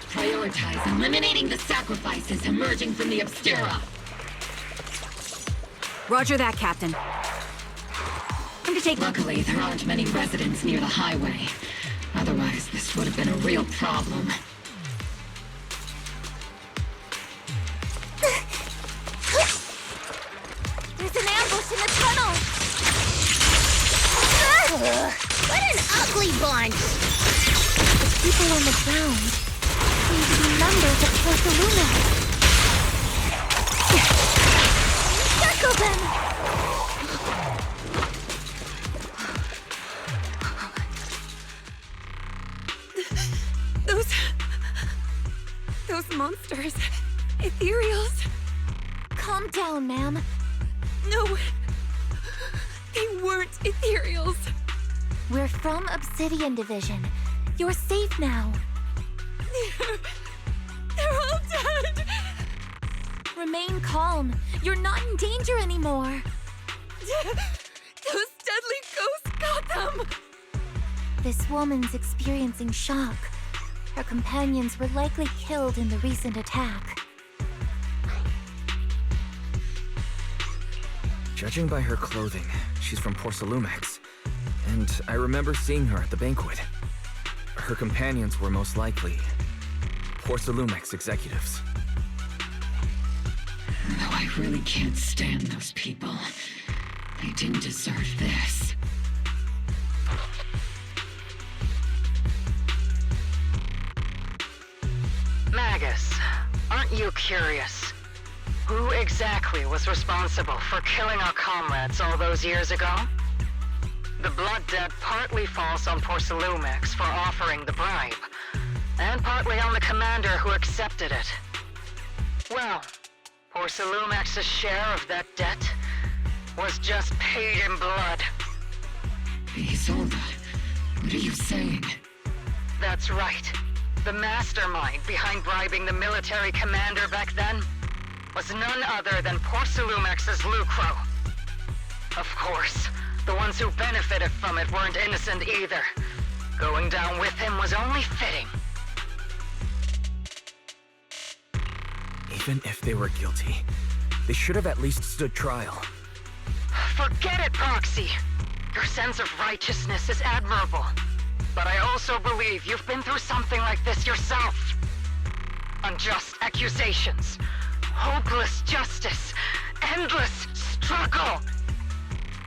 Prioritize eliminating the sacrifices emerging from the Obscura. Roger that, Captain. Luckily, there aren't many residents near the highway. Otherwise, this would have been a real problem. There's an ambush in the tunnel! What an ugly bunch! The people on the ground seem to be members of Peninsula. Circle them! Those monsters. Ethereals. Calm down, ma'am. No. They weren't Ethereals. We're from Obsidian Division. You're safe now. They're all dead. Remain calm. You're not in danger anymore. Those deadly ghosts got them. This woman's experiencing shock. Her companions were likely killed in the recent attack. Judging by her clothing, she's from Porcelumex. And I remember seeing her at the banquet. Her companions were most likely Porcelumex executives. Though I really can't stand those people. They didn't deserve this. Magus, aren't you curious? Who exactly was responsible for killing our comrades all those years ago? The blood debt partly falls on Porcelumex for offering the bribe, and partly on the commander who accepted it. Well, Porcelumex's share of that debt was just paid in blood. ISOLDE, what are you saying? That's right. The mastermind behind bribing the military commander back then was none other than Porcelumex's Lucro. Of course, the ones who benefited from it weren't innocent either. Going down with him was only fitting. Even if they were guilty, they should have at least stood trial. Forget it, Proxy. Your sense of righteousness is admirable. But I also believe you've been through something like this yourself. Unjust accusations, hopeless justice, endless struggle.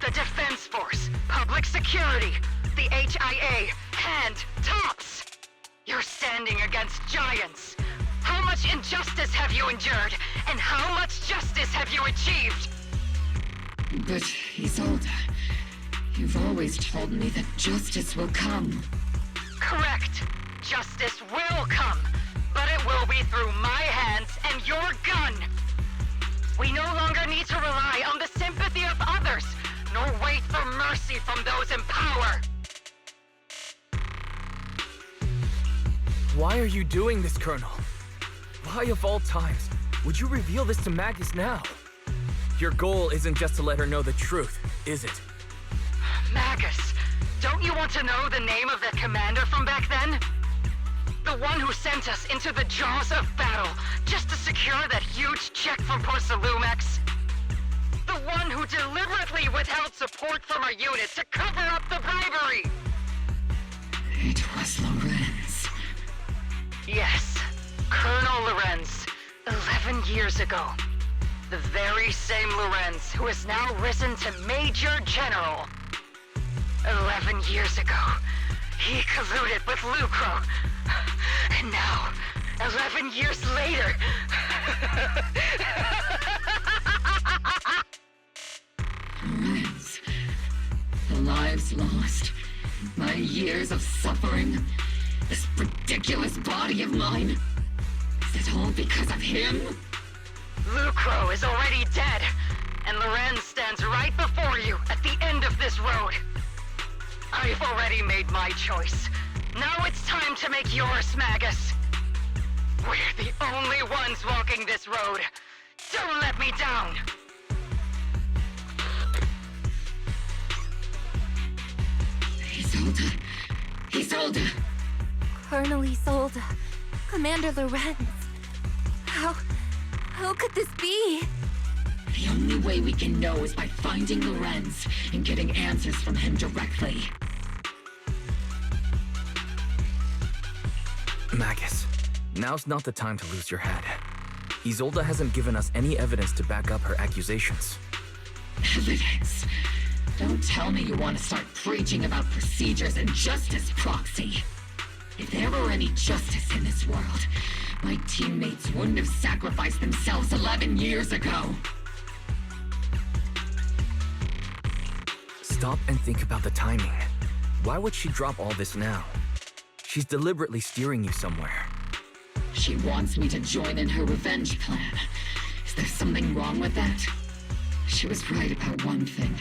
the Defense Force, Public Security, the HIA, and TOPS. You're standing against giants. How much injustice have you endured, and how much justice have you achieved? But, Isolde, you've always told me that justice will come. Correct. Justice will come, but it will be through my hands and your gun. We no longer need to rely on the sympathy of others, nor wait for mercy from those in power. Why are you doing this, Colonel? Why of all times would you reveal this to Magus now? Your goal isn't just to let her know the truth, is it? Magus, don't you want to know the name of that commander from back then? The one who sent us into the jaws of battle just to secure that huge check from Porcelumex? The one who deliberately withheld support from our unit to cover up the bribery? It was Lorenz. Yes, Colonel Lorenz, 11 years ago. The very same Lorenz who has now risen to Major General. 11 years ago, he colluded with Lucro. And now, 11 years later... Lorenz, the lives lost, my years of suffering, this ridiculous body of mine. Is it all because of him? Lucro is already dead, and Lorenz stands right before you at the end of this road. I've already made my choice. Now it's time to make yours, Magus. We're the only ones walking this road. Don't let me down. Isolde. Isolde. Colonel Isolde. Commander Lorenz. How could this be? The only way we can know is by finding Lorenz and getting answers from him directly. Magus, now's not the time to lose your head. Isolde hasn't given us any evidence to back up her accusations. Evidence? Don't tell me you want to start preaching about procedures and justice, Proxy. If there were any justice in this world, my teammates wouldn't have sacrificed themselves 11 years ago. Stop and think about the timing. Why would she drop all this now? She's deliberately steering you somewhere. She wants me to join in her revenge plan. Is there something wrong with that? She was right about one thing.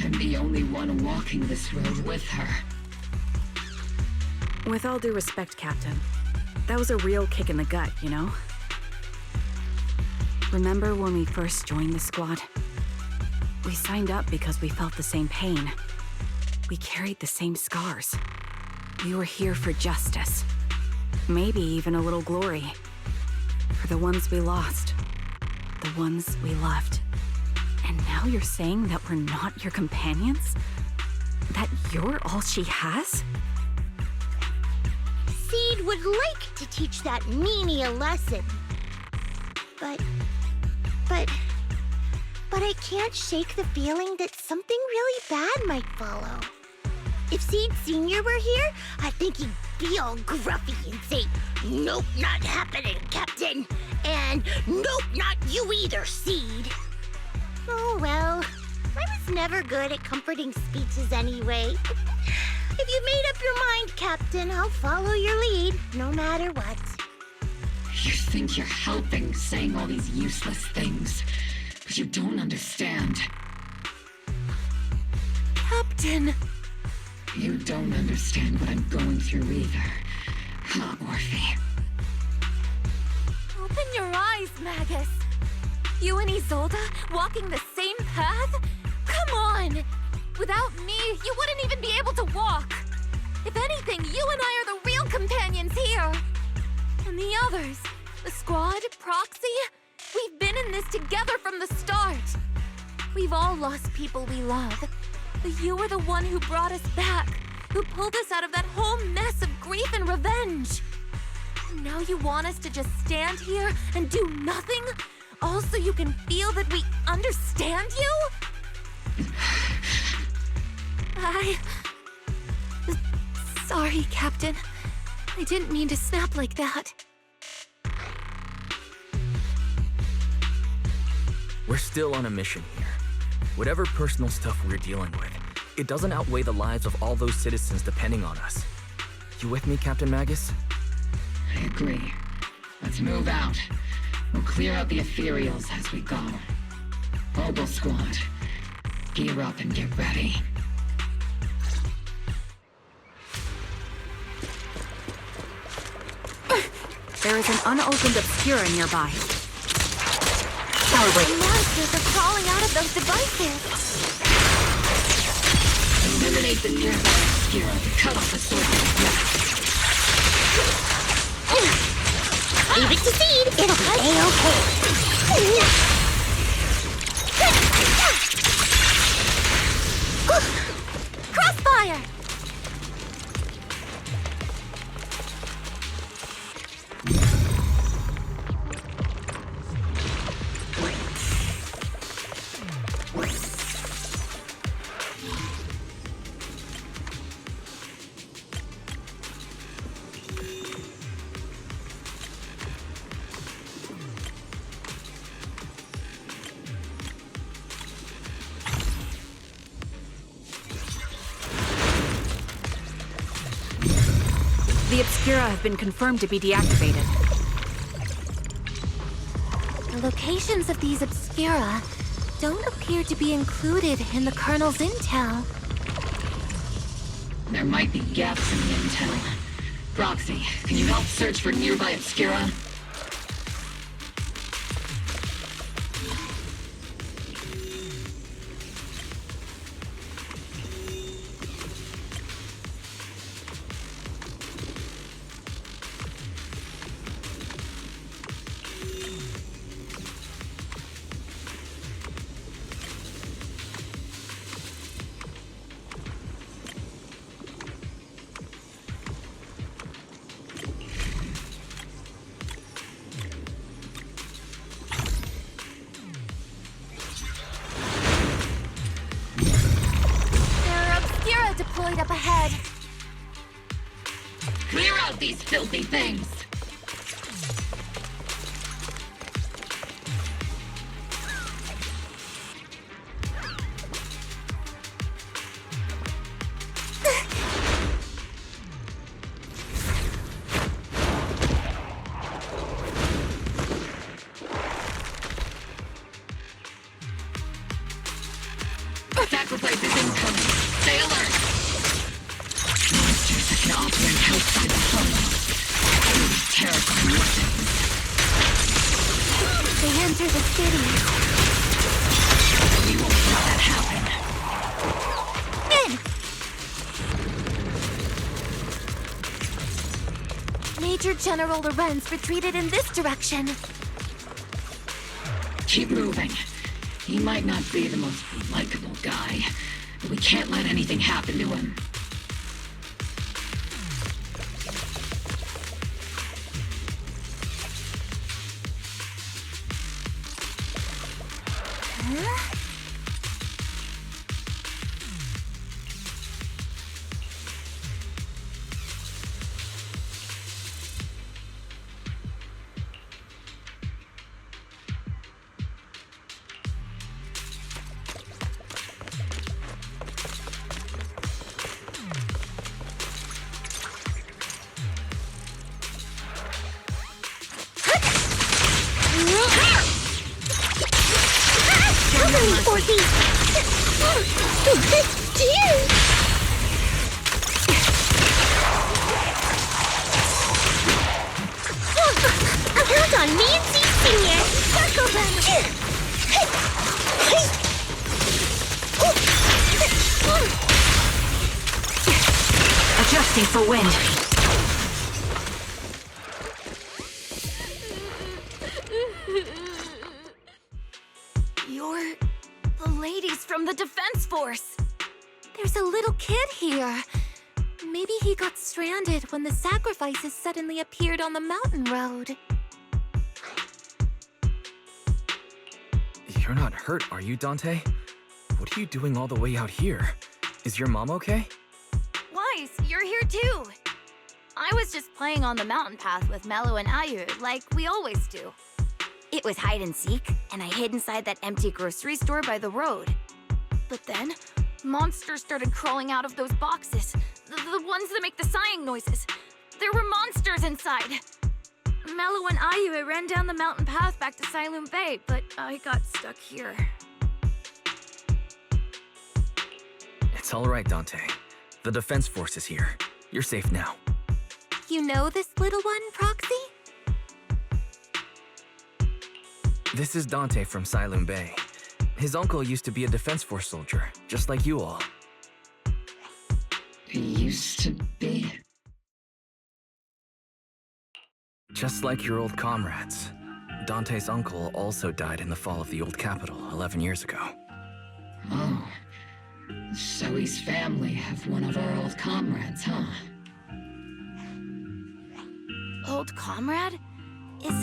I'm the only one walking this road with her. With all due respect, Captain, that was a real kick in the gut, you know? Remember when we first joined the squad? We signed up because we felt the same pain. We carried the same scars. We were here for justice. Maybe even a little glory. For the ones we lost. The ones we loved. And now you're saying that we're not your companions? That you're all she has? Seed would like to teach that meanie a lesson. But I can't shake the feeling that something really bad might follow. If Seed Sr. were here, I think he'd be all gruffy and say, "Nope, not happening, Captain." And "Nope, not you either, Seed." Oh well, I was never good at comforting speeches anyway. If you've made up your mind, Captain, I'll follow your lead, no matter what. You think you're helping saying all these useless things, but you don't understand. Captain! You don't understand what I'm going through either, huh, Waifei? Open your eyes, Magus. You and Isolde walking the same path? Come on! Without me, you wouldn't even be able to walk. If anything, you and I are the real companions here. And the others, the squad, Proxy, we've been in this together from the start. We've all lost people we love. But you were the one who brought us back, who pulled us out of that whole mess of grief and revenge. And now you want us to just stand here and do nothing? All so you can feel that we understand you? Sorry, Captain. I didn't mean to snap like that. We're still on a mission here. Whatever personal stuff we're dealing with, it doesn't outweigh the lives of all those citizens depending on us. You with me, Captain Magus? I agree. Let's move out. We'll clear out the ethereals as we go. Obol squad, gear up and get ready. There is an unopened Obscura nearby. The monsters are crawling out of those devices. Eliminate the nearby Obscura to cut off the source of the blast. Leave it to Seed. It'll be A-okay. Crossfire! The Obscura have been confirmed to be deactivated. The locations of these Obscura don't appear to be included in the Colonel's intel. There might be gaps in the intel. Proxy, can you help search for nearby Obscura? Deployed up ahead. Clear out these filthy things! Sacrifice is incoming. Stay alert! Monsters that can operate outside the hollow. Really terrifying weapons. They enter the city. We won't let that happen. Major General Lorenz retreated in this direction. Keep moving. He might not be the most likable guy, but we can't let anything happen to him. Adjusting for wind. You're the ladies from the Defense Force. There's a little kid here. Maybe he got stranded when the sacrifices suddenly appeared on the mountain road. You're not hurt, are you, Dante? what are you doing all the way out here? Is your mom okay? Weiss, you're here too! I was just playing on the mountain path with Mello and Ayu, like we always do. It was hide and seek, and I hid inside that empty grocery store by the road. But then, monsters started crawling out of those boxes. The ones that make the sighing noises. There were monsters inside! Mello and Ayu ran down the mountain path back to Silent Bay, but I got stuck here. It's all right, Dante. The Defense Force is here. You're safe now. You know this little one, Proxy? This is Dante from Silent Bay. His uncle used to be a Defense Force soldier, just like you all. He used to be? Just like your old comrades. Dante's uncle also died in the fall of the old capital 11 years ago. Oh. So he's family of one of our old comrades, huh? Old comrade? Is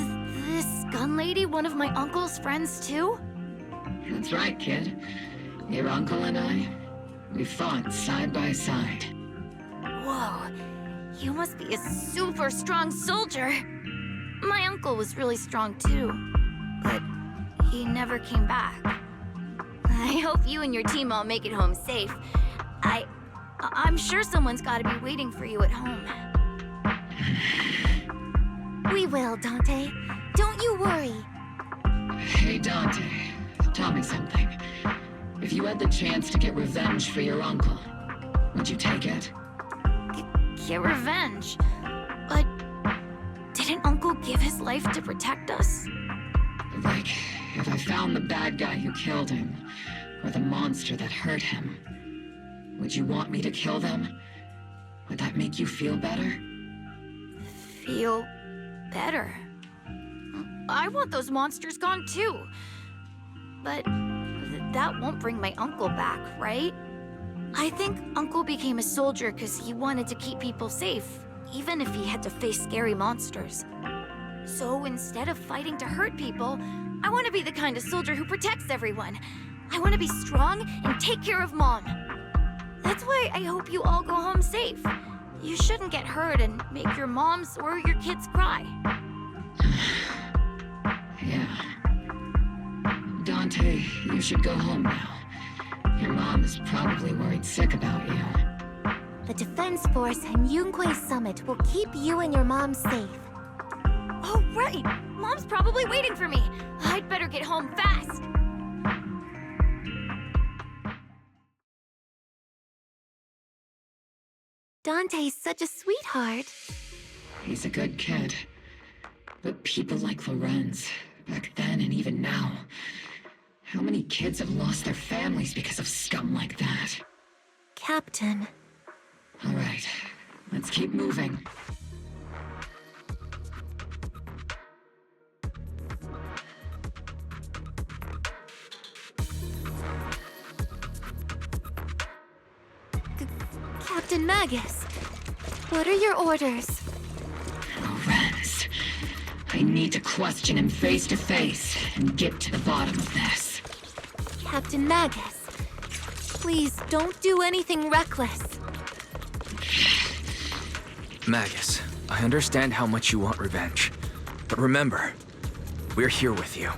this gun lady one of my uncle's friends too? That's right, kid. Your uncle and I, we fought side by side. Whoa, you must be a super strong soldier. My uncle was really strong too, but he never came back. I hope you and your team all make it home safe. I'm sure someone's gotta be waiting for you at home. We will, Dante. Don't you worry. Hey, Dante. Tell me something. If you had the chance to get revenge for your uncle, would you take it? Get revenge? But didn't Uncle give his life to protect us? Like, if I found the bad guy who killed him, or the monster that hurt him, would you want me to kill them? Would that make you feel better? Feel better? I want those monsters gone too. But that won't bring my uncle back, right? I think Uncle became a soldier because he wanted to keep people safe, even if he had to face scary monsters. So instead of fighting to hurt people, I want to be the kind of soldier who protects everyone. I want to be strong and take care of Mom. That's why I hope you all go home safe. You shouldn't get hurt and make your moms or your kids cry. Yeah. Dante, you should go home now. Your mom is probably worried sick about you. The Defense Force and Yunquei Summit will keep you and your mom safe. Oh, right! Mom's probably waiting for me. I'd better get home fast. Dante's such a sweetheart. He's a good kid. But people like Lorenz, back then and even now, how many kids have lost their families because of scum like that? Captain. All right, let's keep moving. Captain Magus, what are your orders? Lorenz, I need to question him face to face and get to the bottom of this. Captain Magus, please don't do anything reckless. Magus, I understand how much you want revenge. But remember, we're here with you.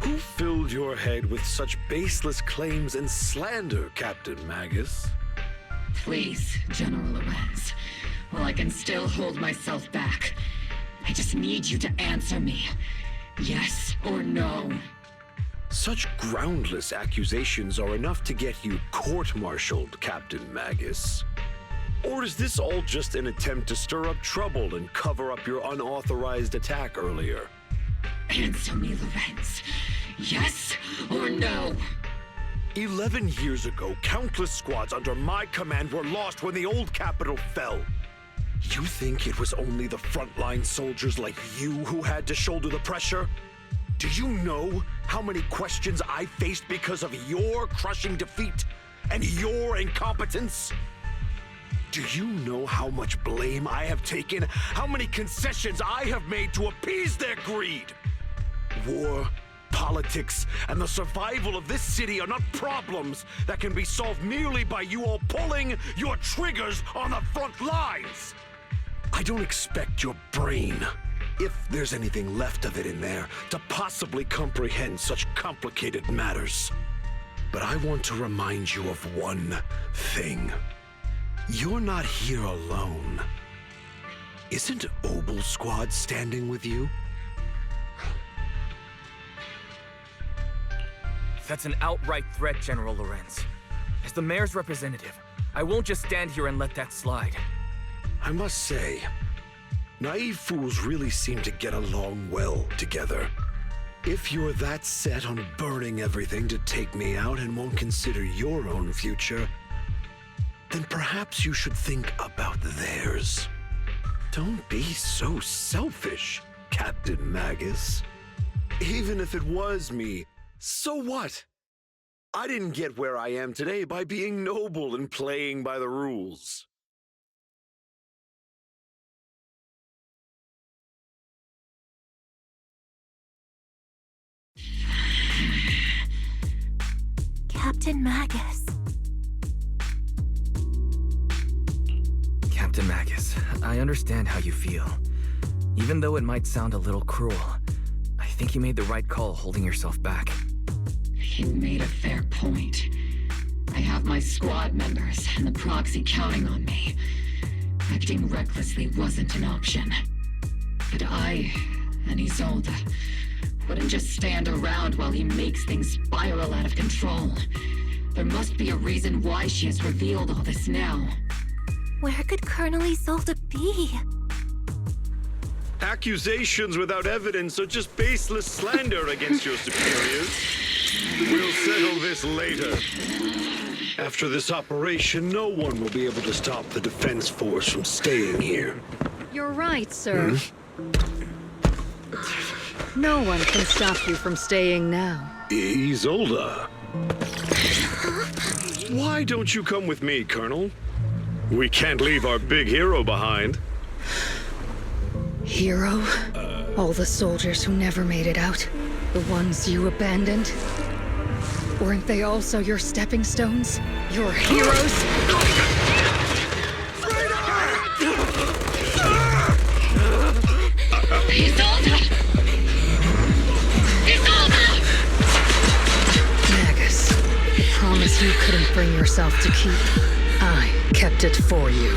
Who filled your head with such baseless claims and slander, Captain Magus? Please, General Lorenz. While I can still hold myself back, I just need you to answer me. Yes or no? Such groundless accusations are enough to get you court-martialed, Captain Magus. Or is this all just an attempt to stir up trouble and cover up your unauthorized attack earlier? Answer me, Lorenz. Yes or no? 11 years ago, countless squads under my command were lost when the old capital fell. You think it was only the frontline soldiers like you who had to shoulder the pressure? Do you know how many questions I faced because of your crushing defeat and your incompetence? Do you know how much blame I have taken? How many concessions I have made to appease their greed? War, politics, and the survival of this city are not problems that can be solved merely by you all pulling your triggers on the front lines. I don't expect your brain, if there's anything left of it in there, to possibly comprehend such complicated matters. But I want to remind you of one thing. You're not here alone. Isn't Obol Squad standing with you? That's an outright threat, General Lorenz. As the mayor's representative, I won't just stand here and let that slide. I must say, naive fools really seem to get along well together. If you're that set on burning everything to take me out and won't consider your own future, then perhaps you should think about theirs. Don't be so selfish, Captain Magus. Even if it was me, so what? I didn't get where I am today by being noble and playing by the rules. Captain Magus. Captain Magus, I understand how you feel. Even though it might sound a little cruel, I think you made the right call holding yourself back. You made a fair point. I have my squad members and the Proxy counting on me. Acting recklessly wasn't an option. But I and ISOLDE wouldn't just stand around while he makes things spiral out of control. There must be a reason why she has revealed all this now. Where could Colonel ISOLDE be? Accusations without evidence are just baseless slander against your superiors. We'll settle this later. After this operation, no one will be able to stop the defense force from staying here. You're right, sir. No one can stop you from staying now. ISOLDE. Why don't you come with me, Colonel? We can't leave our big hero behind. Hero? All the soldiers who never made it out? The ones you abandoned? Weren't they also your stepping stones? Your heroes? ISOLDE! ISOLDE! Magus, the promise you couldn't bring yourself to keep. I kept it for you.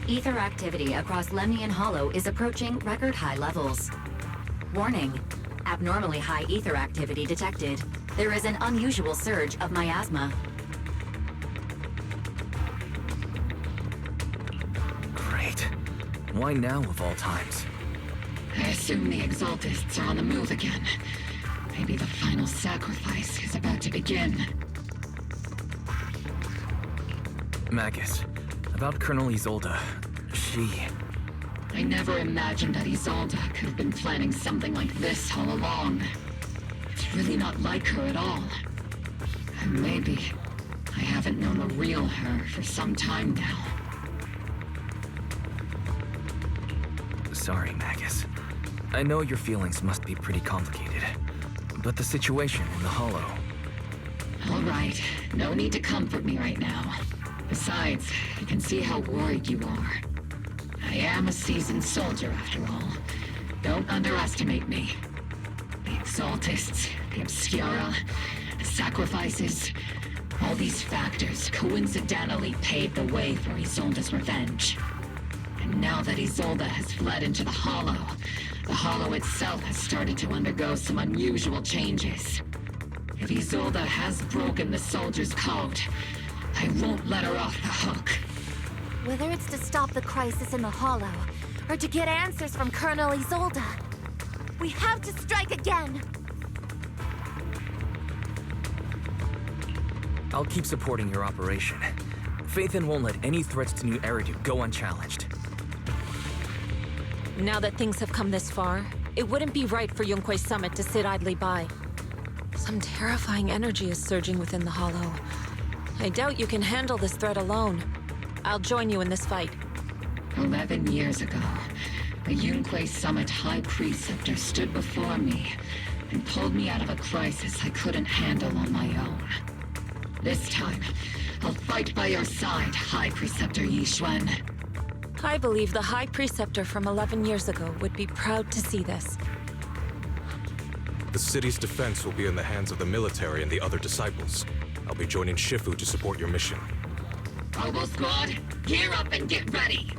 Ether activity across Lemnian Hollow is approaching record-high levels. Warning. Abnormally high ether activity detected. There is an unusual surge of miasma. Great. Why now of all times? I assume the Exaltists are on the move again. Maybe the final sacrifice is about to begin. Magus, about Colonel Isolde. She... I never imagined that Isolde could have been planning something like this all along. It's really not like her at all. And maybe I haven't known the real her for some time now. Sorry, Magus. I know your feelings must be pretty complicated, but the situation in the Hollow... All right, no need to comfort me right now. Besides, I can see how worried you are. I am a seasoned soldier, after all. Don't underestimate me. The Exaltists, the Obscura, the sacrifices, all these factors coincidentally paved the way for Isolde's revenge. And now that Isolde has fled into the Hollow itself has started to undergo some unusual changes. If Isolde has broken the soldier's code, I won't let her off the hook. Whether it's to stop the crisis in the Hollow, or to get answers from Colonel Isolde, we have to strike again! I'll keep supporting your operation. Phaethon won't let any threats to New Eridu go unchallenged. Now that things have come this far, it wouldn't be right for Yunque's summit to sit idly by. Some terrifying energy is surging within the Hollow. I doubt you can handle this threat alone. I'll join you in this fight. 11 years ago, a Yunque Summit High Preceptor stood before me and pulled me out of a crisis I couldn't handle on my own. This time, I'll fight by your side, High Preceptor Yixuan. I believe the High Preceptor from 11 years ago would be proud to see this. The city's defense will be in the hands of the military and the other disciples. I'll be joining Shifu to support your mission. Obol Squad, gear up and get ready!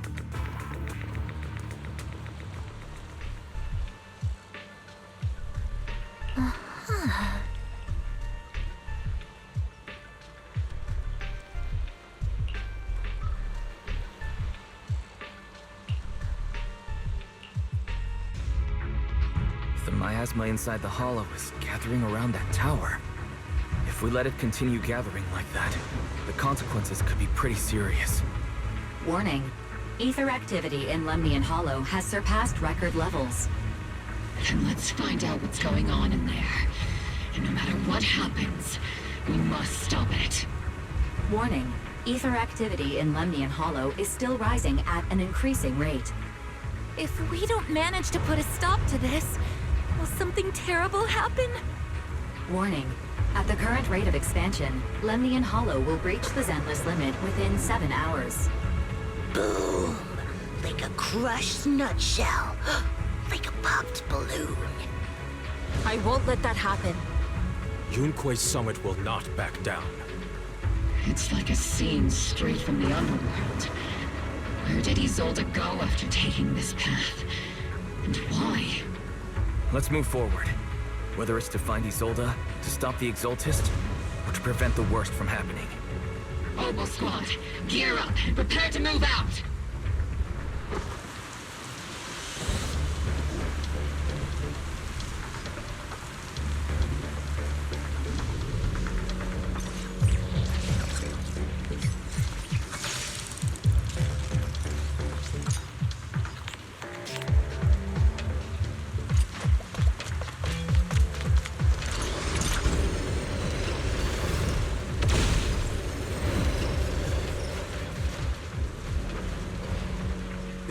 The miasma inside the Hollow is gathering around that tower. If we let it continue gathering like that, the consequences could be pretty serious. Warning. Ether activity in Lemnian Hollow has surpassed record levels. Then let's find out what's going on in there. And no matter what happens, we must stop it. Warning. Ether activity in Lemnian Hollow is still rising at an increasing rate. If we don't manage to put a stop to this, will something terrible happen? Warning. At the current rate of expansion, Lemnian Hollow will breach the Zenless limit within 7 hours. Boom! Like a crushed nutshell. Like a popped balloon. I won't let that happen. Yunque's summit will not back down. It's like a scene straight from the Underworld. Where did Isolde go after taking this path? And why? Let's move forward. Whether it's to find Isolde, to stop the Exaltist, or to prevent the worst from happening. Obol Squad, gear up and prepare to move out!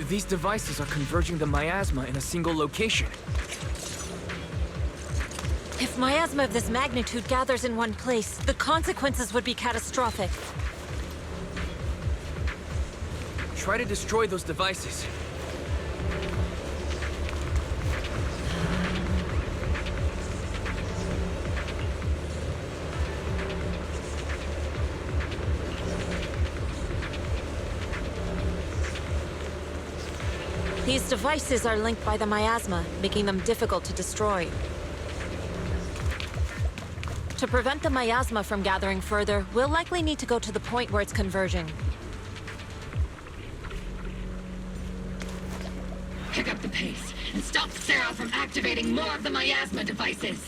These devices are converging the miasma in a single location. If miasma of this magnitude gathers in one place, the consequences would be catastrophic. Try to destroy those devices. These devices are linked by the miasma, making them difficult to destroy. To prevent the miasma from gathering further, we'll likely need to go to the point where it's converging. Pick up the pace and stop Sarah from activating more of the miasma devices.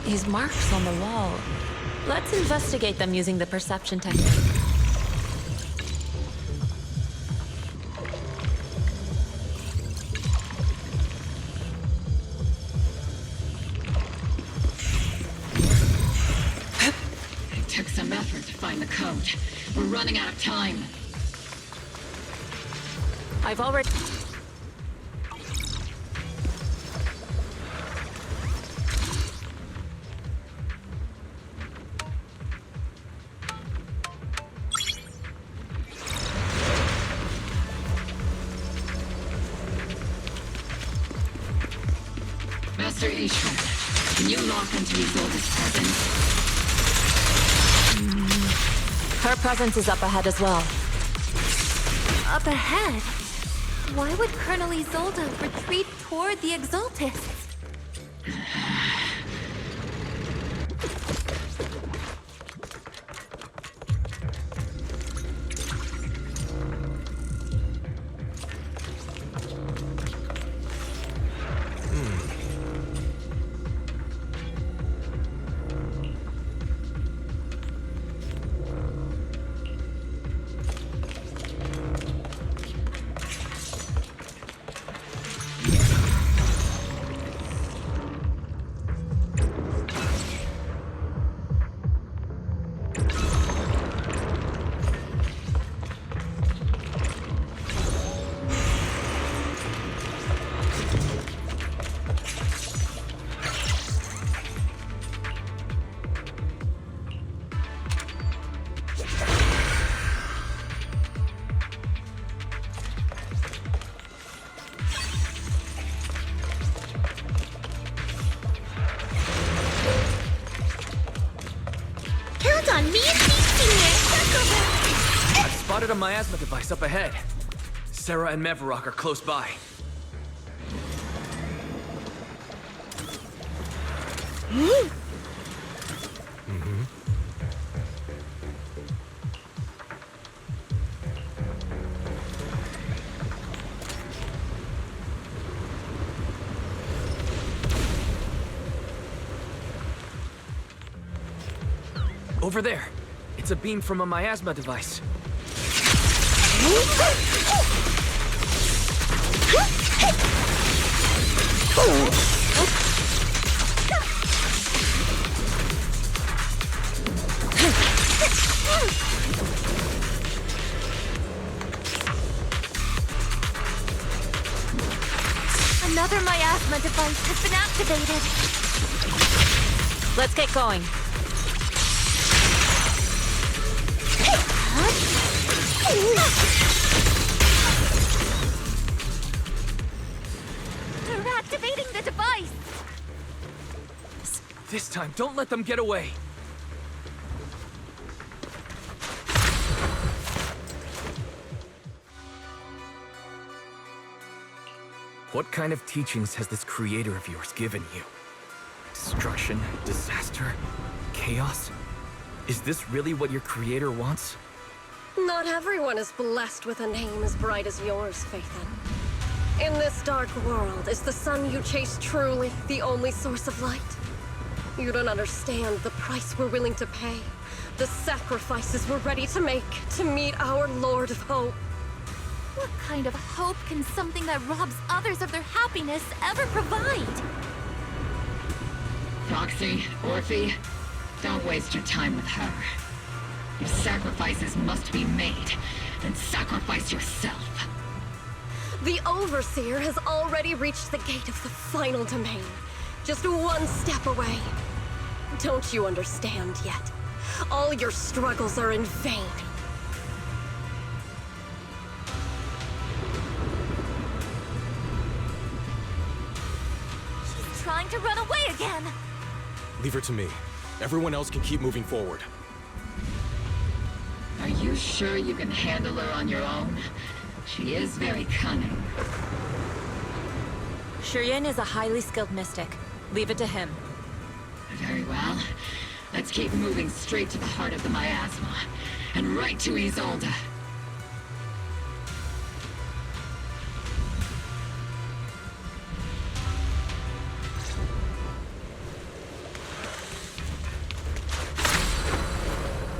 These marks on the wall. Let's investigate them using the perception technique. It took some effort to find the code. We're running out of time. I've already... Master Ishra, can you lock into Isolde's presence? Her presence is up ahead as well. Up ahead? Why would Colonel Isolde retreat toward the Exaltists? Spotted a miasma device up ahead. Sarah and MEVORAKH are close by. Over there. It's a beam from a miasma device. Another miasma device has been activated. Let's get going. They're activating the device! This time, don't let them get away! What kind of teachings has this creator of yours given you? Destruction, disaster, chaos? Is this really what your creator wants? Not everyone is blessed with a name as bright as yours, Phaethon. In this dark world, is the sun you chase truly the only source of light? You don't understand the price we're willing to pay, the sacrifices we're ready to make to meet our Lord of Hope. What kind of hope can something that robs others of their happiness ever provide? Proxy, Orphe, don't waste your time with her. If sacrifices must be made, then sacrifice yourself. The Overseer has already reached the gate of the final domain. Just one step away. Don't you understand yet? All your struggles are in vain. She's trying to run away again! Leave her to me. Everyone else can keep moving forward. Are you sure you can handle her on your own? She is very cunning. Shurien is a highly skilled mystic. Leave it to him. Very well. Let's keep moving straight to the heart of the miasma, and right to ISOLDE.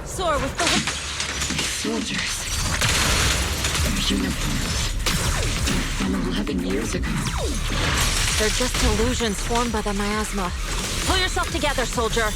Soar with the... Soldiers. Their uniforms. From 11 years ago. They're just illusions formed by the miasma. Pull yourself together, soldier.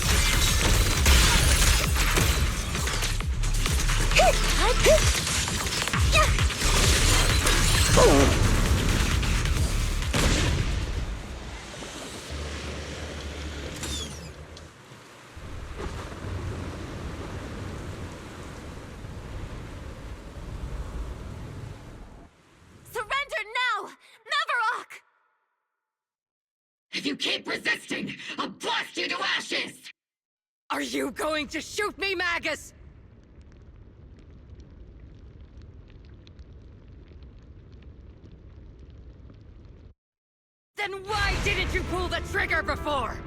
Surrender now! MEVORAKH! If you keep resisting, I'll blast you to ashes! Are you going to shoot me, Magus? Then why didn't you pull the trigger before?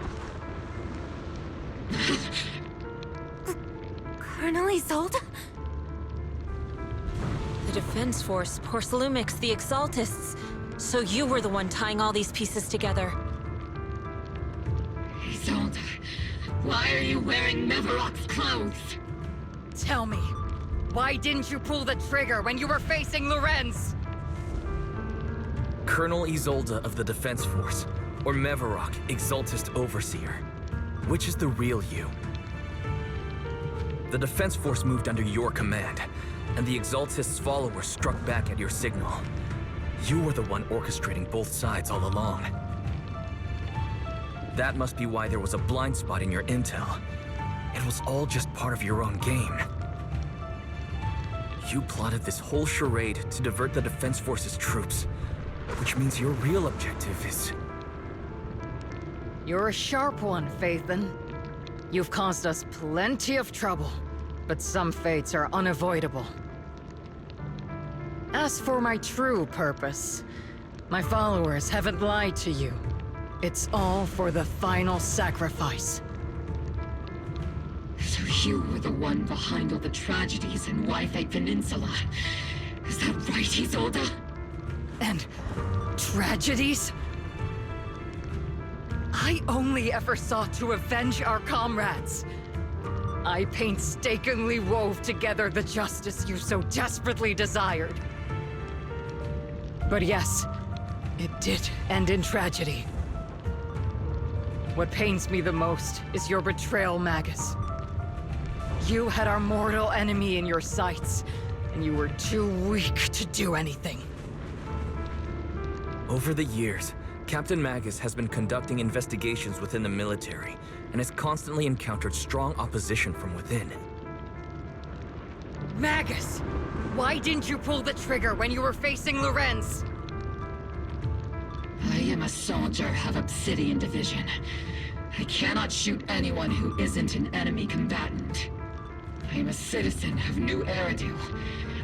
Colonel ISOLDE? The Defense Force, Porcelumix, the Exaltists. So you were the one tying all these pieces together. ISOLDE, why are you wearing MEVORAKH's clothes? Tell me, why didn't you pull the trigger when you were facing Lorenz? Colonel ISOLDE of the Defense Force, or MEVORAKH, Exaltist Overseer. Which is the real you? The Defense Force moved under your command, and the Exaltist's followers struck back at your signal. You were the one orchestrating both sides all along. That must be why there was a blind spot in your intel. It was all just part of your own game. You plotted this whole charade to divert the Defense Force's troops, which means your real objective is... You're a sharp one, Phaethon. You've caused us plenty of trouble, but some fates are unavoidable. As for my true purpose, my followers haven't lied to you. It's all for the final sacrifice. So you were the one behind all the tragedies in Waifei Peninsula. Is that right, ISOLDE? And tragedies? I only ever sought to avenge our comrades. I painstakingly wove together the justice you so desperately desired. But yes, it did end in tragedy. What pains me the most is your betrayal, Magus. You had our mortal enemy in your sights, and you were too weak to do anything. Over the years, Captain Magus has been conducting investigations within the military, and has constantly encountered strong opposition from within. Magus! Why didn't you pull the trigger when you were facing Lorenz? I am a soldier of Obsidian Division. I cannot shoot anyone who isn't an enemy combatant. I am a citizen of New Eridu.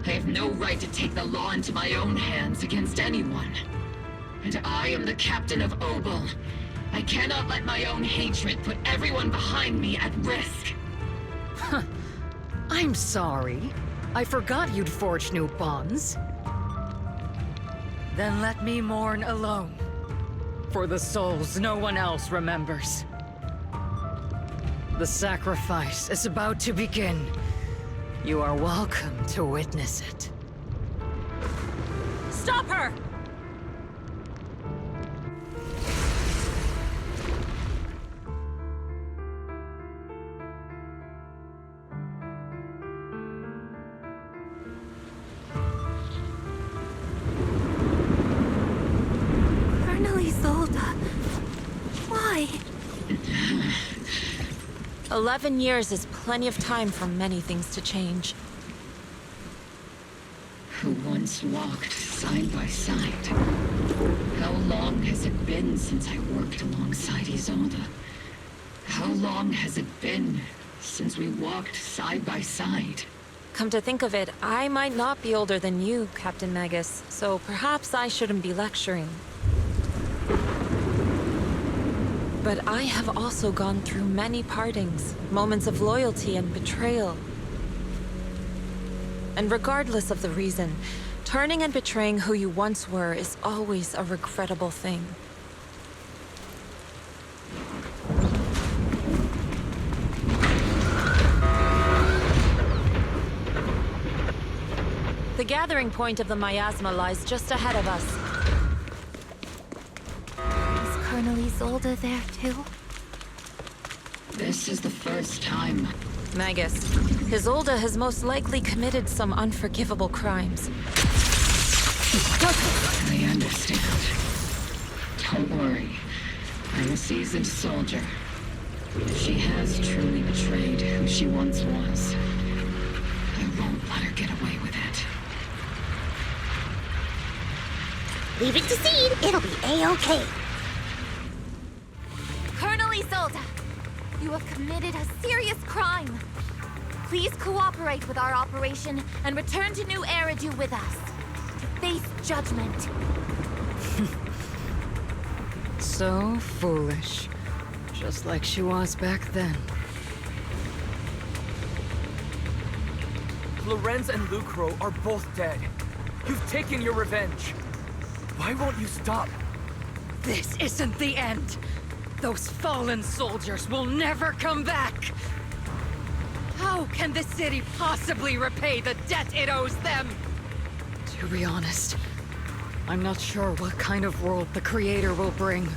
I have no right to take the law into my own hands against anyone. And I am the captain of Obol. I cannot let my own hatred put everyone behind me at risk. Huh. I'm sorry. I forgot you'd forged new bonds. Then let me mourn alone. For the souls no one else remembers. The sacrifice is about to begin. You are welcome to witness it. Stop her! Colonel Isolde. Why? 11 years is plenty of time for many things to change. Who once walked side by side. How long has it been since I worked alongside Isolde? How long has it been since we walked side by side? Come to think of it, I might not be older than you, Captain Magus, so perhaps I shouldn't be lecturing. But I have also gone through many partings, moments of loyalty and betrayal. And regardless of the reason, turning and betraying who you once were is always a regrettable thing. The gathering point of the miasma lies just ahead of us. Is Colonel Isolde there too? This is the first time. Magus, Isolde has most likely committed some unforgivable crimes. I understand. Don't worry. I'm a seasoned soldier. If she has truly betrayed who she once was, I won't let her get away with it. Leave it to Seed. It'll be A-okay. Colonel Isolde, you have committed a serious crime. Please cooperate with our operation and return to New Eridu with us to face judgment. So foolish. Just like she was back then. Lorenz and Lucro are both dead. You've taken your revenge. Why won't you stop? This isn't the end. Those fallen soldiers will never come back. How can the city possibly repay the debt it owes them? To be honest, I'm not sure what kind of world the Creator will bring.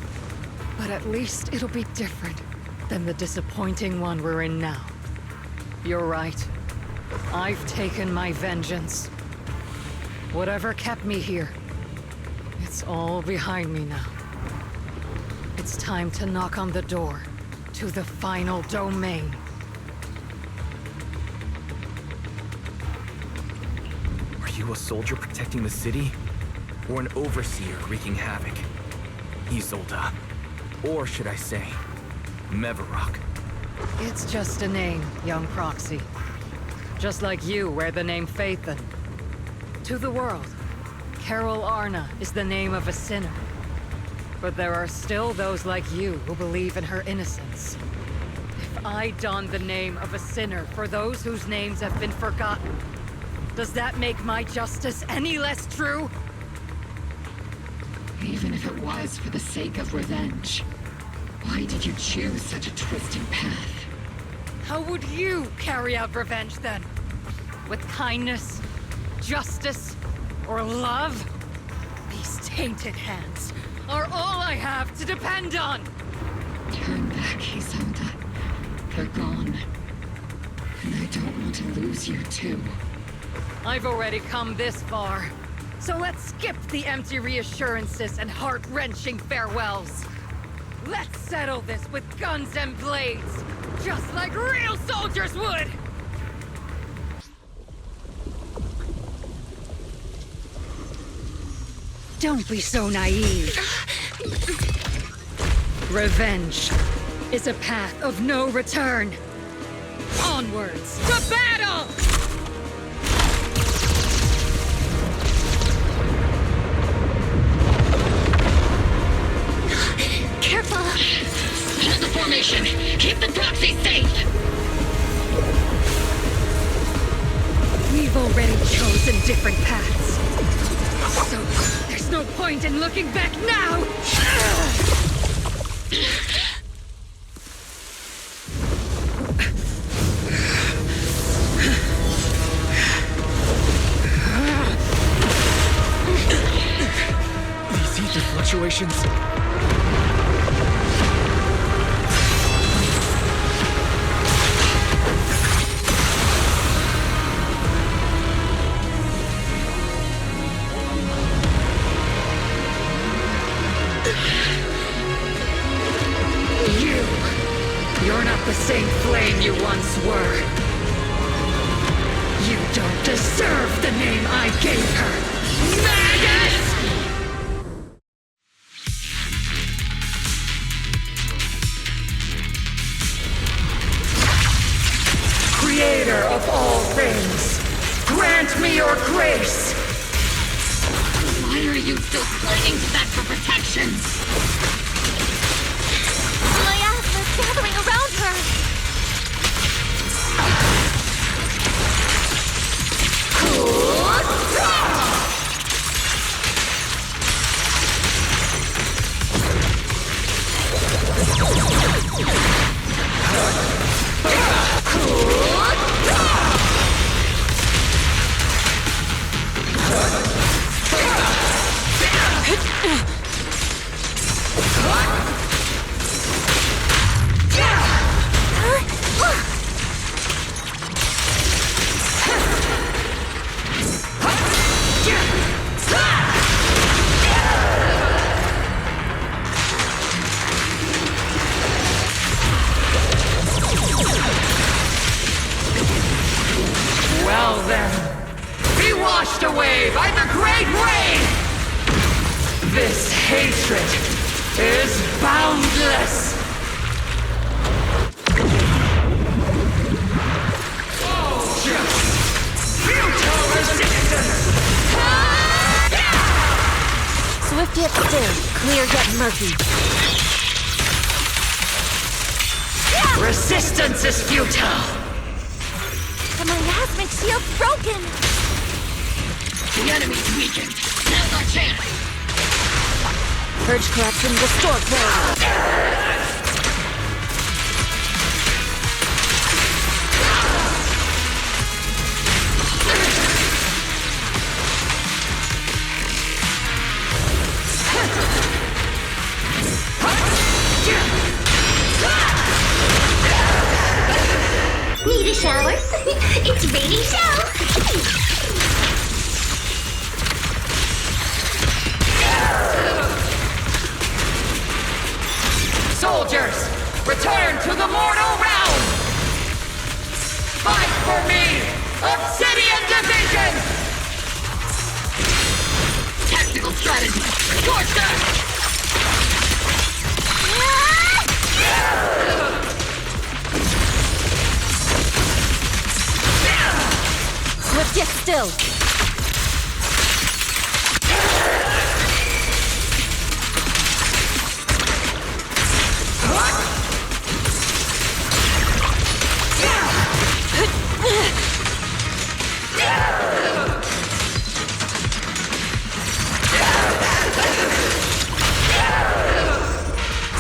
But at least it'll be different than the disappointing one we're in now. You're right. I've taken my vengeance. Whatever kept me here, it's all behind me now. It's time to knock on the door to the final domain. Are you a soldier protecting the city? Or an overseer wreaking havoc? Isolde. Or should I say, MEVORAKH. It's just a name, young Proxy. Just like you wear the name Phaethon. To the world, Carol Arna is the name of a sinner. But there are still those like you who believe in her innocence. If I don the name of a sinner for those whose names have been forgotten, does that make my justice any less true? Even if it was for the sake of revenge, why did you choose such a twisted path? How would you carry out revenge then? With kindness, justice, or love? These tainted hands are all I have to depend on! Turn back, Isolde. They're gone. And I don't want to lose you too. I've already come this far. So let's skip the empty reassurances and heart-wrenching farewells. Let's settle this with guns and blades, just like real soldiers would! Don't be so naive. Revenge is a path of no return. Onwards to battle! Careful! Hold the formation! Keep the Proxy safe! We've already chosen different paths. So, there's no point in looking back now! situations. You're not the same flame you once were. You don't deserve the name I gave her. Magus! Creator of all things, grant me your grace! Why are you still clinging to that for protection? Gathering around her! Well then, be washed away by the great rain! This hatred is boundless! Oh, just futile resistance! Swift yet still, clear yet murky. Resistance is futile! The miasmic shield's broken! The enemy's weakened. Now's our chance! Purge corruption, restore clarity! Need a shower? It's rainy show! Soldiers, return to the mortal realm! Fight for me, Obsidian Division! Tactical strategy! Scorch that! Swift yet still.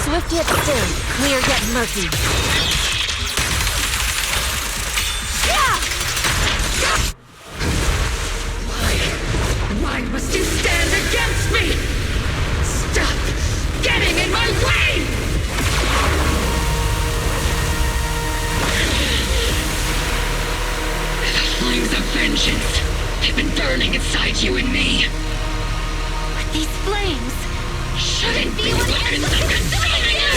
Swift yet still, clear yet murky. Why must you stand against me? Stop getting in my way! The flames of vengeance have been burning inside you and me. But these flames shouldn't be weapons that consume you!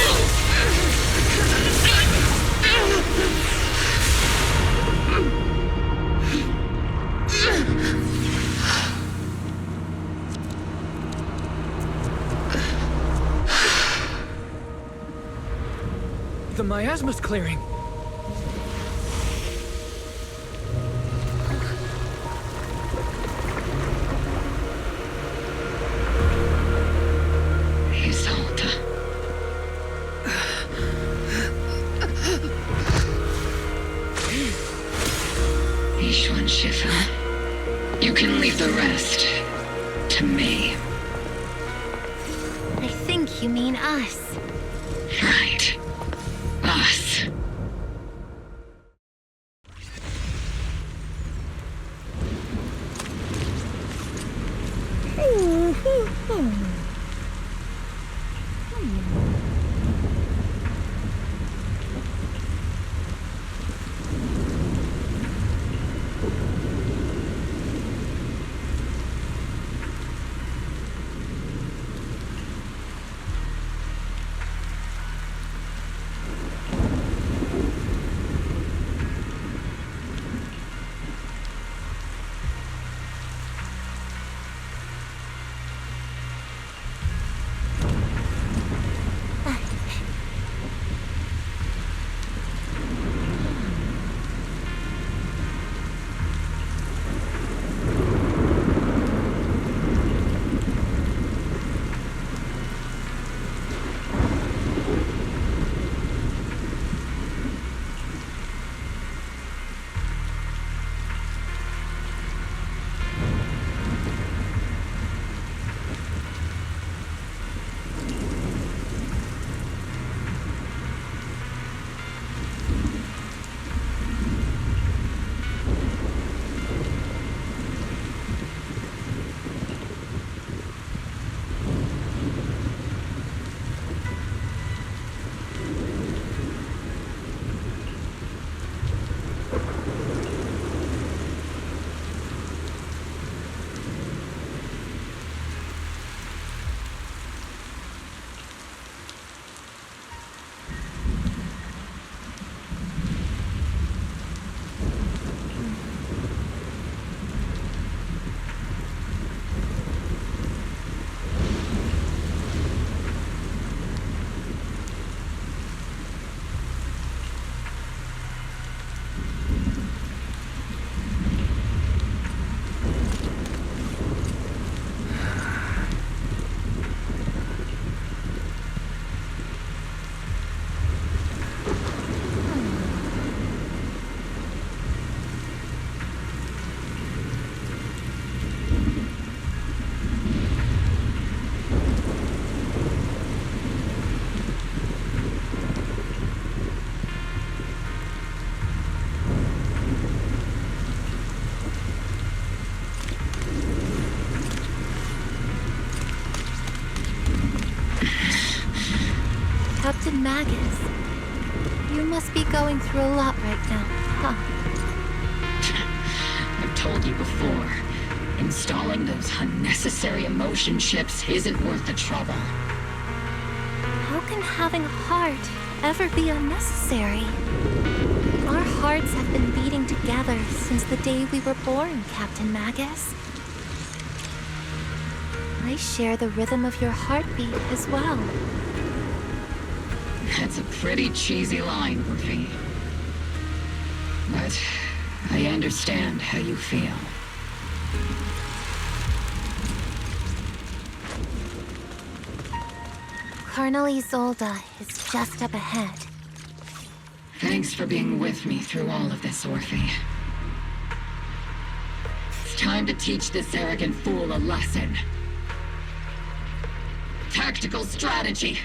The miasma's clearing. ISOLDE. Ishuan Shifu. You can leave the rest to me. I think you mean us. Right. Us. Magus. You must be going through a lot right now, huh? I've told you before, installing those unnecessary emotion chips isn't worth the trouble. How can having a heart ever be unnecessary? Our hearts have been beating together since the day we were born, Captain Magus. I share the rhythm of your heartbeat as well. That's a pretty cheesy line, Waifei. But I understand how you feel. Colonel ISOLDE is just up ahead. Thanks for being with me through all of this, Waifei. It's time to teach this arrogant fool a lesson. Tactical strategy!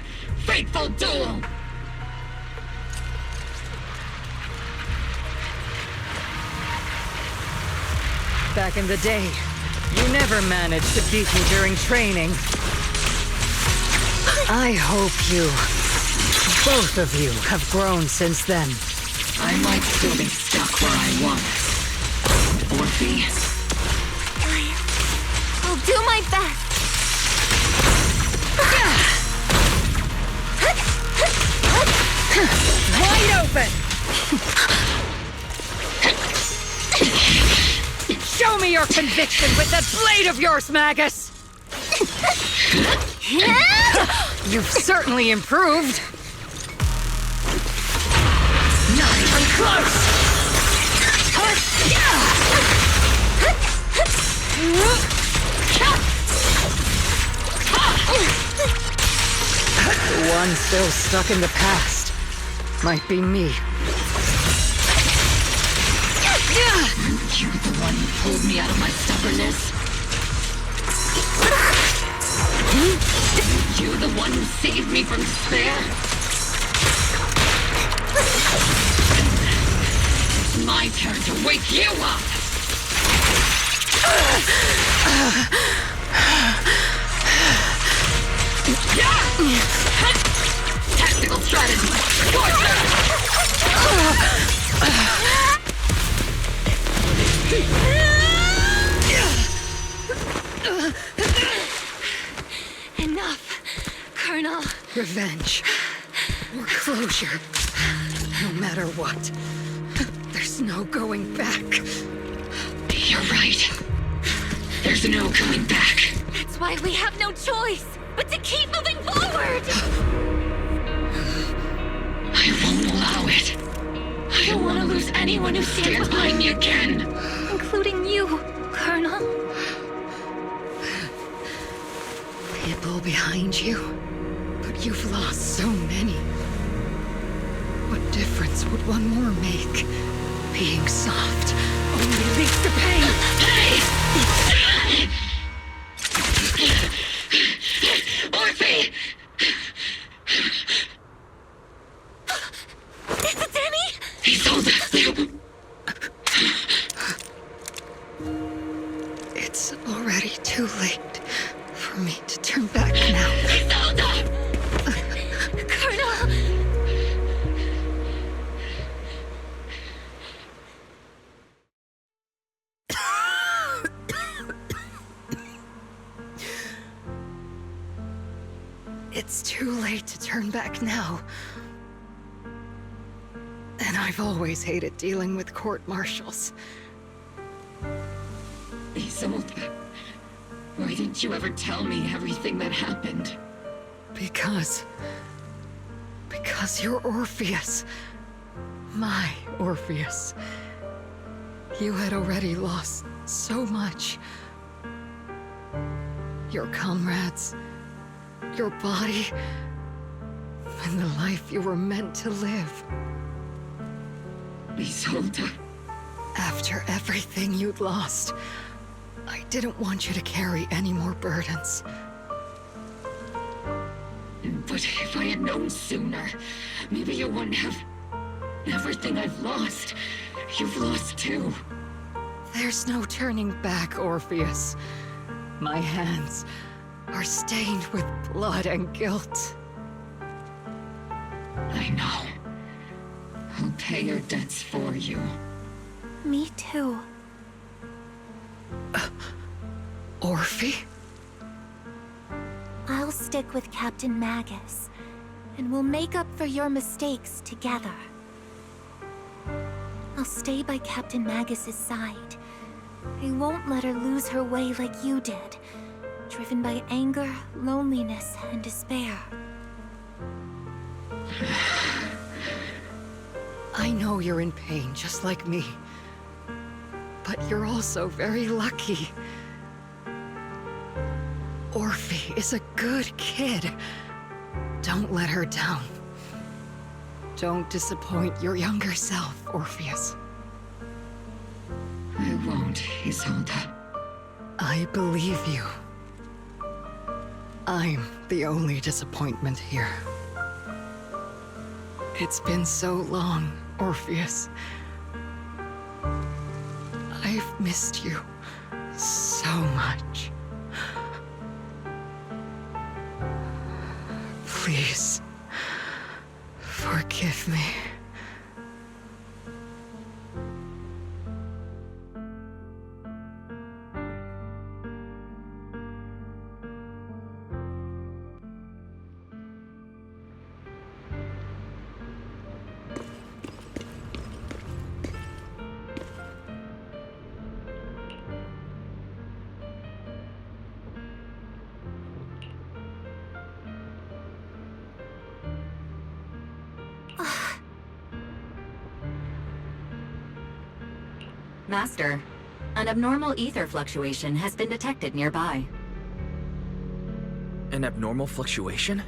Fateful duel! Back in the day, you never managed to beat me during training. I hope both of you, have grown since then. I might still be stuck where I was. Waifei. I'll do my best. Wide open! Show me your conviction with that blade of yours, Magus! You've certainly improved. Not even close! The one still stuck in the past might be me. You're the one who pulled me out of my stubbornness. You the one who saved me from despair. It's my turn to wake you up. Tactical strategy. Enough, Colonel. Revenge. Or closure. No matter what. There's no going back. You're right. There's no going back. That's why we have no choice but to keep moving forward! I won't allow it. I don't want to lose anyone who stands behind me again. Including you, Colonel. People behind you, but you've lost so many. What difference would one more make? Being soft only leads to pain. Waifei! Is it Danny? ISOLDE! It's already too late for me to turn back now. ISOLDE! Colonel! It's too late to turn back now. And I've always hated dealing with court-martials. ISOLDE, why didn't you ever tell me everything that happened? Because you're Orpheus. My Orpheus. You had already lost so much. Your comrades, your body, and the life you were meant to live. ISOLDE. After everything you'd lost, I didn't want you to carry any more burdens. But if I had known sooner, maybe you wouldn't have... Everything I've lost, you've lost too. There's no turning back, Orpheus. My hands are stained with blood and guilt. I know. I'll pay your debts for you. Me too. Orphe? I'll stick with Captain Magus, and we'll make up for your mistakes together. I'll stay by Captain Magus's side. I won't let her lose her way like you did, driven by anger, loneliness, and despair. I know you're in pain, just like me. But you're also very lucky. Orphe is a good kid. Don't let her down. Don't disappoint your younger self, Orpheus. I won't, Isolde. I believe you. I'm the only disappointment here. It's been so long, Orpheus. I've missed you so much. Please, forgive me. Master, an abnormal ether fluctuation has been detected nearby. An abnormal fluctuation?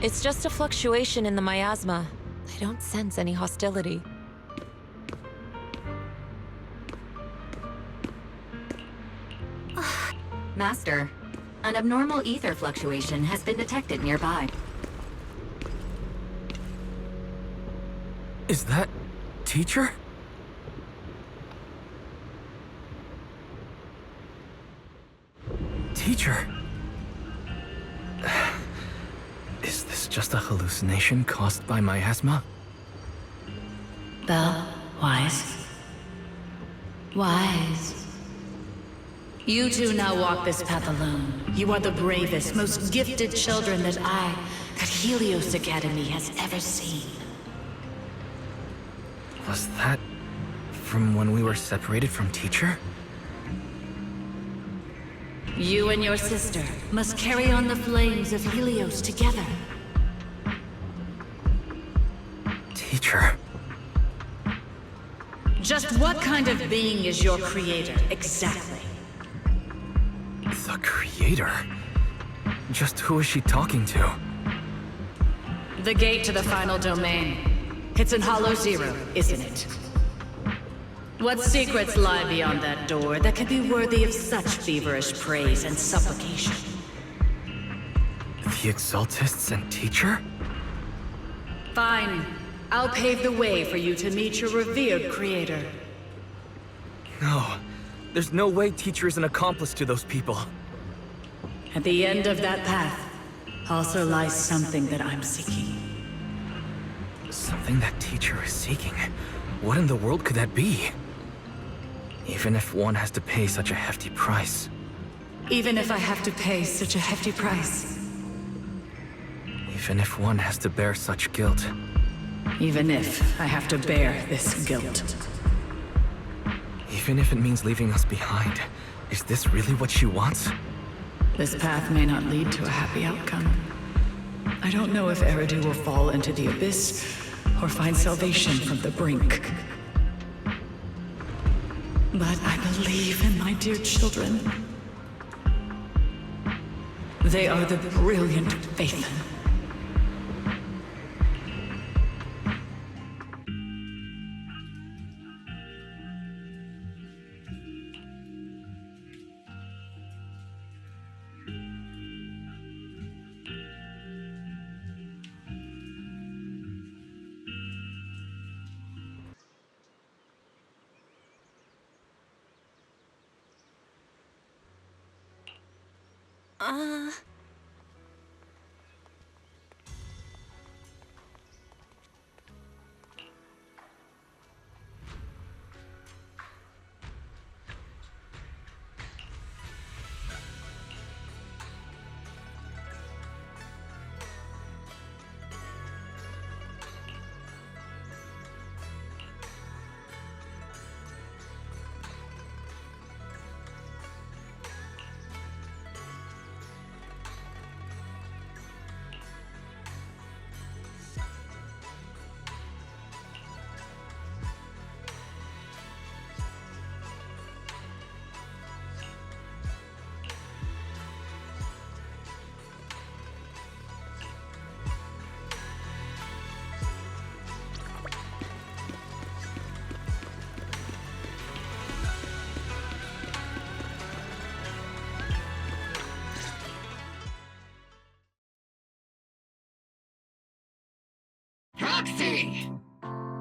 It's just a fluctuation in the miasma. I don't sense any hostility. Master, an abnormal ether fluctuation has been detected nearby. Is that... Teacher? Teacher? Is this just a hallucination caused by miasma? Belle, Wise. Wise. You two now walk this path alone. You are the bravest, most gifted children that Helios Academy has ever seen. Was that from when we were separated from Teacher? You and your sister must carry on the flames of Helios together. Teacher. Just what kind of being is your creator, exactly? The Creator? Just who is she talking to? The gate to the final domain. It's in Hollow Zero, isn't it? What secrets lie beyond that door that can be worthy of such feverish praise and supplication? The Exaltists and Teacher? Fine. I'll pave the way for you to meet your revered creator. No. There's no way Teacher is an accomplice to those people. At the end of that path also lies something that I'm seeking. Something that Teacher is seeking? What in the world could that be? Even if one has to pay such a hefty price. Even if I have to pay such a hefty price. Even if one has to bear such guilt. Even if I have to bear this guilt. Even if it means leaving us behind. Is this really what she wants? This path may not lead to a happy outcome. I don't know if Eridu will fall into the abyss or find salvation from the brink. But I believe in my dear children. They are the brilliant Phaethon. we?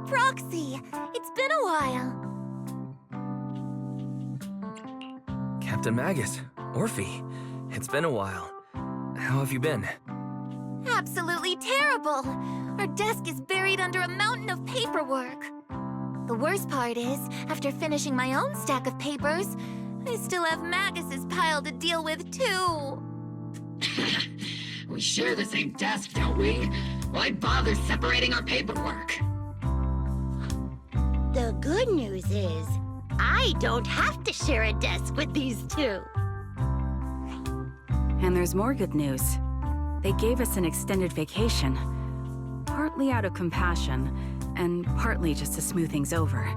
Proxy, it's been a while. Captain Magus, Orphe, it's been a while. How have you been? Absolutely terrible. Our desk is buried under a mountain of paperwork. The worst part is, after finishing my own stack of papers, I still have Magus's pile to deal with too. We share the same desk, don't we? Why bother separating our paperwork? The good news is, I don't have to share a desk with these two. And there's more good news. They gave us an extended vacation. Partly out of compassion, and partly just to smooth things over.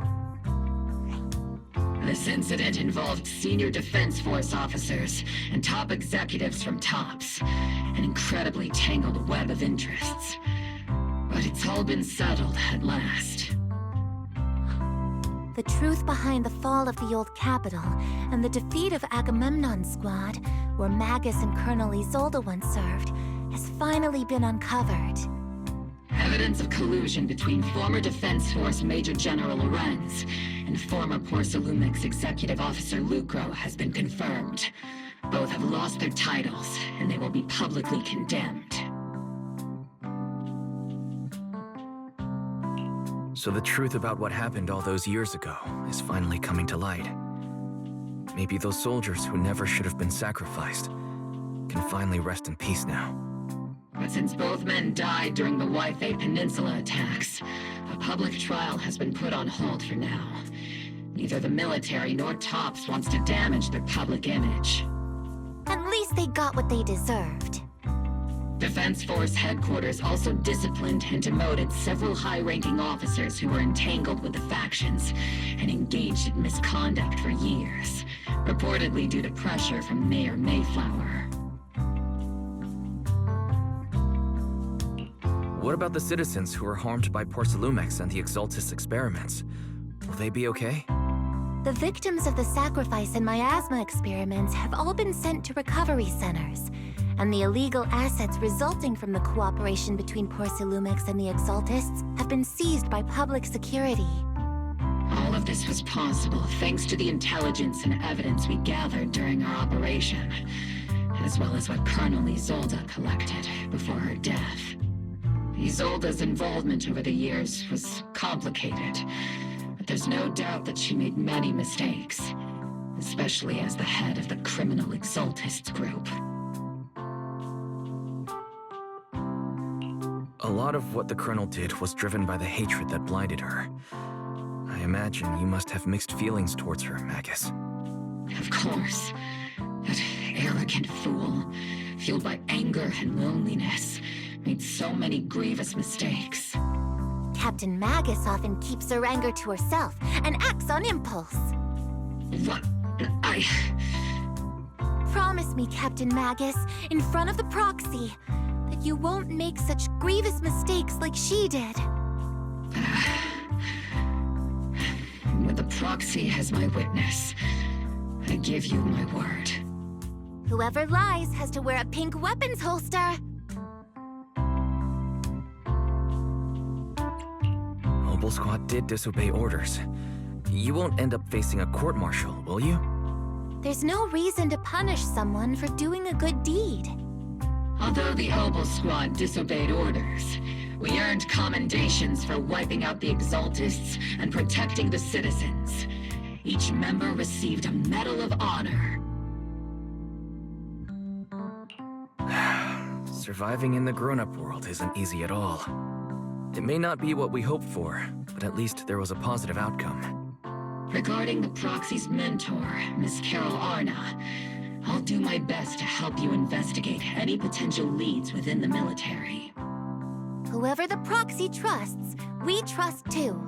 This incident involved senior Defense Force officers and top executives from TOPS. An incredibly tangled web of interests. But it's all been settled at last. The truth behind the fall of the old capital and the defeat of Agamemnon's squad, where Magus and Colonel ISOLDE once served, has finally been uncovered. Evidence of collusion between former Defense Force Major General Lorenz and former Porcelumix Executive Officer Lucro has been confirmed. Both have lost their titles, and they will be publicly condemned. So the truth about what happened all those years ago is finally coming to light. Maybe those soldiers who never should have been sacrificed can finally rest in peace now. But since both men died during the Waifei Peninsula attacks, a public trial has been put on hold for now. Neither the military nor TOPS wants to damage their public image. At least they got what they deserved. Defense Force headquarters also disciplined and demoted several high-ranking officers who were entangled with the factions and engaged in misconduct for years, reportedly due to pressure from Mayor Mayflower. What about the citizens who were harmed by Porcelumix and the Exaltis experiments? Will they be okay? The victims of the sacrifice and miasma experiments have all been sent to recovery centers, and the illegal assets resulting from the cooperation between Porcelumix and the Exaltists have been seized by public security. All of this was possible thanks to the intelligence and evidence we gathered during our operation, as well as what Colonel ISOLDE collected before her death. ISOLDE's involvement over the years was complicated, but there's no doubt that she made many mistakes, especially as the head of the criminal Exaltists group. A lot of what the Colonel did was driven by the hatred that blinded her. I imagine you must have mixed feelings towards her, Magus. Of course. That arrogant fool, fueled by anger and loneliness, made so many grievous mistakes. Captain Magus often keeps her anger to herself and acts on impulse. What? Promise me, Captain Magus, in front of the Proxy, that you won't make such grievous mistakes like she did. With the Proxy as my witness, I give you my word. Whoever lies has to wear a pink weapons holster. Obol Squad did disobey orders. You won't end up facing a court-martial, will you? There's no reason to punish someone for doing a good deed. Although the Obol Squad disobeyed orders, we earned commendations for wiping out the Exaltists and protecting the citizens. Each member received a Medal of Honor. Surviving in the grown-up world isn't easy at all. It may not be what we hoped for, but at least there was a positive outcome. Regarding the Proxy's mentor, Miss Carol Arna, I'll do my best to help you investigate any potential leads within the military. Whoever the Proxy trusts, we trust too.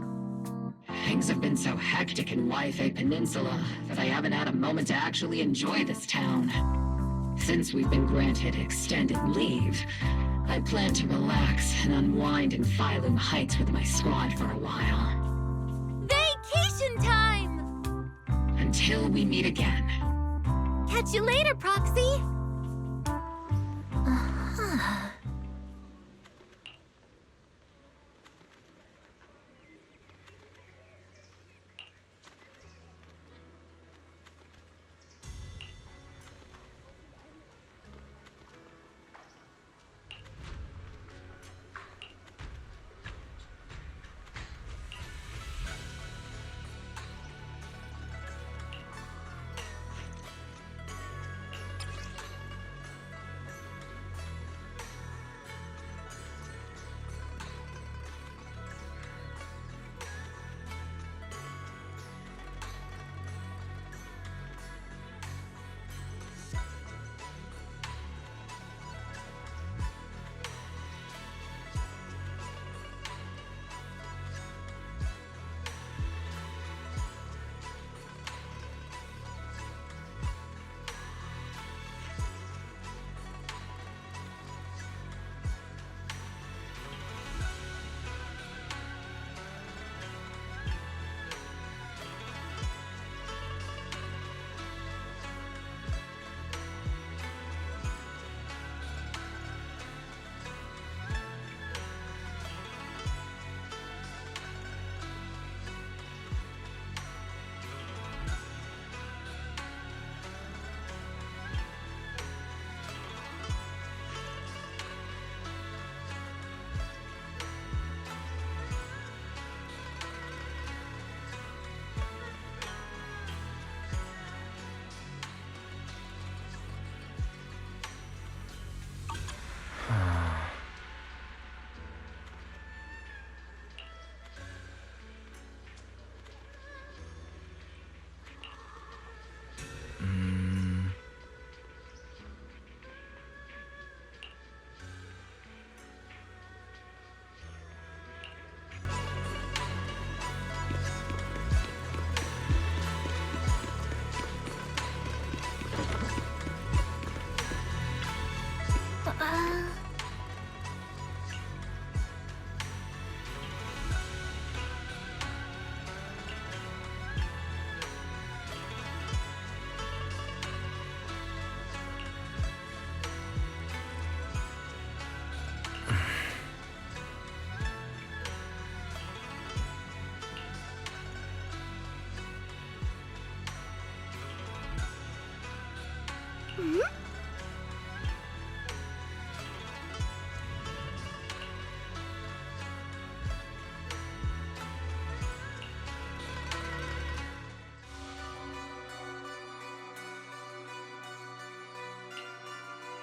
Things have been so hectic in Waifei Peninsula that I haven't had a moment to actually enjoy this town. Since we've been granted extended leave, I plan to relax and unwind in Phylum Heights with my squad for a while. Vacation time! Until we meet again. Catch you later, Proxy!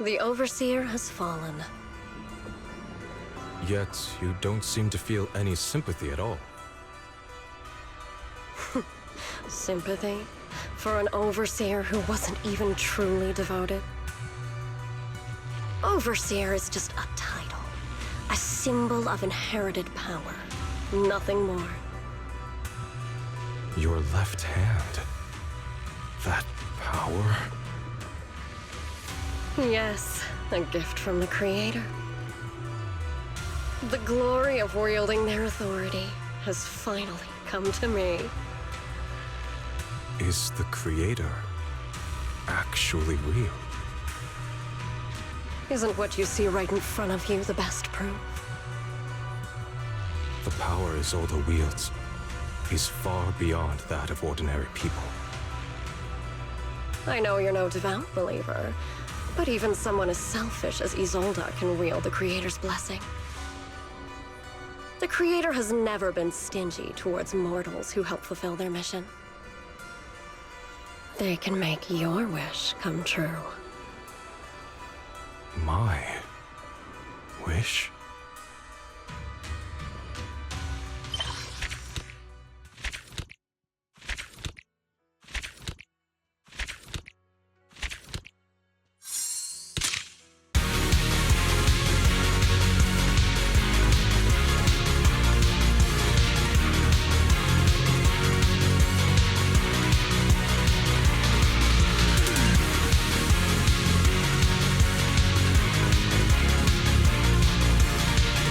The Overseer has fallen. Yet, you don't seem to feel any sympathy at all. Sympathy? For an Overseer who wasn't even truly devoted? Overseer is just a title. A symbol of inherited power. Nothing more. Your left hand. That power? Yes, a gift from the Creator. The glory of wielding their authority has finally come to me. Is the Creator actually real? Isn't what you see right in front of you the best proof? The power ISOLDE wields is far beyond that of ordinary people. I know you're no devout believer, but even someone as selfish as ISOLDE can wield the Creator's blessing. The Creator has never been stingy towards mortals who help fulfill their mission. They can make your wish come true. My wish?